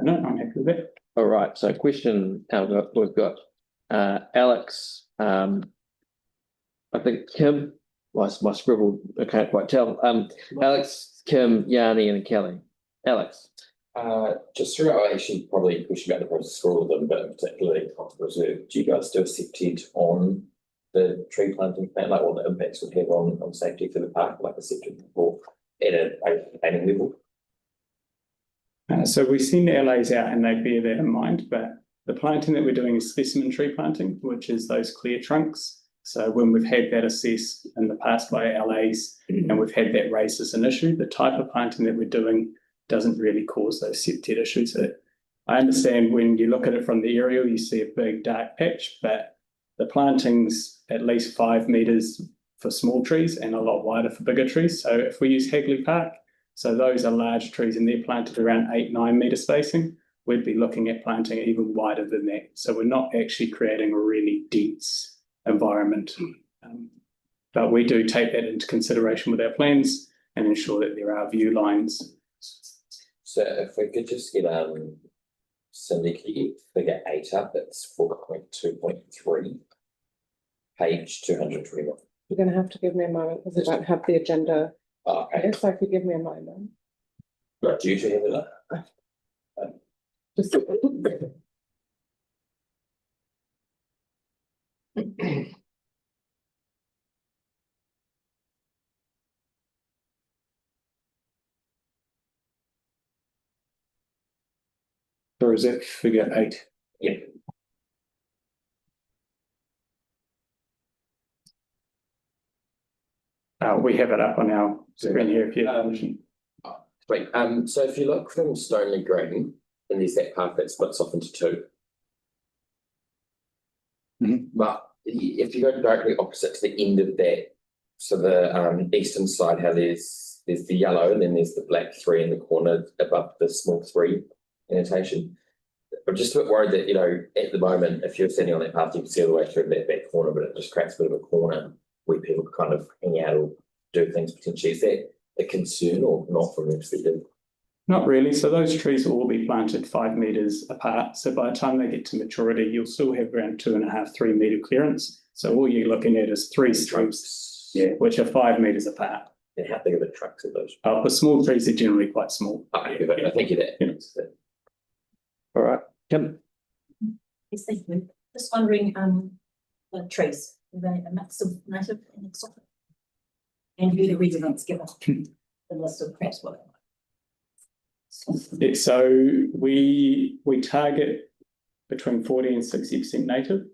No, I'm happy with that.
All right. So question we've got Alex. I think Kim. Well, my scribble, I can't quite tell. Alex, Kim, Yanni, and Kelly. Alex.
Just throughout, I actually probably pushing back the process for all of them, but particularly Coastal Reserve. Do you guys do a septic on the tree planting plan, like what the impacts would have on safety for the park, like a septic or at a planning level?
So we send the LAs out and they bear that in mind, but the planting that we're doing is specimen tree planting, which is those clear trunks. So when we've had that assessed in the past by LAs and we've had that raised as an issue, the type of planting that we're doing doesn't really cause those septet issues. I understand when you look at it from the aerial, you see a big dark patch, but the planting's at least 5 metres for small trees and a lot wider for bigger trees. So if we use Hagley Park, so those are large trees and they're planted around 8-9 metre spacing, we'd be looking at planting even wider than that. So we're not actually creating a really dense environment. But we do take that into consideration with our plans and ensure that there are view lines.
So if we could just get Cindy, can you get figure 8 up? It's 4.2.3, page 221.
You're going to have to give me a moment because I don't have the agenda.
Oh, okay.
Yes, so if you give me a moment.
Right, do you have it up?
Just
Or is it figure 8?
Yeah.
We have it up on our screen here if you have
Great. So if you look from Stoneleigh Green, then there's that path that splits off into 2. But if you go directly opposite to the end of that, so the eastern side, how there's the yellow and then there's the black 3 in the corner above the small 3 annotation. I'm just a bit worried that, at the moment, if you're standing on that path, you can see all the way through that back corner, but it just creates a bit of a corner where people kind of hang out or do things potentially. Is that a concern or not from your perspective?
Not really. So those trees will all be planted 5 metres apart. So by the time they get to maturity, you'll still have around 2.5, 3 metre clearance. So all you're looking at is 3 strips, which are 5 metres apart.
And how big are the trucks of those?
The small trees are generally quite small.
Okay, but I think it is.
All right, Kim.
Yes, thank you. Just wondering, the trees, are they a mix of native and exotic? And do the residents give us the list of perhaps what?
Yeah, so we target between 40 and 60% native.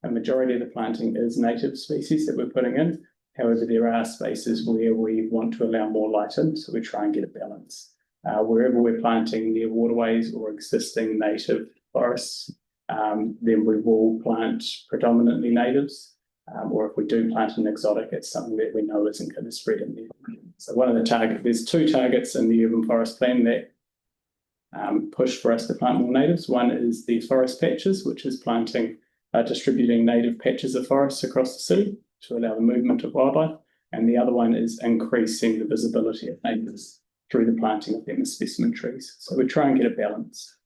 A majority of the planting is native species that we're putting in. However, there are spaces where we want to allow more light in, so we try and get a balance. Wherever we're planting near waterways or existing native forests, then we will plant predominantly natives. Or if we do plant an exotic, it's something that we know isn't going to spread in there. So one of the there's 2 targets in the urban forest plan that push for us to plant more natives. One is the forest patches, which is distributing native patches of forests across the city to allow the movement of wildlife. And the other one is increasing the visibility of natives through the planting of them as specimen trees. So we try and get a balance.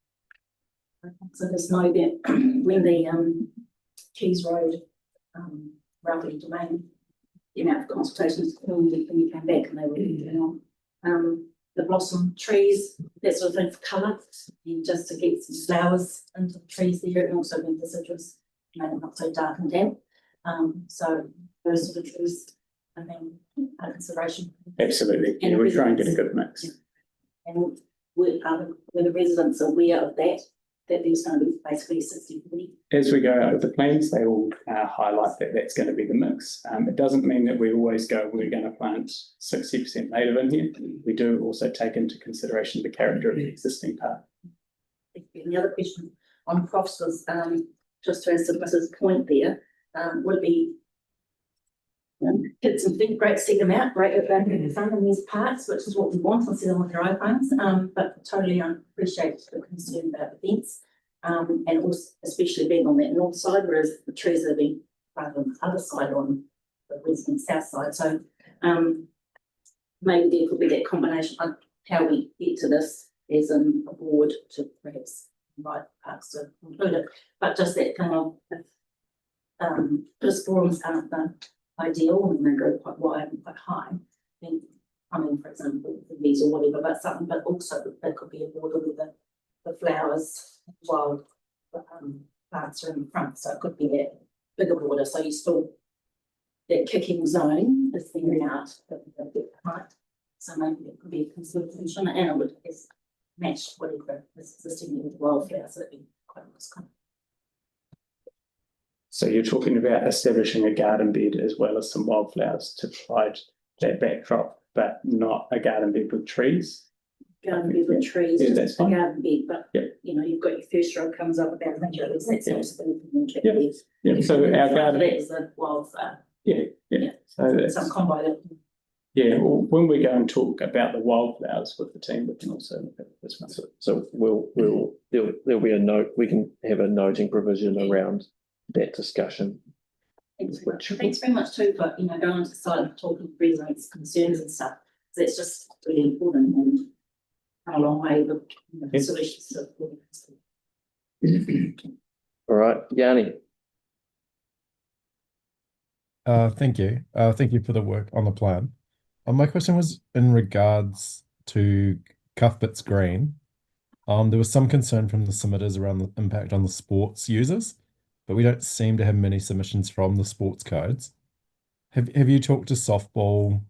So there's no that when the Keys Road roughly domain, the amount of consultations when you came back and they were doing on the blossom trees, that sort of thing for colour, and just to get some flowers into the trees there, and also with the citrus, made it not so dark and damp. So those sort of trees, I mean, are consideration.
Absolutely, and we try and get a good mix.
Yeah. And were the residents aware of that there's going to be basically 60-40?
As we go out with the plans, they will highlight that that's going to be the mix. It doesn't mean that we always go, we're going to plant 60% native in here. We do also take into consideration the character of the existing park.
And the other question on crofts was just to answer Mrs. point there, would it be kids and think great, stick them out, great at back in the front in these parks, which is what we want and see them on their iPhones. But totally appreciate the concern about the fence, and also especially being on that north side, whereas the trees are being planted on the other side, on the west and south side. So maybe there could be that combination of how we get to this as a board to perhaps invite parks to include it, but just that kind of just forums aren't the ideal and they go quite wide and quite high. Then for example, the bees or whatever, but something, but also that could be a border with the flowers, wild plants are in the front, so it could be that bigger border. So you still that kicking zone is there out at the height. So maybe it could be a consideration, and it would match whatever is existing with wildflowers. So it'd be quite nice.
So you're talking about establishing a garden bed as well as some wildflowers to provide that backdrop, but not a garden bed with trees.
Garden bed with trees,
Yeah,
just
that's
a
fine.
garden bed, but
Yeah.
you know, you've got your first row comes up about 100, that's
Yeah, so our garden,
that is a wildflower.
yeah. So that's,
Some combo that.
yeah, well, when we go and talk about the wildflowers with the team, we can also look at this one.
So there'll be a note, we can have a noting provision around that discussion.
Thanks very much too for, you know, going to the side and talking to residents' concerns and stuff. So it's just really important and a long way with solutions to.
All right, Yanni.
Thank you. Thank you for the work on the plan. My question was in regards to Cuthbert's Green. There was some concern from the submitters around the impact on the sports users, but we don't seem to have many submissions from the sports codes. Have you talked to softball,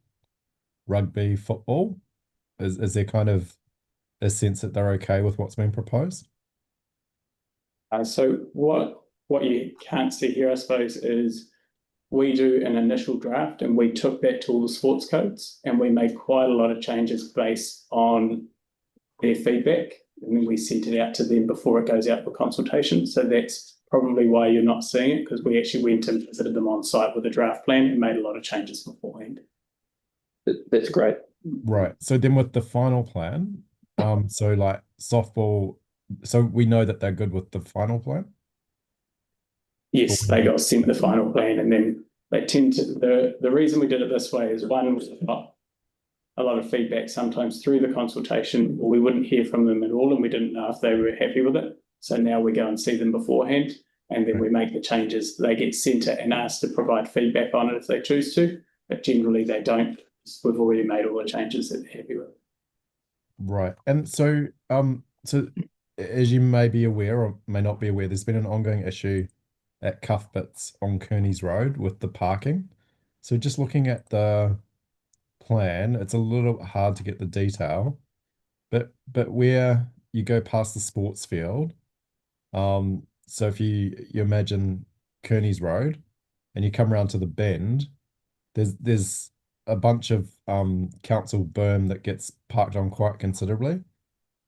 rugby, football? Is there kind of a sense that they're okay with what's been proposed?
So what you can't see here, I suppose, is we do an initial draft and we took that to all the sports codes and we made quite a lot of changes based on their feedback, and then we sent it out to them before it goes out for consultation. So that's probably why you're not seeing it, because we actually went and visited them on site with a draft plan and made a lot of changes beforehand.
That's great.
Right. So then with the final plan, so like softball, so we know that they're good with the final plan?
Yes, they got sent the final plan, and then they tend to, the reason we did it this way is one, we got a lot of feedback sometimes through the consultation, or we wouldn't hear from them at all and we didn't know if they were happy with it. So now we go and see them beforehand and then we make the changes. They get sent it and asked to provide feedback on it if they choose to, but generally they don't. We've already made all the changes that they're happy with.
Right. And so so as you may be aware or may not be aware, there's been an ongoing issue at Cuthbert's on Kearney's Road with the parking. So just looking at the plan, it's a little hard to get the detail, but where you go past the sports field, so if you imagine Kearney's Road and you come around to the bend, there's a bunch of council berm that gets parked on quite considerably,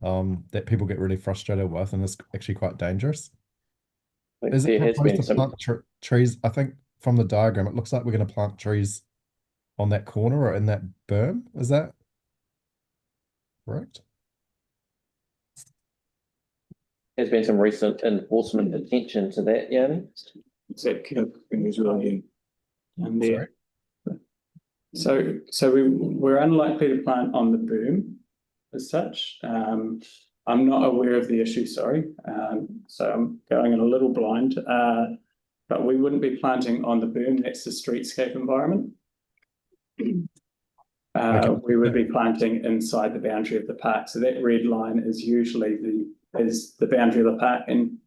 that people get really frustrated with, and it's actually quite dangerous. Is it
There has
proposed
been
to plant trees? I think from the diagram, it looks like we're going to plant trees on that corner or in that berm. Is that correct?
There's been some recent enforcement attention to that, Yanni.
Is that as well, yeah. And there. We're unlikely to plant on the boom as such. I'm not aware of the issue, sorry. So I'm going in a little blind. But we wouldn't be planting on the boom, that's the streetscape environment. We would be planting inside the boundary of the park. So that red line is usually the boundary of the park, and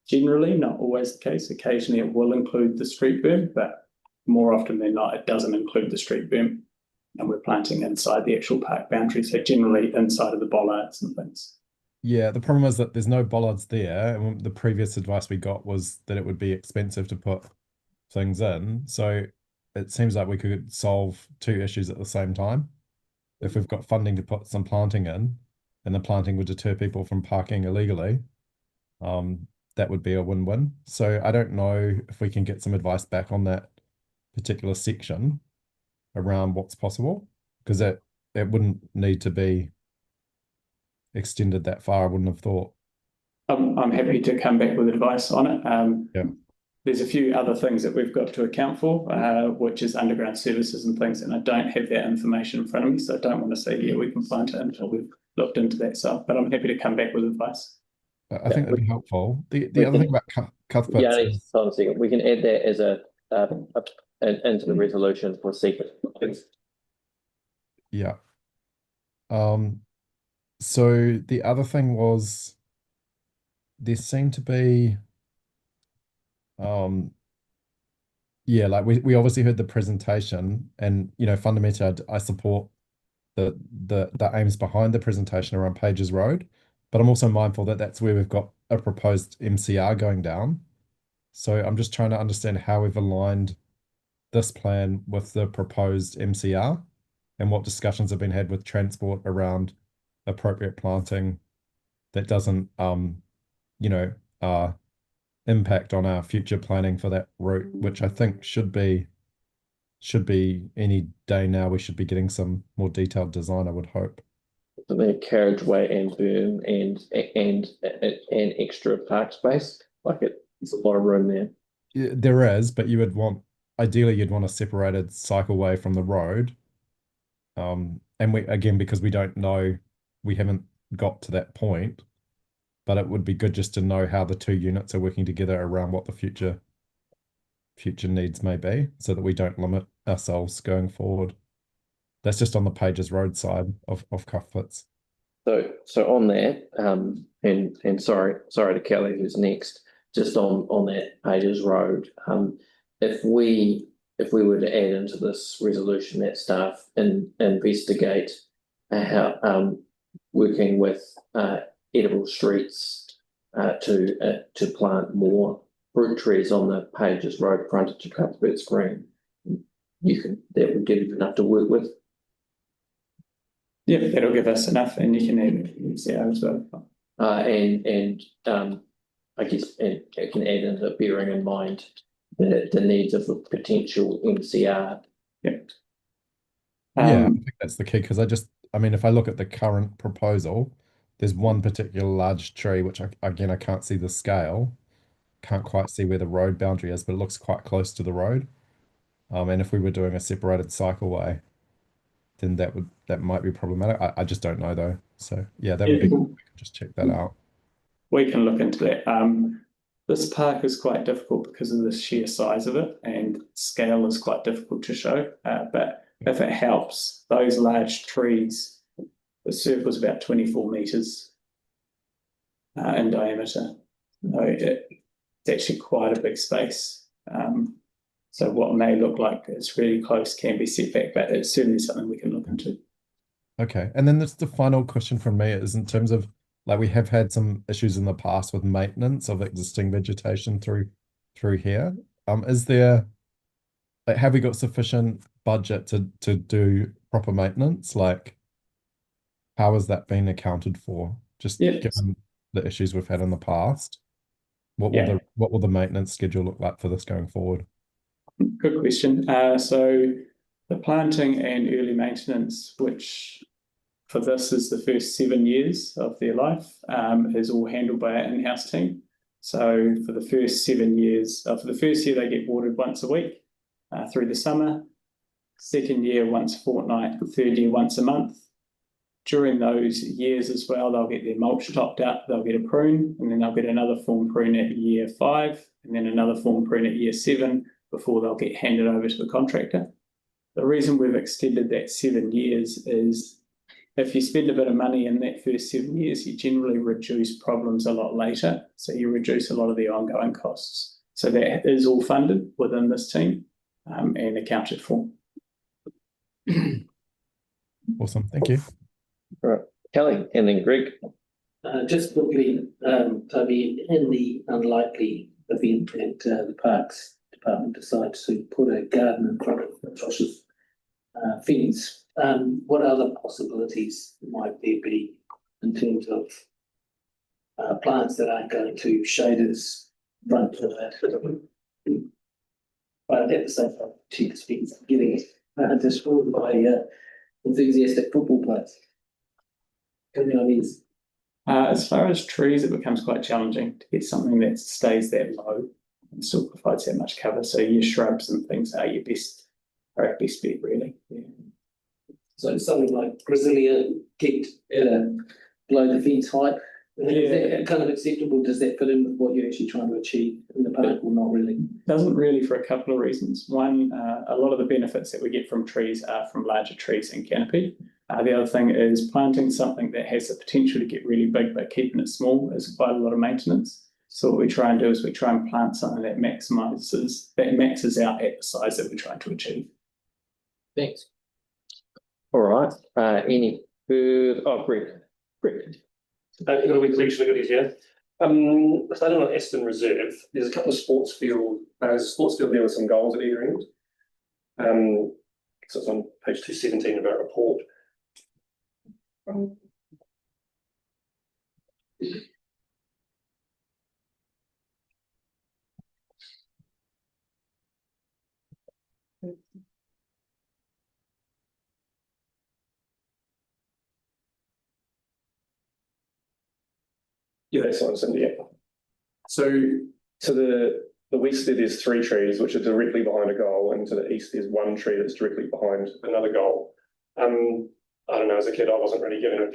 generally, not always the case. Occasionally it will include the street berm, but more often than not, it doesn't include the street berm. And we're planting inside the actual park boundary, so generally inside of the bollards and things.
Yeah, the problem is that there's no bollards there, and the previous advice we got was that it would be expensive to put things in. So it seems like we could solve two issues at the same time. If we've got funding to put some planting in, and the planting would deter people from parking illegally, that would be a win-win. So I don't know if we can get some advice back on that particular section around what's possible, because it wouldn't need to be extended that far, I wouldn't have thought.
I'm happy to come back with advice on it.
Yeah.
There's a few other things that we've got to account for, which is underground services and things, and I don't have that information in front of me, so I don't want to say, yeah, we can plant it until we've looked into that stuff, but I'm happy to come back with advice.
I think that'd be helpful. The other thing about Cuthbert's
Yeah,
is,
hold on a second. We can add that as into the resolution for secret.
yeah. So the other thing was there seemed to be yeah, like we obviously heard the presentation, and fundamentally I support the aims behind the presentation around Pages Road, but I'm also mindful that that's where we've got a proposed MCR going down. So I'm just trying to understand how we've aligned this plan with the proposed MCR, and what discussions have been had with transport around appropriate planting that doesn't impact on our future planning for that route, which I think should be any day now. We should be getting some more detailed design, I would hope.
The carriageway and boom and extra park space, it's a lot of room there.
Yeah, there is, but ideally you'd want a separated cycleway from the road. And because we don't know, we haven't got to that point, but it would be good just to know how the two units are working together around what the future needs may be, so that we don't limit ourselves going forward. That's just on the Pages Road side of Cuthbert's.
So on that, and sorry to Kelly, who's next, just on that Pages Road, if we were to add into this resolution that staff investigate how working with Edible Streets to plant more fruit trees on the Pages Road frontage to Cuthbert's Green, that would give you enough to work with.
Yeah, that'll give us enough, and you can add MCR as well.
I guess it can add into bearing in mind the needs of a potential MCR.
Yeah.
I think that's the key, because if I look at the current proposal, there's one particular large tree, which I can't see the scale, can't quite see where the road boundary is, but it looks quite close to the road. And if we were doing a separated cycleway, then that might be problematic. I just don't know though. So yeah, that would be cool. We can just check that out.
We can look into that. This park is quite difficult because of the sheer size of it, and scale is quite difficult to show. But if it helps, those large trees, the circle is about 24 meters in diameter. It's actually quite a big space. So what may look like it's really close can be set back, but it's certainly something we can look into.
Okay, and then that's the final question from me, is in terms of, we have had some issues in the past with maintenance of existing vegetation through here. Is there, have we got sufficient budget to do proper maintenance? How has that been accounted for? Just given the issues we've had in the past. What will the maintenance schedule look like for this going forward?
Good question. So the planting and early maintenance, which for this is the first 7 years of their life, is all handled by our in-house team. So for the first 7 years, for the first year, they get watered once a week through the summer. Second year, once a fortnight. Third year, once a month. During those years as well, they'll get their mulch topped up, they'll get a prune, and then they'll get another form prune at year 5, and then another form prune at year 7, before they'll get handed over to the contractor. The reason we've extended that 7 years is if you spend a bit of money in that first 7 years, you generally reduce problems a lot later. So you reduce a lot of the ongoing costs. So that is all funded within this team and accounted for.
Awesome, thank you.
All right, Kelly, and then Greg.
Just quickly, Toby, in the unlikely event that the Parks Department decides to put a garden in front of Josh's fence, what other possibilities might there be in terms of plants that aren't going to shade his front of that? But at the same time, to expense getting destroyed by enthusiastic football players. Any ideas?
As far as trees, it becomes quite challenging to get something that stays that low and still provides that much cover. So your shrubs and things are your best bet, really. Yeah.
So something like Brasilia kept below the fence height. Is that kind of acceptable? Does that fit in with what you're actually trying to achieve in the park, or not really?
Doesn't really, for a couple of reasons. One, a lot of the benefits that we get from trees are from larger trees and canopy. The other thing is planting something that has the potential to get really big, but keeping it small is quite a lot of maintenance. So what we try and do is we try and plant something that maxes out at the size that we're trying to achieve.
Thanks. All right. Any further? Oh, Greg.
I've got a wee collection of goodies here. Starting on Aston Reserve, there's a couple of sports field. There's a sports field there with some goals at either end. So it's on page 217 of our report. Yeah, that's on Cindy. Yeah. So to the west there's 3 trees which are directly behind a goal, and to the east there's 1 tree that's directly behind another goal. I don't know, as a kid I wasn't really given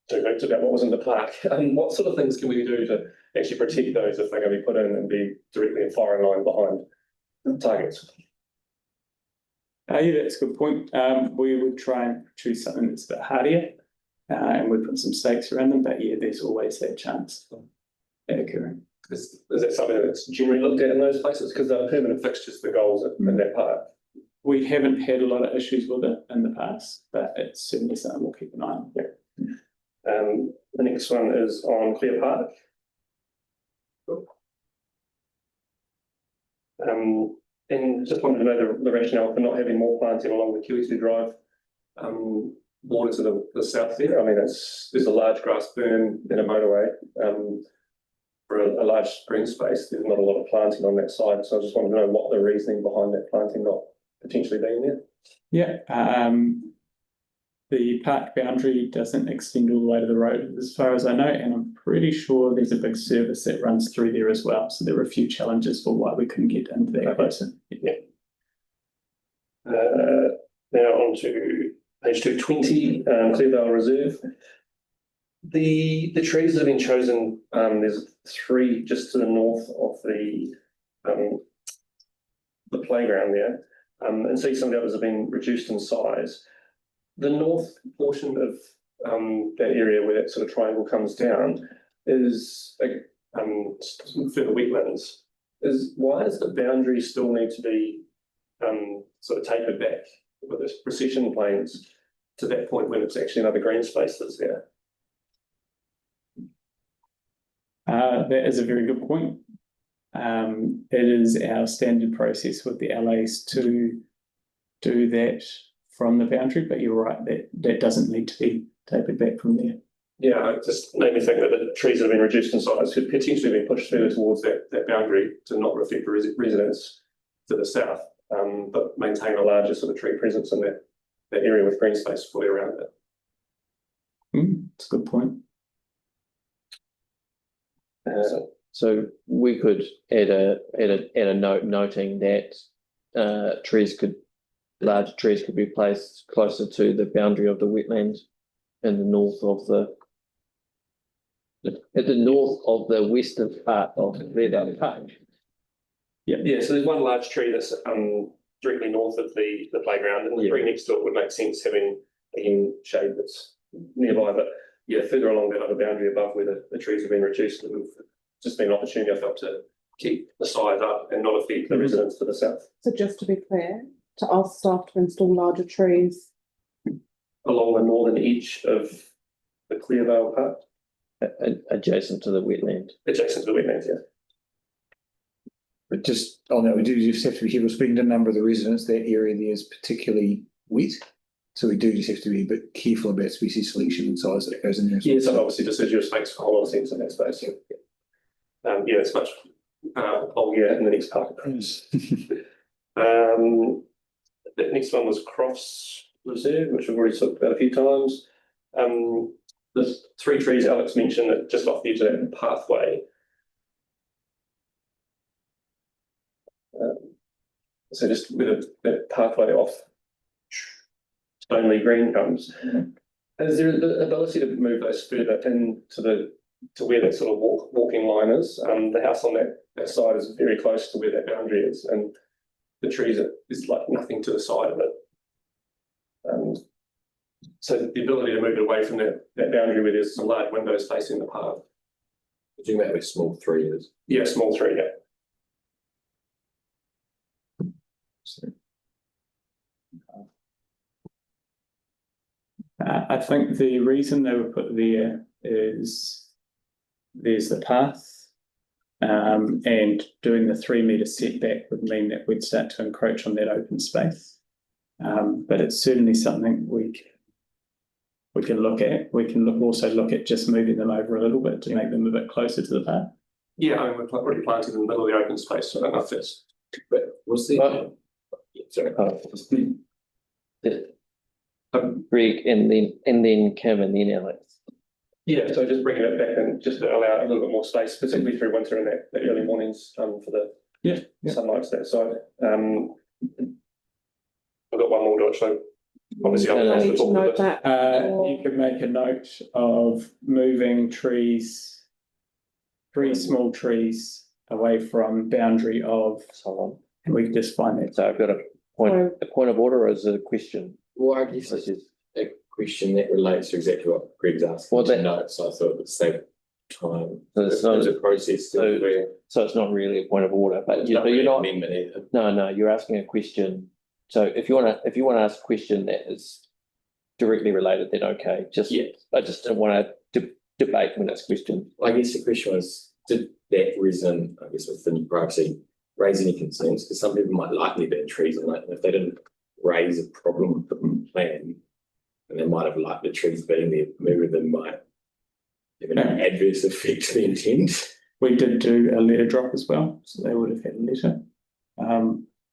two hoots about what was in the park. What sort of things can we do to actually protect those if they're going to be put in and be directly in firing line behind the targets?
Yeah, that's a good point. We would try and choose something that's a bit hardier, and we put some stakes around them. But yeah, there's always that chance of that occurring.
Is that something that's generally looked at in those places? Because they're permanent fixtures, the goals in that park.
We haven't had a lot of issues with it in the past, but it's certainly something we'll keep an eye on.
Yeah. The next one is on Clear Park. And just wanted to know the rationale for not having more planting along the Killysley Drive border to the south there. I mean, there's a large grass burn in a motorway. For a large green space, there's not a lot of planting on that side. So I just wanted to know what the reasoning behind that planting not potentially being there.
Yeah, the park boundary doesn't extend all the way to the road as far as I know, and I'm pretty sure there's a big service that runs through there as well. So there were a few challenges for why we couldn't get into that closer.
Yeah. Now on to page 220, Clearvale Reserve. The trees that have been chosen, there's 3 just to the north of the playground there, and see some of the others have been reduced in size. The north portion of that area where that sort of triangle comes down is further wetlands. Why does the boundary still need to be sort of tapered back with this procession planes to that point when it's actually another green space that's there?
That is a very good point. It is our standard process with the LAs to do that from the boundary, but you're right, that doesn't need to be tapered back from there.
Yeah, it just made me think that the trees that have been reduced in size could potentially be pushed further towards that boundary to not affect residents to the south, but maintain a larger sort of tree presence in that area with green space fully around it.
That's a good point.
So we could add a note noting that larger trees could be placed closer to the boundary of the wetland in the north of the western part of Redale Park.
Yeah, so there's one large tree that's directly north of the playground, and the tree next to it would make sense having shade that's nearby, but yeah, further along that other boundary above where the trees have been reduced, it would just be an opportunity, I felt, to keep the size up and not affect the residents to the south.
So just to be clear, to ask staff to install larger trees
Along the northern edge of the Clearvale Park.
Adjacent to the wetland.
Adjacent to the wetlands, yeah.
But just on that, we do just have to be careful, speaking to a number of the residents, that area there is particularly wet. So we do just have to be a bit careful about species selection and size that goes in there.
Yeah, so obviously deciduous makes a whole lot of sense in that space. Yeah, it's much bulkier in the next park. The next one was Crofts Reserve, which we've already talked about a few times. There's 3 trees Alex mentioned that just off the edge of that pathway. So just where that pathway off Stoneleigh Green comes, is there the ability to move those further to where that sort of walking line is? The house on that side is very close to where that boundary is, and the trees is like nothing to the side of it. So the ability to move it away from that boundary where there's some large windows facing the park.
Do you mean where small 3 is?
Yeah, small 3, yeah.
I think the reason they were put there is there's the path, and doing the 3 metre setback would mean that we'd start to encroach on that open space. But it's certainly something we can look at. We can also look at just moving them over a little bit to make them a bit closer to the park.
Yeah, I mean, we're already planted in the middle of the open space, so I don't know if that's.
But what's the?
Greg and then Kim and then Alex.
Yeah, so just bringing it back and just to allow a little bit more space, particularly through winter and the early mornings for the sunlight to that side. I've got one more to actually. Obviously, I'll
need to note that.
You can make a note of moving trees, 3 small trees away from boundary of. And we can just find that.
So I've got a point of order, or is it a question?
Well, I guess this is a question that relates to exactly what Greg's asking. So I thought it would save time.
So it's not
a process.
So it's not really a point of order, but you're not. No, you're asking a question. So if you want to ask a question that is directly related, then okay. I just don't want to debate when it's a question.
I guess the question was, did that reason, I guess, within privacy, raise any concerns? Because some people might like their bad trees on it, and if they didn't raise a problem with the plan, and they might have liked the trees being there, maybe they might have an adverse effect to the intent.
We did do a letter drop as well, so they would have had a letter.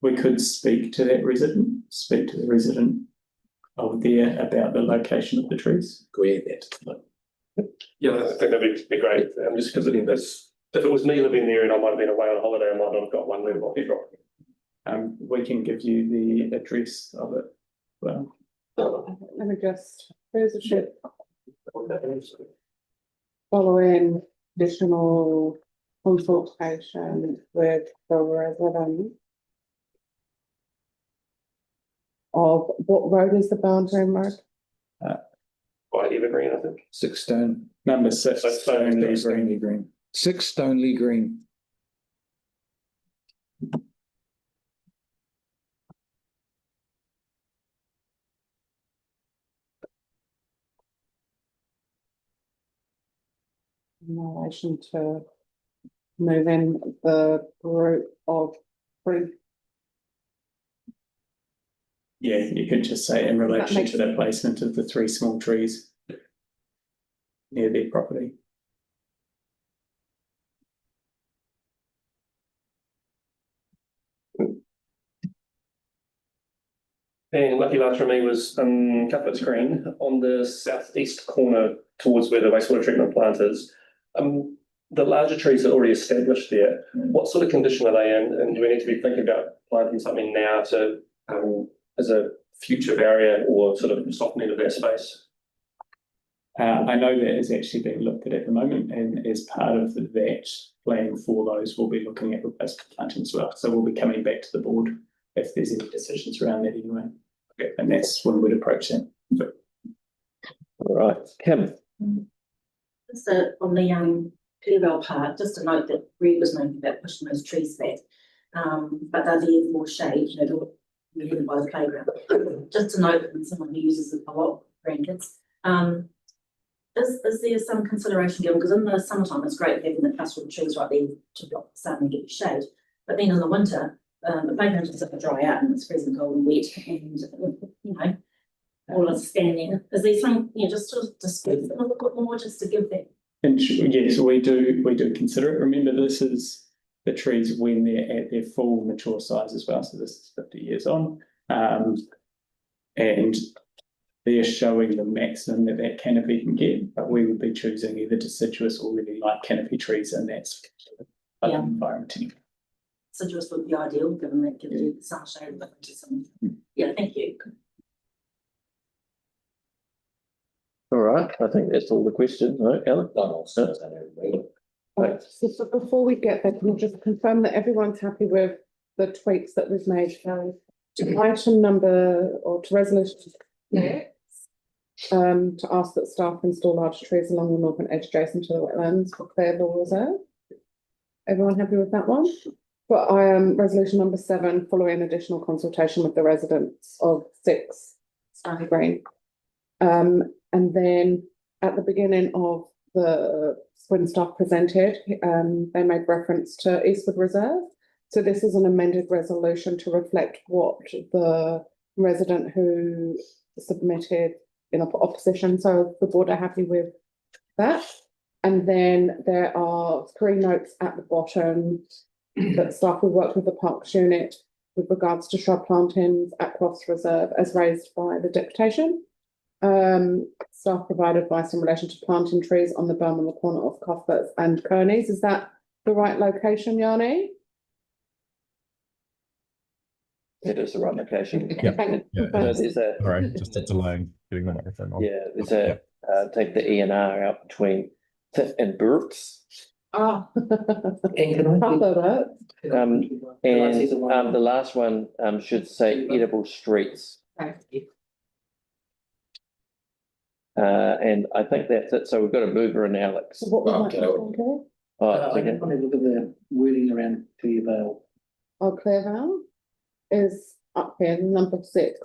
We could speak to the resident of there about the location of the trees.
Go ahead, that.
Yeah, I think that'd be great. Just because if it was me living there and I might have been away on holiday, I might not have got one letter drop.
We can give you the address of it. Well,
let me just, where's the ship? Following additional consultation with the resident of what road is the boundary mark?
By Evergreen, I think.
6 Stone.
Number 6,
Stoneleigh Green. 6 Stoneleigh Green.
In relation to moving the group of 3.
Yeah, you could just say in relation to the placement of the 3 small trees. near their property.
And lucky last for me was Cuthbert's Green on the southeast corner towards where the wastewater treatment plant is. The larger trees are already established there. What sort of condition are they in? And do we need to be thinking about planting something now to as a future barrier or sort of softening of that space?
I know that is actually being looked at the moment, and as part of that plan for those, we'll be looking at replacement planting as well. So we'll be coming back to the board if there's any decisions around that anyway. Okay, and that's when we'd approach that.
All right, Kim.
Just on the Clearwell part, just to note that Greg was making about pushing those trees back. But they're there for shade, you know, they're hidden by the playground. Just to note that when someone uses it a lot, grandkids, is there some consideration given? Because in the summertime, it's great having the cluster of trees right there to block the sun and get shade. But then in the winter, the playground just doesn't dry out and it's freezing cold and wet, and you know, all of us standing. Is there some, you know, just to discuss it a little bit more, just to give that?
And yes, we do consider it. Remember, this is the trees when they're at their full mature size as well. So this is 50 years on, and they're showing the maximum that canopy can get. But we would be choosing either deciduous or really light canopy trees, and that's environment anyway.
Deciduous would be ideal, given that gives you the sunshade. But yeah, thank you.
All right, I think that's all the questions, right, Alan?
Right, so before we get there, can you just confirm that everyone's happy with the tweaks that we've made? To item number or to resolution 6, to ask that staff install large trees along the northern edge adjacent to the wetlands for Clearwell Reserve. Everyone happy with that one? But resolution number 7, following additional consultation with the residents of 6 Stanley Green. And then at the beginning of when staff presented, they made reference to Eastwood Reserve. So this is an amended resolution to reflect what the resident who submitted in opposition. So the board are happy with that. And then there are 3 notes at the bottom that staff will work with the Parks Unit with regards to shrub plantings at Cross Reserve as raised by the deputation. Staff provide advice in relation to planting trees on the berm on the corner of Cuthbert's and Kearney's. Is that the right location, Yanni?
It is the right location.
Sorry, just a delay getting the microphone on.
Yeah, there's a take the E&R out between Tit and Burks.
And can I
the last one should say edible streets. And I think that's it. So we've got a mover and Alex.
I want to look at the wording around Clearvale.
Oh, Clearvale is up here, number 6.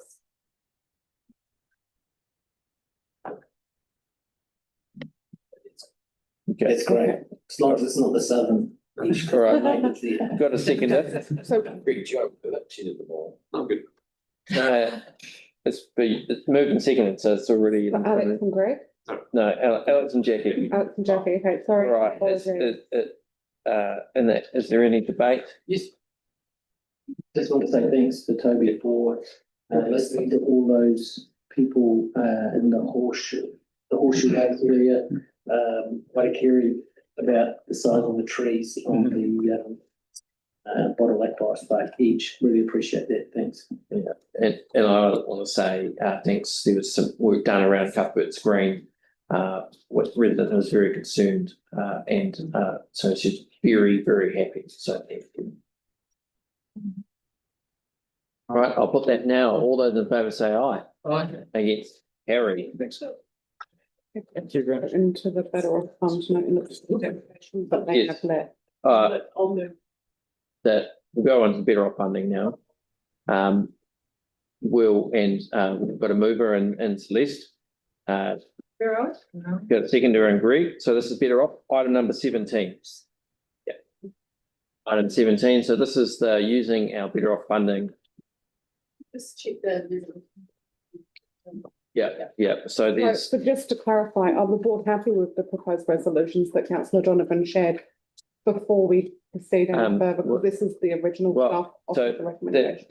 Okay.
That's great. As long as it's not the southern.
All right, got a seconder.
So
Great job, but she did them all. I'm good.
It's moved and seconded, so it's already.
Alex and Greg?
No, Alex and Jackie.
Alex and Jackie, okay, sorry.
Right, and is there any debate?
Yes. Just want to say thanks to Toby for listening to all those people in the horseshoe lake area, Waitai about the size of the trees on the Bottle Lake Forest Park Edge. Really appreciate that. Thanks.
Yeah, and I want to say thanks. There was some work done around Cuthbert's Green, with resident was very concerned, and so she's very, very happy. So thank you. All right, I'll put that now. All those in favour say aye.
Aye.
Against Harry. Thanks.
Thank you very much. Into the federal fund, not in the but they
Yes.
have let.
I'll move. That we'll go on to better off funding now. We've got a mover and Celeste. Got a seconder and Greg. So this is better off. Item number 17. Yeah. Item 17. So this is the using our better off funding.
Just check the.
So
So,
there's,
so just to clarify, are the board happy with the proposed resolutions that councillor Donovan shared before we proceed any further? Because this is the original stuff of the recommendation.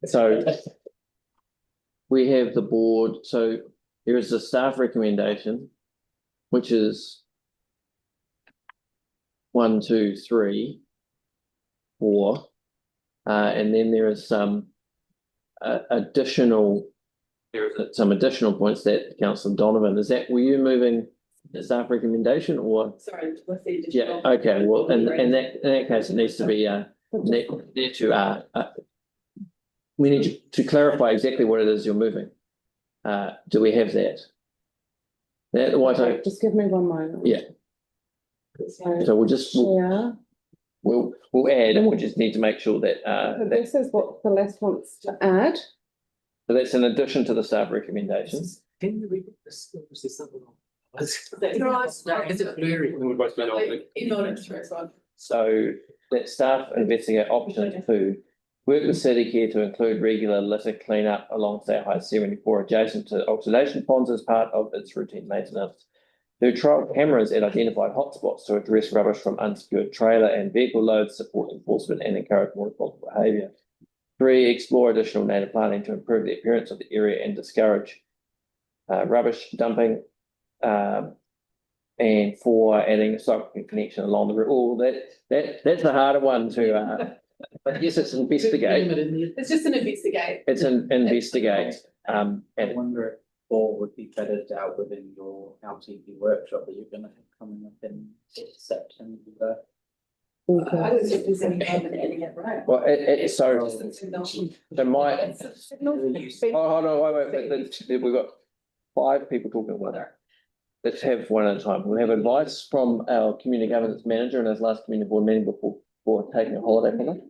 So we have the board, so there is a staff recommendation, which is 1, 2, 3, 4. And then there is some additional points that councillor Donovan, were you moving the staff recommendation or?
Sorry, with the additional.
Yeah, okay, well, in that case, it needs to be, we need to clarify exactly what it is you're moving. Do we have that?
Just give me 1 moment.
Yeah. So we'll add, and we just need to make sure that,
So this is what the list wants to add.
so that's in addition to the staff recommendations.
Can you read this? Is there something wrong?
Is it
blurry?
So that staff investigate options to work with City Care to include regular litter cleanup along State Highway 74 adjacent to oxidation ponds as part of its routine maintenance. Do trial cameras at identified hotspots to address rubbish from unsecured trailer and vehicle loads, support enforcement and encourage more responsible behaviour. 3, explore additional native planting to improve the appearance of the area and discourage rubbish dumping. And 4, adding a cycling connection along the route. Oh, that's a harder one to, but yes, it's investigate.
It's just an investigate.
It's an investigate.
I wonder if all would be better dealt with in your LTP workshop that you're going to have coming up in September.
I don't think there's any harm in adding it, right?
Well, hold on, wait, we've got 5 people talking about that. Let's have one at a time. We'll have advice from our community governance manager in his last community board meeting before taking a holiday from it.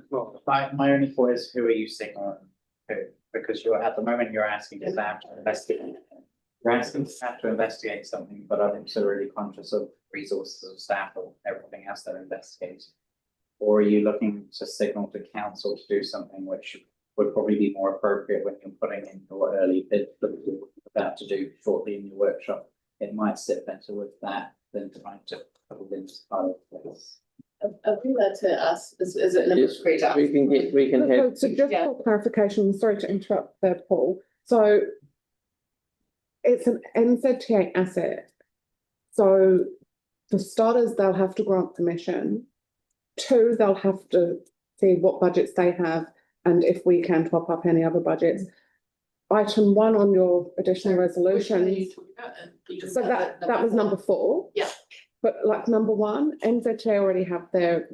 Well, my only thought is, who are you signaling who? Because at the moment you're asking staff to investigate. You're asking staff to investigate something, but I'm also really conscious of resources of staff or everything else they're investigating. Or are you looking to signal to council to do something which would probably be more appropriate when you're putting in your early bid that you're about to do shortly in your workshop? It might sit better with that than trying to put it into part of this.
I'd be glad to ask, is it an
Yes,
great job?
we can have.
So just for clarification, sorry to interrupt there, Paul. So it's an NZTA asset. So for starters, they'll have to grant permission. 2, they'll have to see what budgets they have and if we can top up any other budgets. Item 1 on your additional resolution. So that was number 4.
Yeah.
But like number 1, NZTA already have their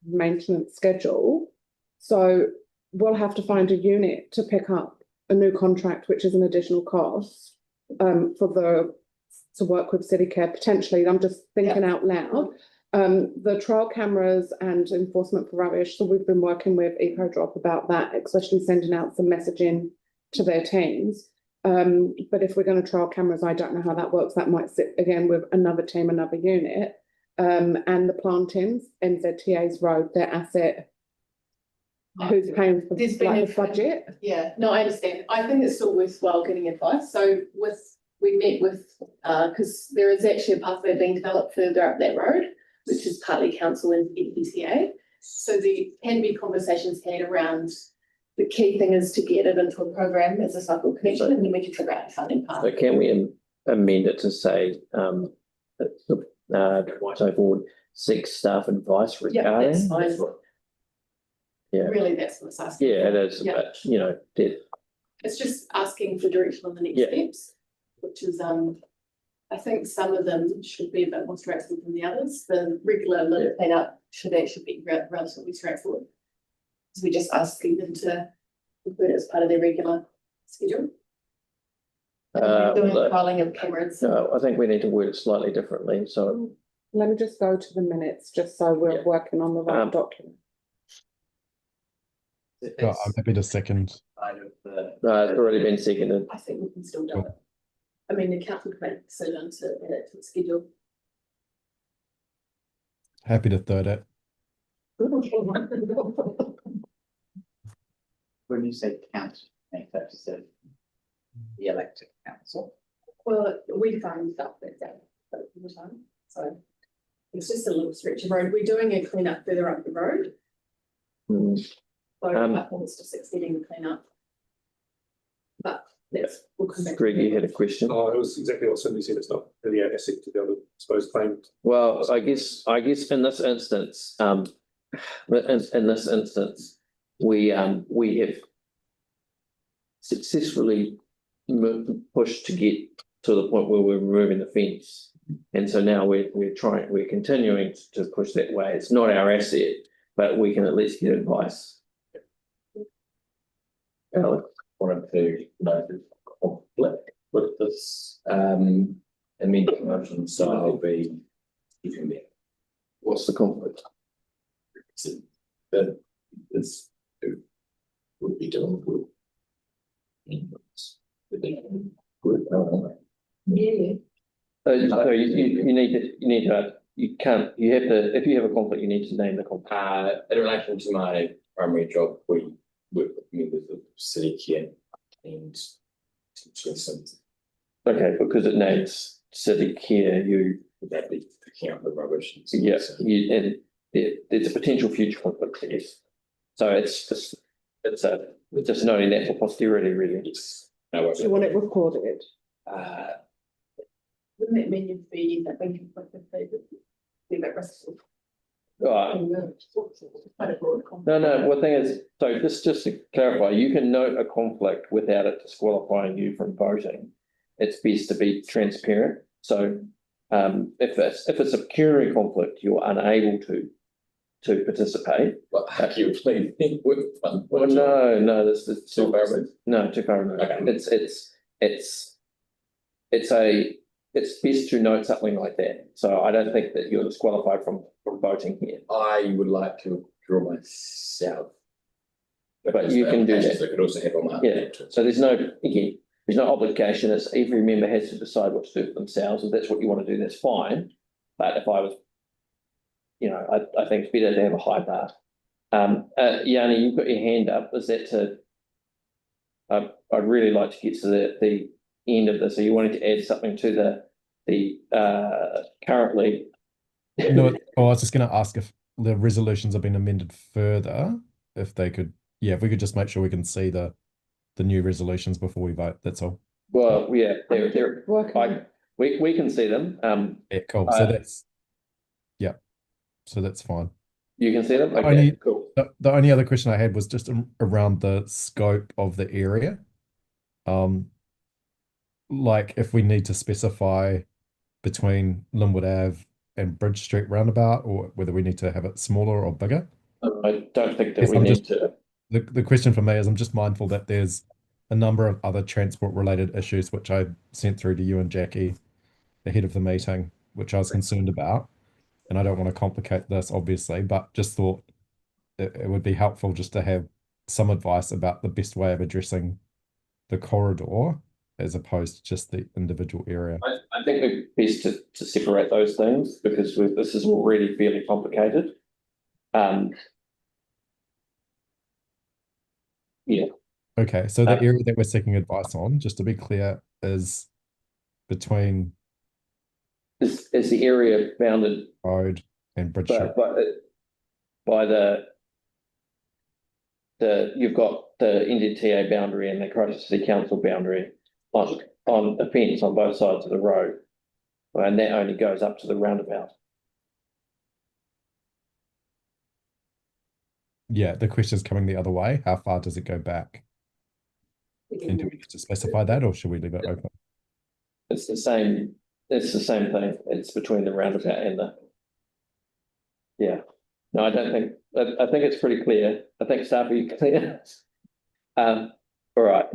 maintenance schedule. So we'll have to find a unit to pick up a new contract, which is an additional cost to work with City Care potentially. I'm just thinking out loud. The trial cameras and enforcement for rubbish. So we've been working with EcoDrop about that, especially sending out some messaging to their teams. But if we're going to trial cameras, I don't know how that works. That might sit again with another team, another unit. And the plantings, NZTA's road, their asset. Who's paying for the budget?
Yeah, no, I understand. I think it's still worthwhile getting advice. So we met with, because there is actually a pathway being developed further up that road, which is partly council and NZTA. So there can be conversations had around. The key thing is to get it into a program as a cycle connection, and then we can figure out the funding part.
So can we amend it to say, Waitai Board seeks staff advice regarding?
Yeah, that's fine.
Yeah.
Really, that's what it's asking.
Yeah, it is, but
It's just asking for direction on the next steps, which is, I think some of them should be a bit more straightforward than the others. The regular litter cleanup should actually be relatively straightforward. So we're just asking them to include it as part of their regular schedule. Doing trialing of cameras.
I think we need to word it slightly differently, so.
Let me just go to the minutes, just so we're working on the right document.
I'm happy to second.
It's already been seconded.
I think we can still do it. I mean, the council can make a decision to add it to the schedule.
Happy to third it.
When you say count, make that decision, the elected council.
Well, we find stuff that's out all the time, so it's just a little stretch of road. We're doing a clean up further up the road. So I think it's just extending the clean up. But we'll come back.
Greg, you had a question?
Oh, it was exactly what Cindy said, it's not really our asset to be able to, suppose, claim.
Well, I guess in this instance, we have successfully pushed to get to the point where we're removing the fence. And so now we're continuing to push that way. It's not our asset, but we can at least get advice. Alex?
Wanted to note the conflict with this amendment motion, so I'll be keeping that.
What's the conflict?
That this would be done with.
Yeah.
So you have to, if you have a conflict, you need to name the conflict.
In relation to my primary job, we work with members of city care and potentially some.
Okay, because it names city care,
would that be picking up the rubbish?
Yes, there's a potential future conflict, I guess. So it's just noting that for posterity, really.
Yes. No,
Do you want it recorded?
Wouldn't it mean you'd be that big conflict if they would be a bit restful?
Right. No, well, the thing is, so just to clarify, you can note a conflict without it disqualifying you from voting. It's best to be transparent. So if it's a pecuniary conflict, you're unable to participate.
Well, how can you explain with fun?
Well, no, this is
Too far removed?
No, too far removed.
Okay.
It's best to note something like that. So I don't think that you're disqualified from voting here.
I would like to withdraw myself.
But you can do that.
I could also have on my.
Yeah, so there's no obligation. It's every member has to decide what to do for themselves. If that's what you want to do, that's fine. But if I was, I think it's better to have a high bar. Yanni, you've got your hand up. Is that to? I'd really like to get to the end of this. Are you wanting to add something to the currently?
No, I was just going to ask if the resolutions have been amended further, if they could, if we could just make sure we can see the new resolutions before we vote, that's all.
Well, yeah, we can see them.
Yeah, cool. So that's fine.
You can see them? Okay, cool.
The only other question I had was just around the scope of the area. Like if we need to specify between Linwood Ave and Bridge Street roundabout, or whether we need to have it smaller or bigger.
I don't think that we need to.
The question for me is I'm just mindful that there's a number of other transport related issues which I sent through to you and Jackie ahead of the meeting, which I was concerned about. And I don't want to complicate this, obviously, but just thought it would be helpful just to have some advice about the best way of addressing the corridor as opposed to just the individual area.
I think it's best to separate those things because this is already fairly complicated. Yeah.
Okay, so the area that we're seeking advice on, just to be clear, is between
is the area bounded
road and Bridge Street.
By the you've got the NZTA boundary and the Christchurch City Council boundary on a fence on both sides of the road, and that only goes up to the roundabout.
Yeah, the question is coming the other way. How far does it go back? And do we need to specify that, or should we leave it open?
It's the same. It's the same thing. It's between the roundabout and the. Yeah. No, I don't think. I think it's pretty clear. I think staff, are you clear? All right.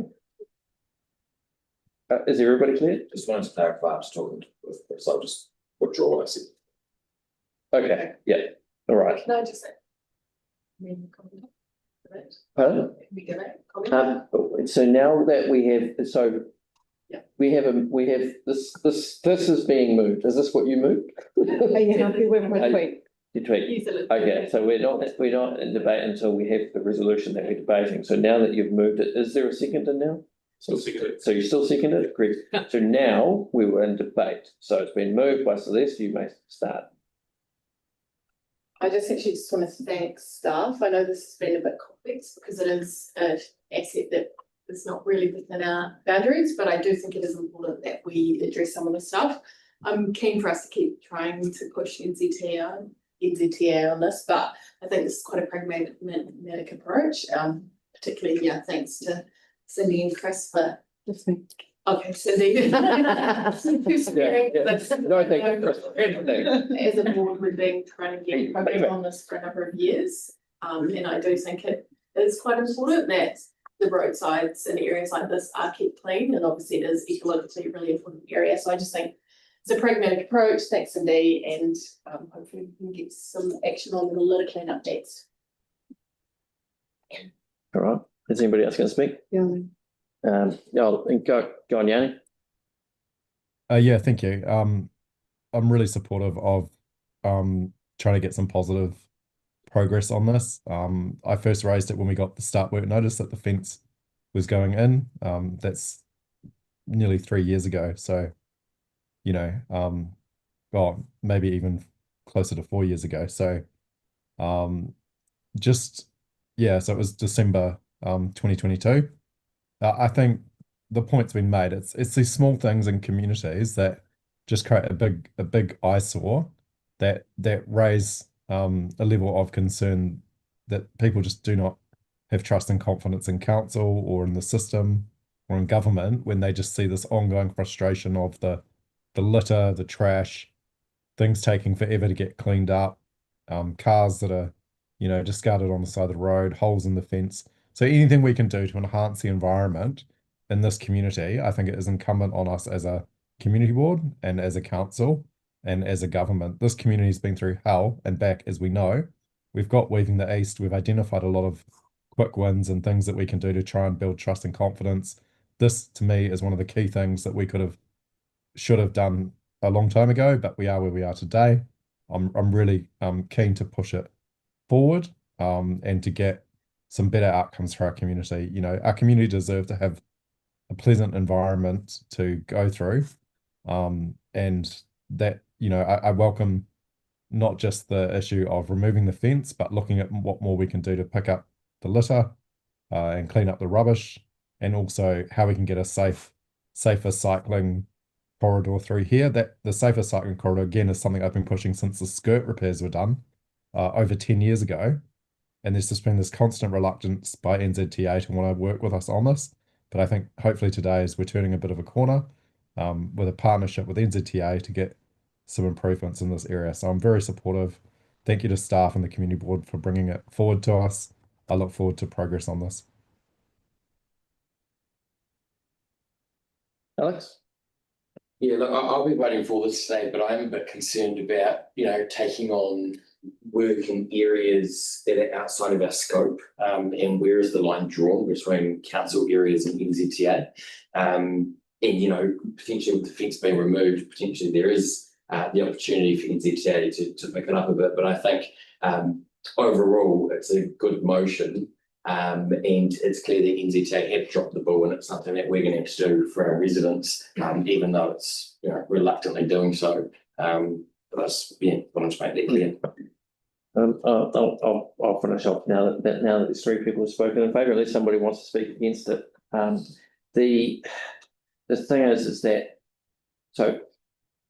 Is everybody clear?
Just wanted to clarify. I'm just talking with, so I'll just withdraw what I said.
Okay. Yeah. All right.
Can I just say?
Pardon?
Can we give it? Comment?
So now that we have, we have this is being moved. Is this what you moved?
Are you happy with my tweet?
Your tweet. Okay, so we're not in debate until we have the resolution that we're debating. So now that you've moved it, is there a seconder now?
Still seconded.
So you still second it, great. So now we were in debate. So it's been moved by Celeste, you may start.
I just actually just want to thank staff. I know this has been a bit complex because it is an asset that is not really within our boundaries, but I do think it is important that we address some of the stuff. I'm keen for us to keep trying to push NZTA on this, but I think this is quite a pragmatic approach. Particularly, yeah, thanks to Cindy and Chris for. Okay, Cindy. Who's spearing this.
No, thank you, Chris.
As a board, we've been trying to get progress on this for a number of years. And I do think it is quite important that the roadsides and areas like this are kept clean, and obviously it is ecologically a really important area. So I just think it's a pragmatic approach. Thanks, Cindy, and hopefully we can get some action on the litter cleanup dates.
All right, is anybody else going to speak?
Yeah.
Go on, Yanni.
Yeah, thank you. I'm really supportive of trying to get some positive progress on this. I first raised it when we got the start work notice that the fence was going in. That's nearly 3 years ago. So, you know, well, maybe even closer to 4 years ago. So, so it was December 2022. I think the point's been made. It's these small things in communities that just create a big eyesore that raise a level of concern that people just do not have trust and confidence in council or in the system or in government when they just see this ongoing frustration of the litter, the trash, things taking forever to get cleaned up, cars that are, you know, discarded on the side of the road, holes in the fence. So anything we can do to enhance the environment in this community, I think it is incumbent on us as a community board and as a council and as a government. This community's been through hell and back, as we know. We've got Weaving the East. We've identified a lot of quick wins and things that we can do to try and build trust and confidence. This, to me, is one of the key things that we should have done a long time ago, but we are where we are today. I'm really keen to push it forward and to get some better outcomes for our community. You know, our community deserve to have a pleasant environment to go through. And that, you know, I welcome not just the issue of removing the fence, but looking at what more we can do to pick up the litter and clean up the rubbish, and also how we can get a safer cycling corridor through here. That the safer cycling corridor, again, is something I've been pushing since the skirt repairs were done over 10 years ago. And there's just been this constant reluctance by NZTA to want to work with us on this. But I think hopefully today, as we're turning a bit of a corner with a partnership with NZTA to get some improvements in this area. So I'm very supportive. Thank you to staff and the community board for bringing it forward to us. I look forward to progress on this.
Alex?
Yeah, look, I'll be waiting for this today, but I'm a bit concerned about, you know, taking on work in areas that are outside of our scope, and where is the line drawn between council areas and NZTA? And, you know, potentially with the fence being removed, potentially there is the opportunity for NZTA to pick it up a bit. But I think overall it's a good motion, and it's clear that NZTA have dropped the ball, and it's something that we're going to have to do for our residents, even though it's, you know, reluctantly doing so. That's, yeah, I want to make that clear.
I'll finish off now that these three people have spoken in favour, unless somebody wants to speak against it. The thing is that, so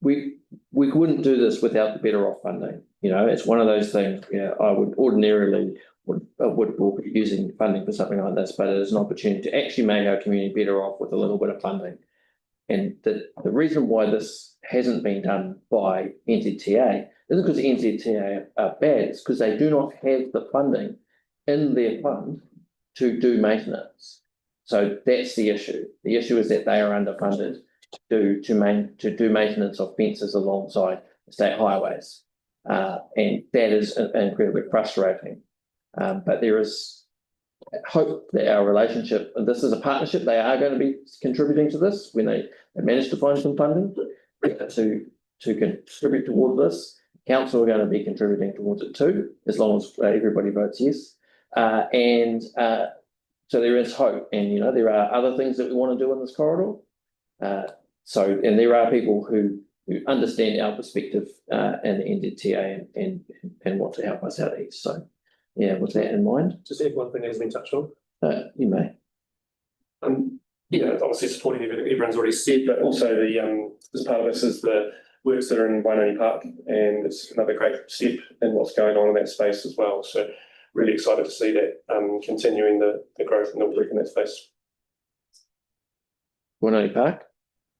we wouldn't do this without the Better Off funding. You know, it's one of those things. I would ordinarily would be using funding for something like this, but it is an opportunity to actually make our community better off with a little bit of funding. And the reason why this hasn't been done by NZTA isn't because NZTA are bad, it's because they do not have the funding in their fund to do maintenance. So that's the issue. The issue is that they are underfunded to do maintenance of fences alongside state highways. And that is incredibly frustrating. But there is hope that our relationship, and this is a partnership, they are going to be contributing to this when they manage to find some funding to contribute toward this. Council are going to be contributing towards it too, as long as everybody votes yes. And so there is hope, and there are other things that we want to do in this corridor. And there are people who understand our perspective and the NZTA and want to help us out east. So yeah, with that in mind.
Just add one thing that has been touched on.
You may.
Obviously supporting everything everyone's already said, but also as part of this is the works that are in Waitai Park, and it's another great step in what's going on in that space as well. So really excited to see that continuing the growth and the work in that space.
Waitai Park?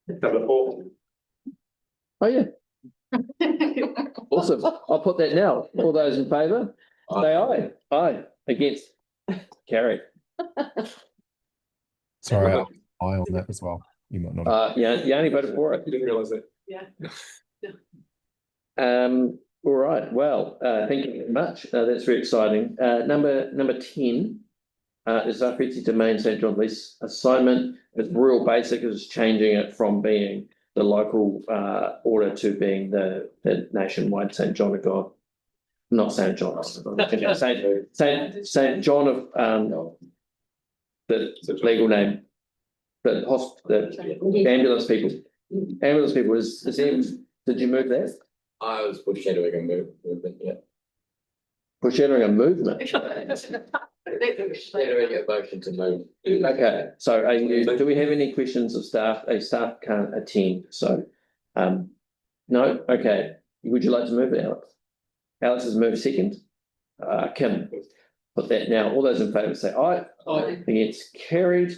Number 4.
Oh yeah. Awesome. I'll put that now. All those in favour? Say aye. Aye. Against? Carried.
Sorry, I'll eye on that as well. You might not.
You only voted for it.
You didn't realise that.
Yeah.
All right. Well, thank you very much. That's very exciting. Number 10 is our Fetsi Domain St John lease assignment. It's real basic. It's changing it from being the local order to being the nationwide St John of God. Not St John. St John of the legal name. The ambulance people. Ambulance people is did you move that?
I was foreshadowing a movement, yeah.
Foreshadowing a movement.
Foreshadowing a motion to move.
Okay, so do we have any questions of staff? Staff can't attend, so no. Okay, would you like to move it, Alex? Alex has moved second. Kim, put that now. All those in favour say aye.
Aye.
Against, carried.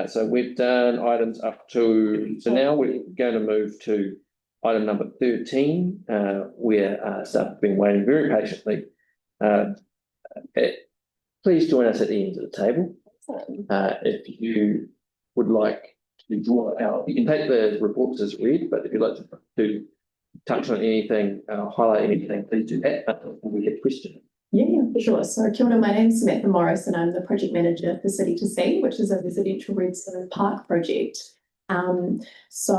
So we've done items up to. So now we're going to move to item number 13, where staff have been waiting very patiently. Please join us at the end of the table. If you would like to draw out, you can take the reports as read, but if you'd like to touch on anything, highlight anything, please do that. We get questions.
Yeah, for sure. So kia ora, my name's Samantha Morris and I'm the project manager for City to Sea, which is a residential redstone park project. So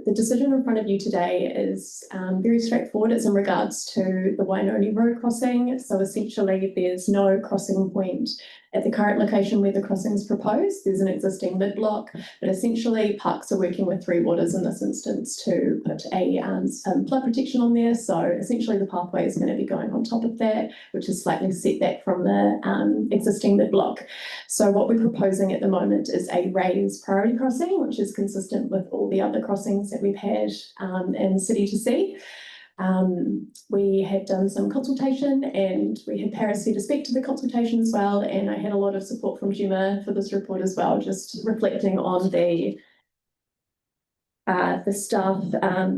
the decision in front of you today is very straightforward. It's in regards to the Wainoni Road crossing. So essentially there's no crossing point at the current location where the crossing is proposed. There's an existing mid block, but essentially Parks are working with Three Waters in this instance to put a flood protection on there. So essentially the pathway is going to be going on top of that, which is slightly set back from the existing mid block. So what we're proposing at the moment is a raised priority crossing, which is consistent with all the other crossings that we've had in City to Sea. We had done some consultation and we had Paris here to speak to the consultation as well, and I had a lot of support from Gemma for this report as well, just reflecting on the staff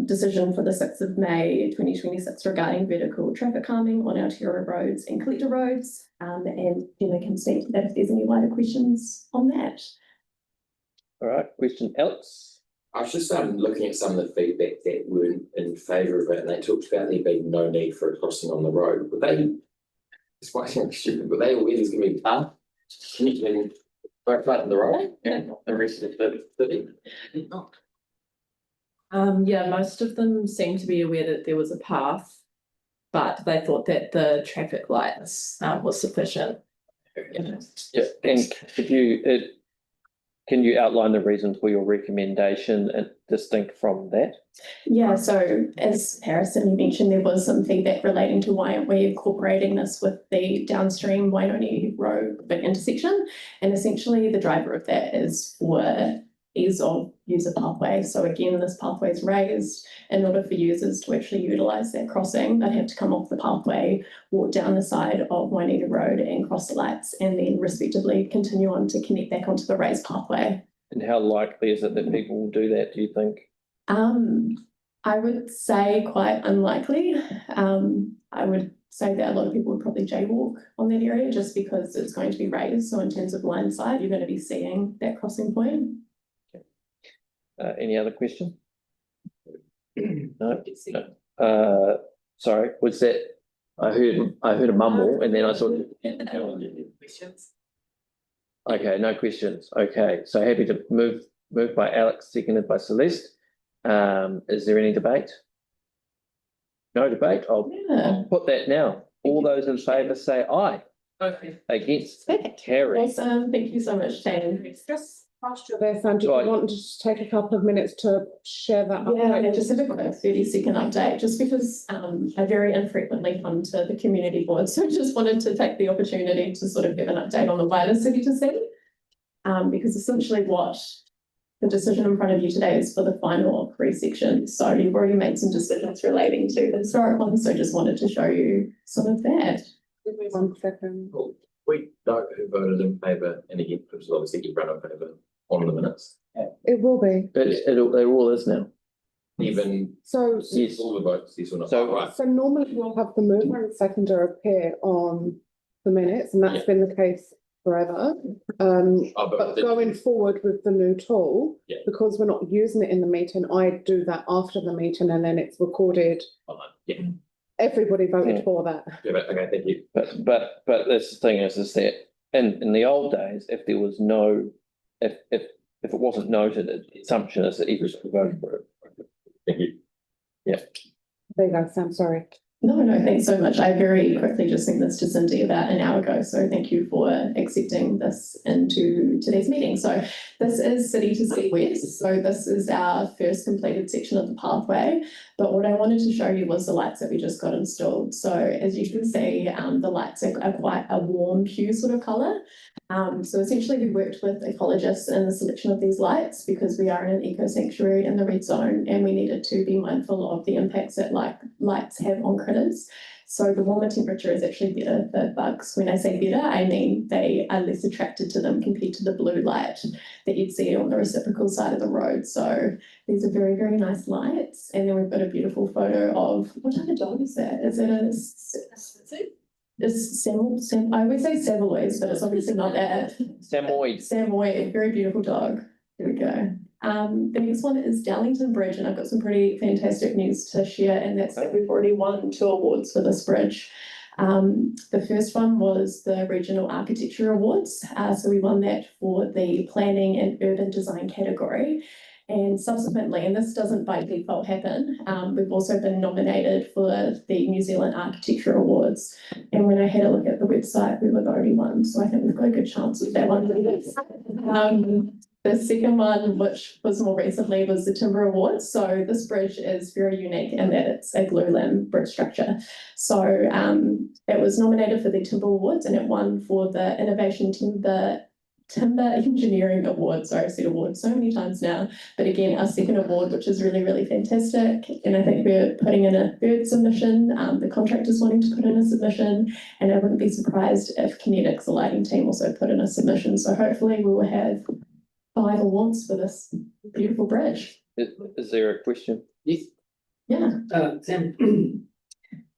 decision for the 6th of May 2026 regarding vertical traffic calming on Aotearoa roads and collector roads, and Gemma can speak to that if there's any wider questions on that.
All right, question, Alex?
I was just looking at some of the feedback that were in favour of it, and they talked about there being no need for a crossing on the road. But it's quite stupid, but they aware there's going to be a path connecting both part of the road and the rest of the city.
Yeah, most of them seem to be aware that there was a path, but they thought that the traffic lights was sufficient.
Yeah, and can you outline the reason for your recommendation and distinct from that?
Yeah, so as Harrison mentioned, there was some feedback relating to why aren't we incorporating this with the downstream Wainoni Road big intersection, and essentially the driver of that is for ease of user pathway. So again, this pathway is raised. In order for users to actually utilise that crossing, they'd have to come off the pathway, walk down the side of Wainoni Road and cross the lights, and then respectively continue on to connect back onto the raised pathway.
And how likely is it that people will do that, do you think?
I would say quite unlikely. I would say that a lot of people would probably jaywalk on that area just because it's going to be raised. So in terms of line sight, you're going to be seeing that crossing point.
Any other question? No. Sorry, was that? I heard a mumble, and then I saw.
Questions?
Okay, no questions. Okay, so happy to move by Alex, seconded by Celeste. Is there any debate? No debate. I'll put that now. All those in favour say aye. Against, carry.
Awesome, thank you so much, Jane.
Just whilst you're there, Sam, do you
Right.
want to just take a couple of minutes to share that
Yeah,
update?
and just have a quick 30-second update, just because I very infrequently come to the community board, so just wanted to take the opportunity to sort of give an update on the wider city to see. Because essentially what the decision in front of you today is for the final 3 sections. So you've already made some decisions relating to the historic ones, so just wanted to show you some of that.
Give me 1 second.
We don't who voted in favour and against, which is obviously you run in favour on the minutes.
It will be.
It all is now.
Even
So,
Yes.
all the votes, yes or no.
So-
Oh, right.
so normally we'll have the mover and seconder appear on the minutes, and that's been the case forever. But going forward with the new tool,
Yeah.
because we're not using it in the meeting, I do that after the meeting and then it's recorded.
Yeah,
Everybody voted
Yeah.
for that.
yeah, but okay, thank you.
But that's the thing is that in the old days, if there was no, if it wasn't noted, the assumption is that everybody voted for it.
Thank you.
Yeah.
There you go, Sam, sorry.
No, thanks so much. I very quickly just sent this to Cindy about an hour ago, so thank you for accepting this into today's meeting. So this is City to Sea West, so this is our first completed section of the pathway, but what I wanted to show you was the lights that we just got installed. So as you can see, the lights are quite a warm hue sort of colour. So essentially we worked with ecologists in the selection of these lights because we are in an eco sanctuary in the red zone and we needed to be mindful of the impacts that lights have on critters. So the warmer temperature is actually better for bugs. When I say better, I mean they are less attracted to them compared to the blue light that you'd see on the reciprocal side of the road. So these are very, very nice lights. And then we've got a beautiful photo of, what type of dog is that? Is it it's Sam, I would say Savoys, but it's obviously not that.
Samoyed.
Samoyed, very beautiful dog. Here we go. The next one is Darlington Bridge, and I've got some pretty fantastic news to share, and that's that we've already won 2 awards for this bridge. The first one was the Regional Architecture Awards. So we won that for the planning and urban design category. And subsequently, and this doesn't by default happen, we've also been nominated for the New Zealand Architecture Awards. And when I had a look at the website, we were the only one. So I think we've got a good chance with that one. The second one, which was more recently, was the Timber Awards. So this bridge is very unique in that it's a glulam bridge structure. So it was nominated for the Timber Awards and it won for the Innovation Timber Engineering Award. Sorry, I've said award so many times now, but again, our second award, which is really, really fantastic. And I think we're putting in a third submission. The contractor's wanting to put in a submission, and I wouldn't be surprised if Kinetics, the lighting team, also put in a submission. So hopefully we will have 5 awards for this beautiful bridge.
Is there a question?
Yes.
Yeah.
Sam,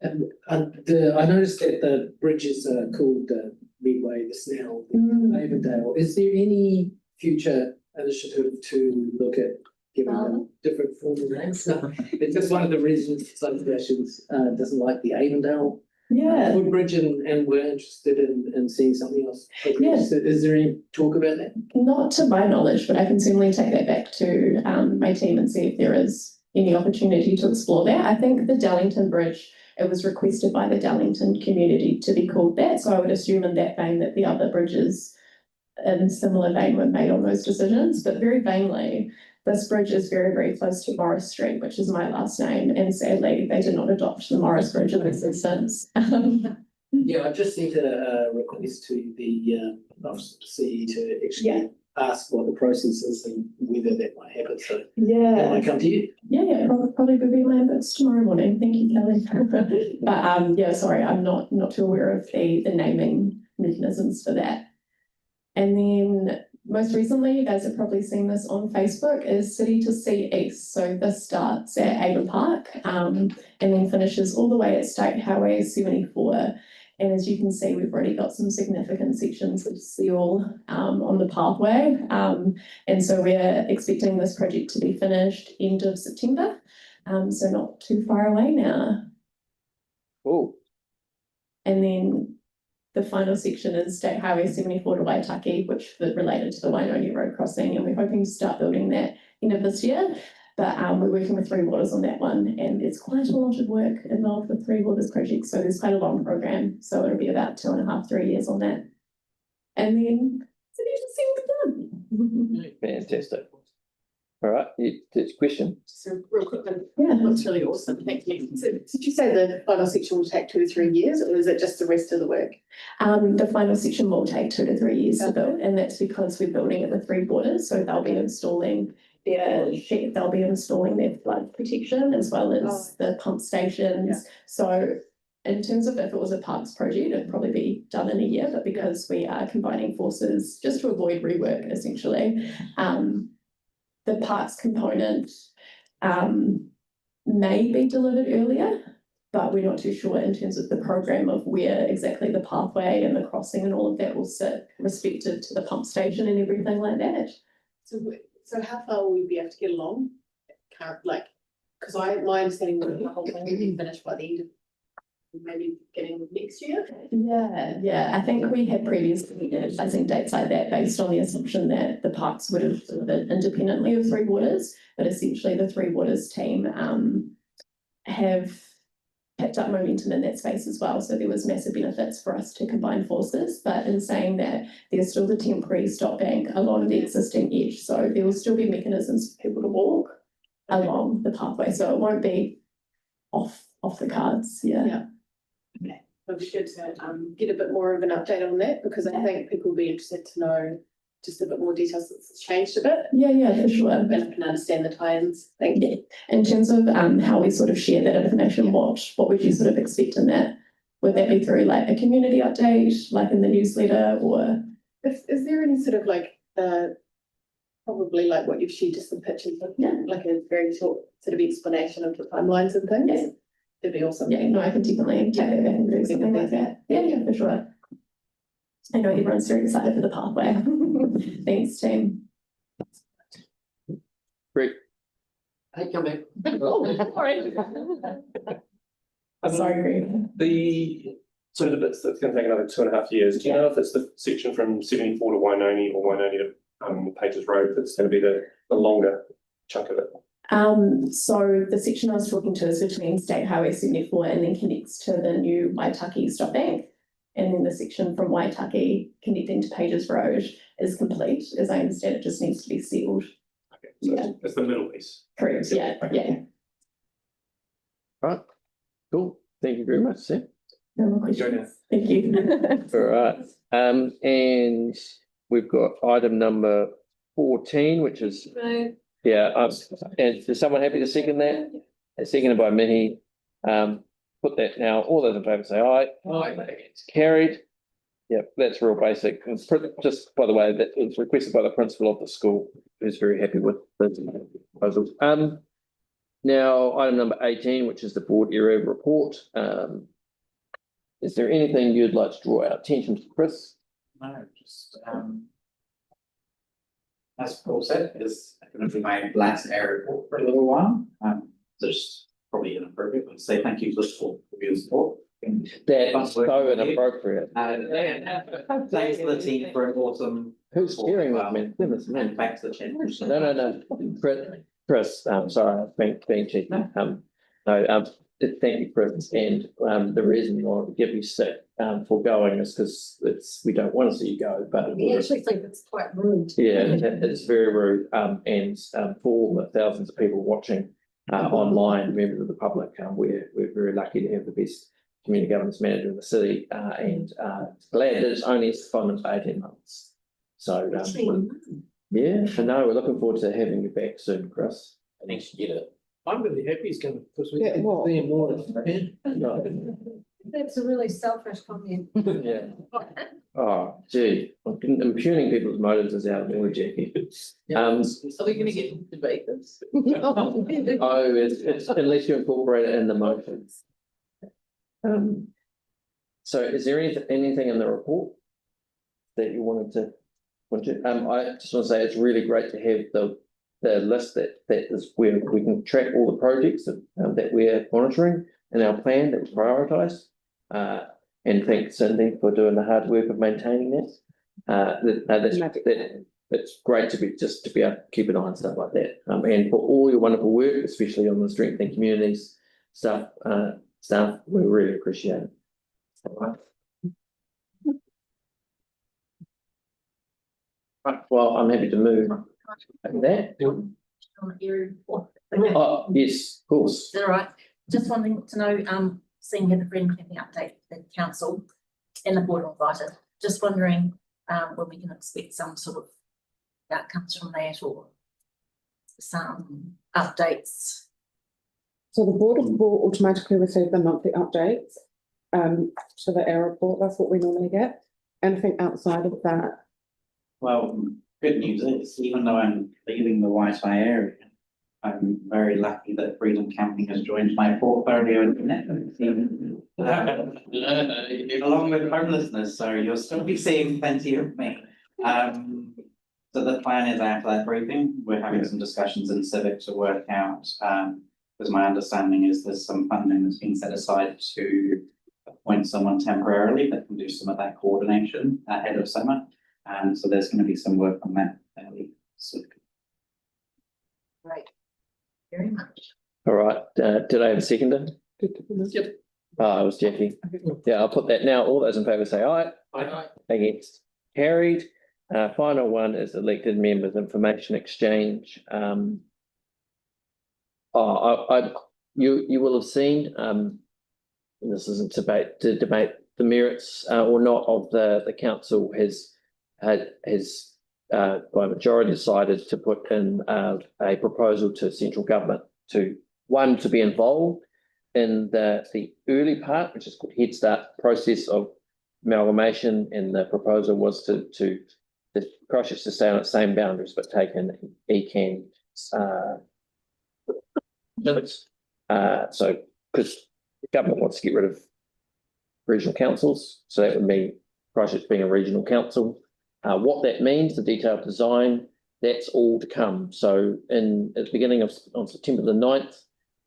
I noticed that the bridges are called Midway, the Snell, Avondale. Is there any future initiative to look at giving them different formal names? No, it's just one of the residents associations doesn't like the Avondale footbridge, and we're interested in seeing something else.
Yeah.
Is there any talk about that?
Not to my knowledge, but I can certainly take that back to my team and see if there is any opportunity to explore that. I think the Darlington Bridge, it was requested by the Darlington community to be called that. So I would assume in that vein that the other bridges in similar vein were made on those decisions. But very vainly, this bridge is very, very close to Morris Street, which is my last name. And sadly, they did not adopt the Morris Bridge in this instance.
Yeah, I've just sent a request to the Office of the CE to actually ask what the process is and whether that might happen. So that might come to you.
Yeah, probably will be my inbox tomorrow morning. Thank you, Kelly. But yeah, sorry, I'm not too aware of the naming mechanisms for that. And then most recently, you guys have probably seen this on Facebook, is City to Sea East. So this starts at Avon Park and then finishes all the way at State Highway 74. And as you can see, we've already got some significant sections of seal on the pathway. And so we're expecting this project to be finished end of September. So not too far away now.
Cool.
And then the final section is State Highway 74 to Waitaki, which is related to the Wainoni Road crossing. And we're hoping to start building that end of this year. But we're working with Three Waters on that one, and there's quite a lot of work involved with Three Waters project, so there's quite a long program. So it'll be about 2.5, 3 years on that. And then done.
Fantastic. All right, question?
So real quick one, that's really awesome, thank you. So did you say the final section will take 2 to 3 years, or is it just the rest of the work?
The final section will take 2 to 3 years to build, and that's because we're building it with Three Waters, so they'll be installing their shed, they'll be installing their flood protection as well as the pump stations. So in terms of if it was a parks project, it'd probably be done in a year, but because we are combining forces just to avoid rework essentially, the parks component may be delivered earlier, but we're not too sure in terms of the program of where exactly the pathway and the crossing and all of that will sit respective to the pump station and everything like that.
So how far will we be able to get along? Like, because my understanding was the whole thing will be finished by the end of maybe beginning of next year.
Yeah, I think we had previously advising dates like that based on the assumption that the parks would have delivered independently of Three Waters, but essentially the Three Waters team have picked up momentum in that space as well. So there was massive benefits for us to combine forces, but in saying that, there's still the temporary stop bank along the existing edge. So there will still be mechanisms for people to walk along the pathway. So it won't be off the cards. Yeah.
Okay, it'll be good to get a bit more of an update on that, because I think people will be interested to know just a bit more details since it's changed a bit.
Yeah, for sure.
And I can understand the tie-ins. Thank you.
In terms of how we sort of share that information, what would you sort of expect in that? Would that be through like a community update, like in the newsletter, or?
Is there any sort of like probably like what you've shared, just some pictures of, like a very short sort of explanation of the timelines and things?
Yeah.
It'd be awesome.
Yeah, no, I can definitely take that back and do something like that. Yeah, for sure. I know everyone's very excited for the pathway. Thanks, team.
Great.
Hey, come back.
Sorry. Sorry.
So the bits that's gonna take another 2.5 years, do you know if it's the section from 74 to Wainoni or Wainoni to Pages Road that's gonna be the longer chunk of it?
So the section I was talking to is between State Highway 74 and then connects to the new Waitaki stop bank. And then the section from Waitaki connecting to Pages Road is complete. As I understand, it just needs to be sealed.
Okay, so it's the middle piece.
Correct, yeah.
Right, cool. Thank you very much, Sam.
No more questions. Thank you.
All right, and we've got item number 14, which is, and is someone happy to second that? Seconded by Mihi. Put that now, all those in favour say aye. It's carried. Yep, that's real basic. It's just, by the way, that it's requested by the principal of the school, who's very happy with the proposal. Now, item number 18, which is the board area report. Is there anything you'd like to draw our attention to, Chris?
No, just as Paul said, it's going to be my last area report for a little while. Just probably inappropriate, but say thank you for your support.
That's so inappropriate.
Thanks to the team for an awesome.
Who's steering with me? Goodness me.
And back to the chair.
No. Chris, sorry, I've been cheeky. Thank you, Chris. And the reason we want to give you sick for going is because we don't want to see you go, but
We actually think it's quite rude.
yeah, it's very rude. And for the thousands of people watching online, members of the public, we're very lucky to have the best community governance manager in the city, and glad that it's only a secondment for 18 months. So yeah, so no, we're looking forward to having you back soon, Chris.
Thanks, you get it. I'm really happy he's going to, because we
Yeah, what?
see him more.
That's a really selfish comment.
Yeah. Oh, gee, impugning people's motives is out of order, Jackie.
Are we going to get to debate this?
Oh, it's unless you incorporate it in the motions. So is there anything in the report that you wanted to? I just want to say it's really great to have the list that is where we can track all the projects that we're monitoring in our plan that we prioritise. And thank Cindy for doing the hard work of maintaining that. it's great to be able to keep an eye on stuff like that. And for all your wonderful work, especially on the strengthening communities stuff, we really appreciate it. All right, well, I'm happy to move that. Oh, yes, of course.
Is that all right? Just wanting to know, seeing here the friend camping update at council and the board invited, just wondering when we can expect some sort of outcomes from that or some updates.
So the board will automatically receive the monthly updates to the air report. That's what we normally get. Anything outside of that?
Well, good news is, even though I'm leaving the Waitai area, I'm very lucky that Freedom Camping has joined my portfolio along with homelessness, so you'll still be seeing plenty of me. So the plan is after that briefing, we're having some discussions in Civic to work out, because my understanding is there's some funding that's been set aside to appoint someone temporarily that can do some of that coordination ahead of summer. And so there's going to be some work on that fairly soon.
Great. Very much.
All right, did I have a seconder?
Yep.
It was Jackie. Yeah, I'll put that now. All those in favour say aye.
Aye.
Against, carried. Final one is elected members information exchange. You will have seen, this isn't to debate the merits or not of the council has by majority decided to put in a proposal to central government to be involved in the early part, which is called Head Start process of amalgamation, and the proposal was to the Christchurch to stay on its same boundaries but take in ECAN limits. So because the government wants to get rid of regional councils, so that would mean Christchurch being a regional council. What that means, the detailed design, that's all to come. So at the beginning on September the 9th,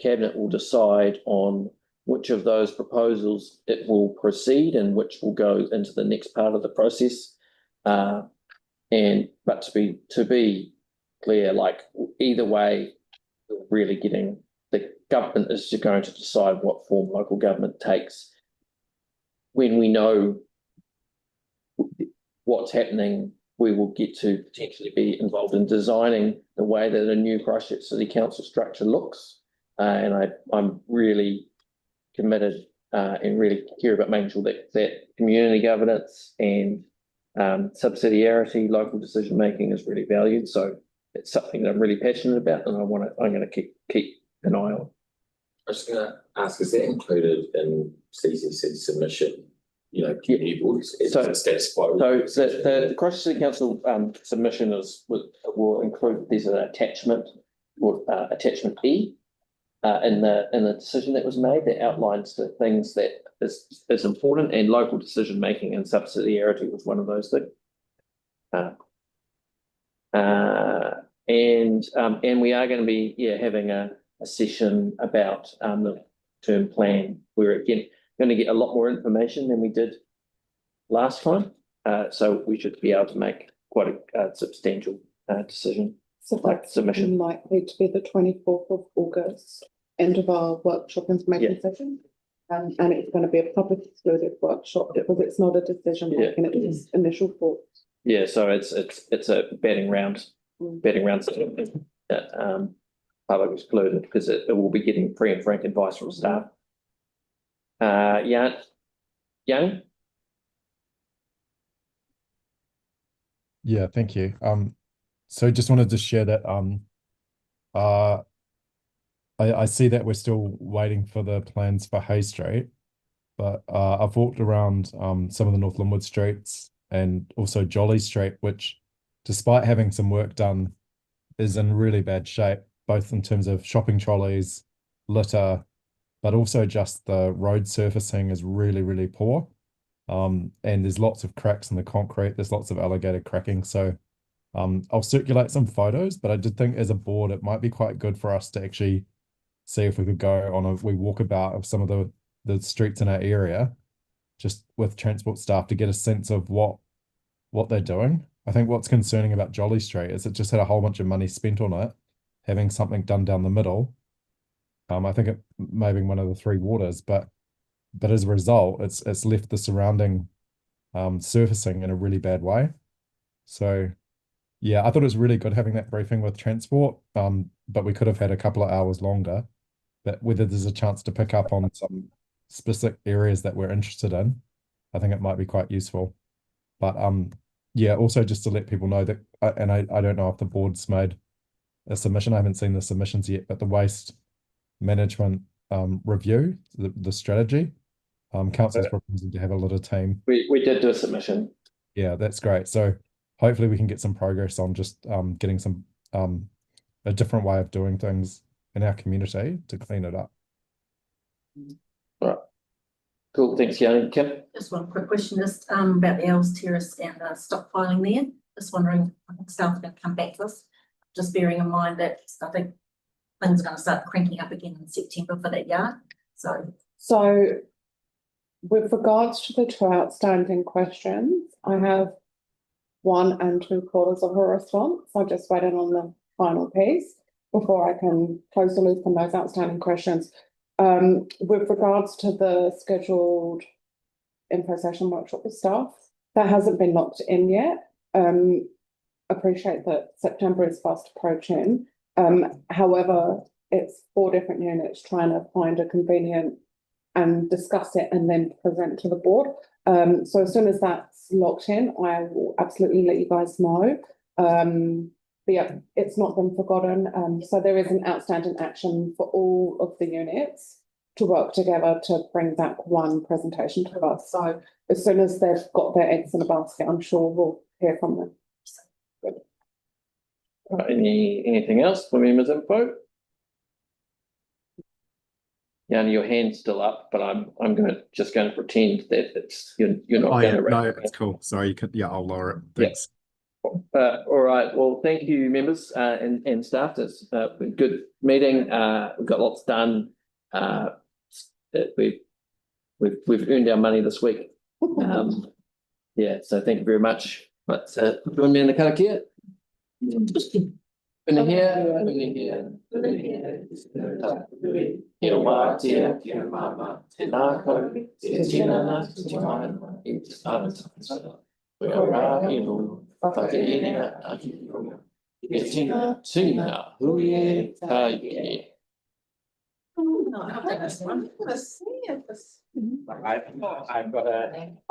Cabinet will decide on which of those proposals it will proceed and which will go into the next part of the process. But to be clear, like either way, really getting the government is going to decide what form local government takes. When we know what's happening, we will get to potentially be involved in designing the way that a new Christchurch City Council structure looks. And I'm really committed and really care about making sure that community governance and subsidiarity, local decision making is really valued. So it's something that I'm really passionate about, and I'm going to keep an eye on.
I was just going to ask, is that included in CCC submission? You know, community boards.
So status quo. So the Christchurch City Council submission will include, there's an attachment or attachment E in the decision that was made that outlines the things that is important, and local decision making and subsidiarity was one of those things. And we are going to be having a session about the term plan. We're again going to get a lot more information than we did last time, so we should be able to make quite a substantial decision.
So that's
submission
likely to be the 24th of August, end of our workshop information session. And it's going to be a public excluded workshop because it's not a decision making, it is initial thoughts.
Yeah, so it's a betting round session that public excluded, because it will be getting free and frank advice from staff. Young?
Yeah, thank you. So just wanted to share that I see that we're still waiting for the plans for Hay Street, but I've walked around some of the North Linwood streets and also Jolly Street, which, despite having some work done, is in really bad shape, both in terms of shopping trolleys, litter, but also just the road surfacing is really, really poor. And there's lots of cracks in the concrete. There's lots of alligator cracking. So I'll circulate some photos, but I did think as a board, it might be quite good for us to actually see if we could go on a wee walkabout of some of the streets in our area, just with transport staff, to get a sense of what they're doing. I think what's concerning about Jolly Street is it just had a whole bunch of money spent on it, having something done down the middle. I think it may be one of the three waters, but as a result, it's left the surrounding surfacing in a really bad way. So yeah, I thought it was really good having that briefing with transport. But we could have had a couple of hours longer. But whether there's a chance to pick up on some specific areas that we're interested in, I think it might be quite useful. But yeah, also just to let people know that, and I don't know if the board's made a submission. I haven't seen the submissions yet, but the waste management review, the strategy, council's proposing to have a little team.
We did do a submission.
Yeah, that's great. So hopefully we can get some progress on just getting some a different way of doing things in our community to clean it up.
Right. Cool. Thanks, Yanni. Kim?
Just one quick question, just about the Elves Terrace and stockpiling there. Just wondering, I think staff are going to come back to us. Just bearing in mind that I think things are going to start cranking up again in September for that yard.
So with regards to the two outstanding questions, I have 1 2/4 of a response. I'm just waiting on the final piece before I can close the loop on those outstanding questions. With regards to the scheduled info session workshop with staff, that hasn't been locked in yet. Appreciate that September is fast approaching. However, it's 4 different units trying to find a convenient and discuss it and then present to the board. So as soon as that's locked in, I will absolutely let you guys know. But yeah, it's not been forgotten. So there is an outstanding action for all of the units to work together to bring back one presentation to us. So as soon as they've got their eggs in a basket, I'm sure we'll hear from them. Good.
Anything else for members' info? Yanni, your hand's still up, but I'm just going to pretend that you're not going to.
No, it's cool. Sorry, you could. Yeah, I'll lower it. Thanks.
Yeah. All right. Well, thank you, members and staff. It's been a good meeting. We've got lots done. We've earned our money this week. Yeah. So thank you very much. But join me in the karakia. In here. Kia wā, kia mama, te nāko, te tina, te taina, i te tāna. We are rāhinu, whakaerea, ahiro. Ke tina, hui e, tāike.
Oh, no, I'll take this one.
I've got a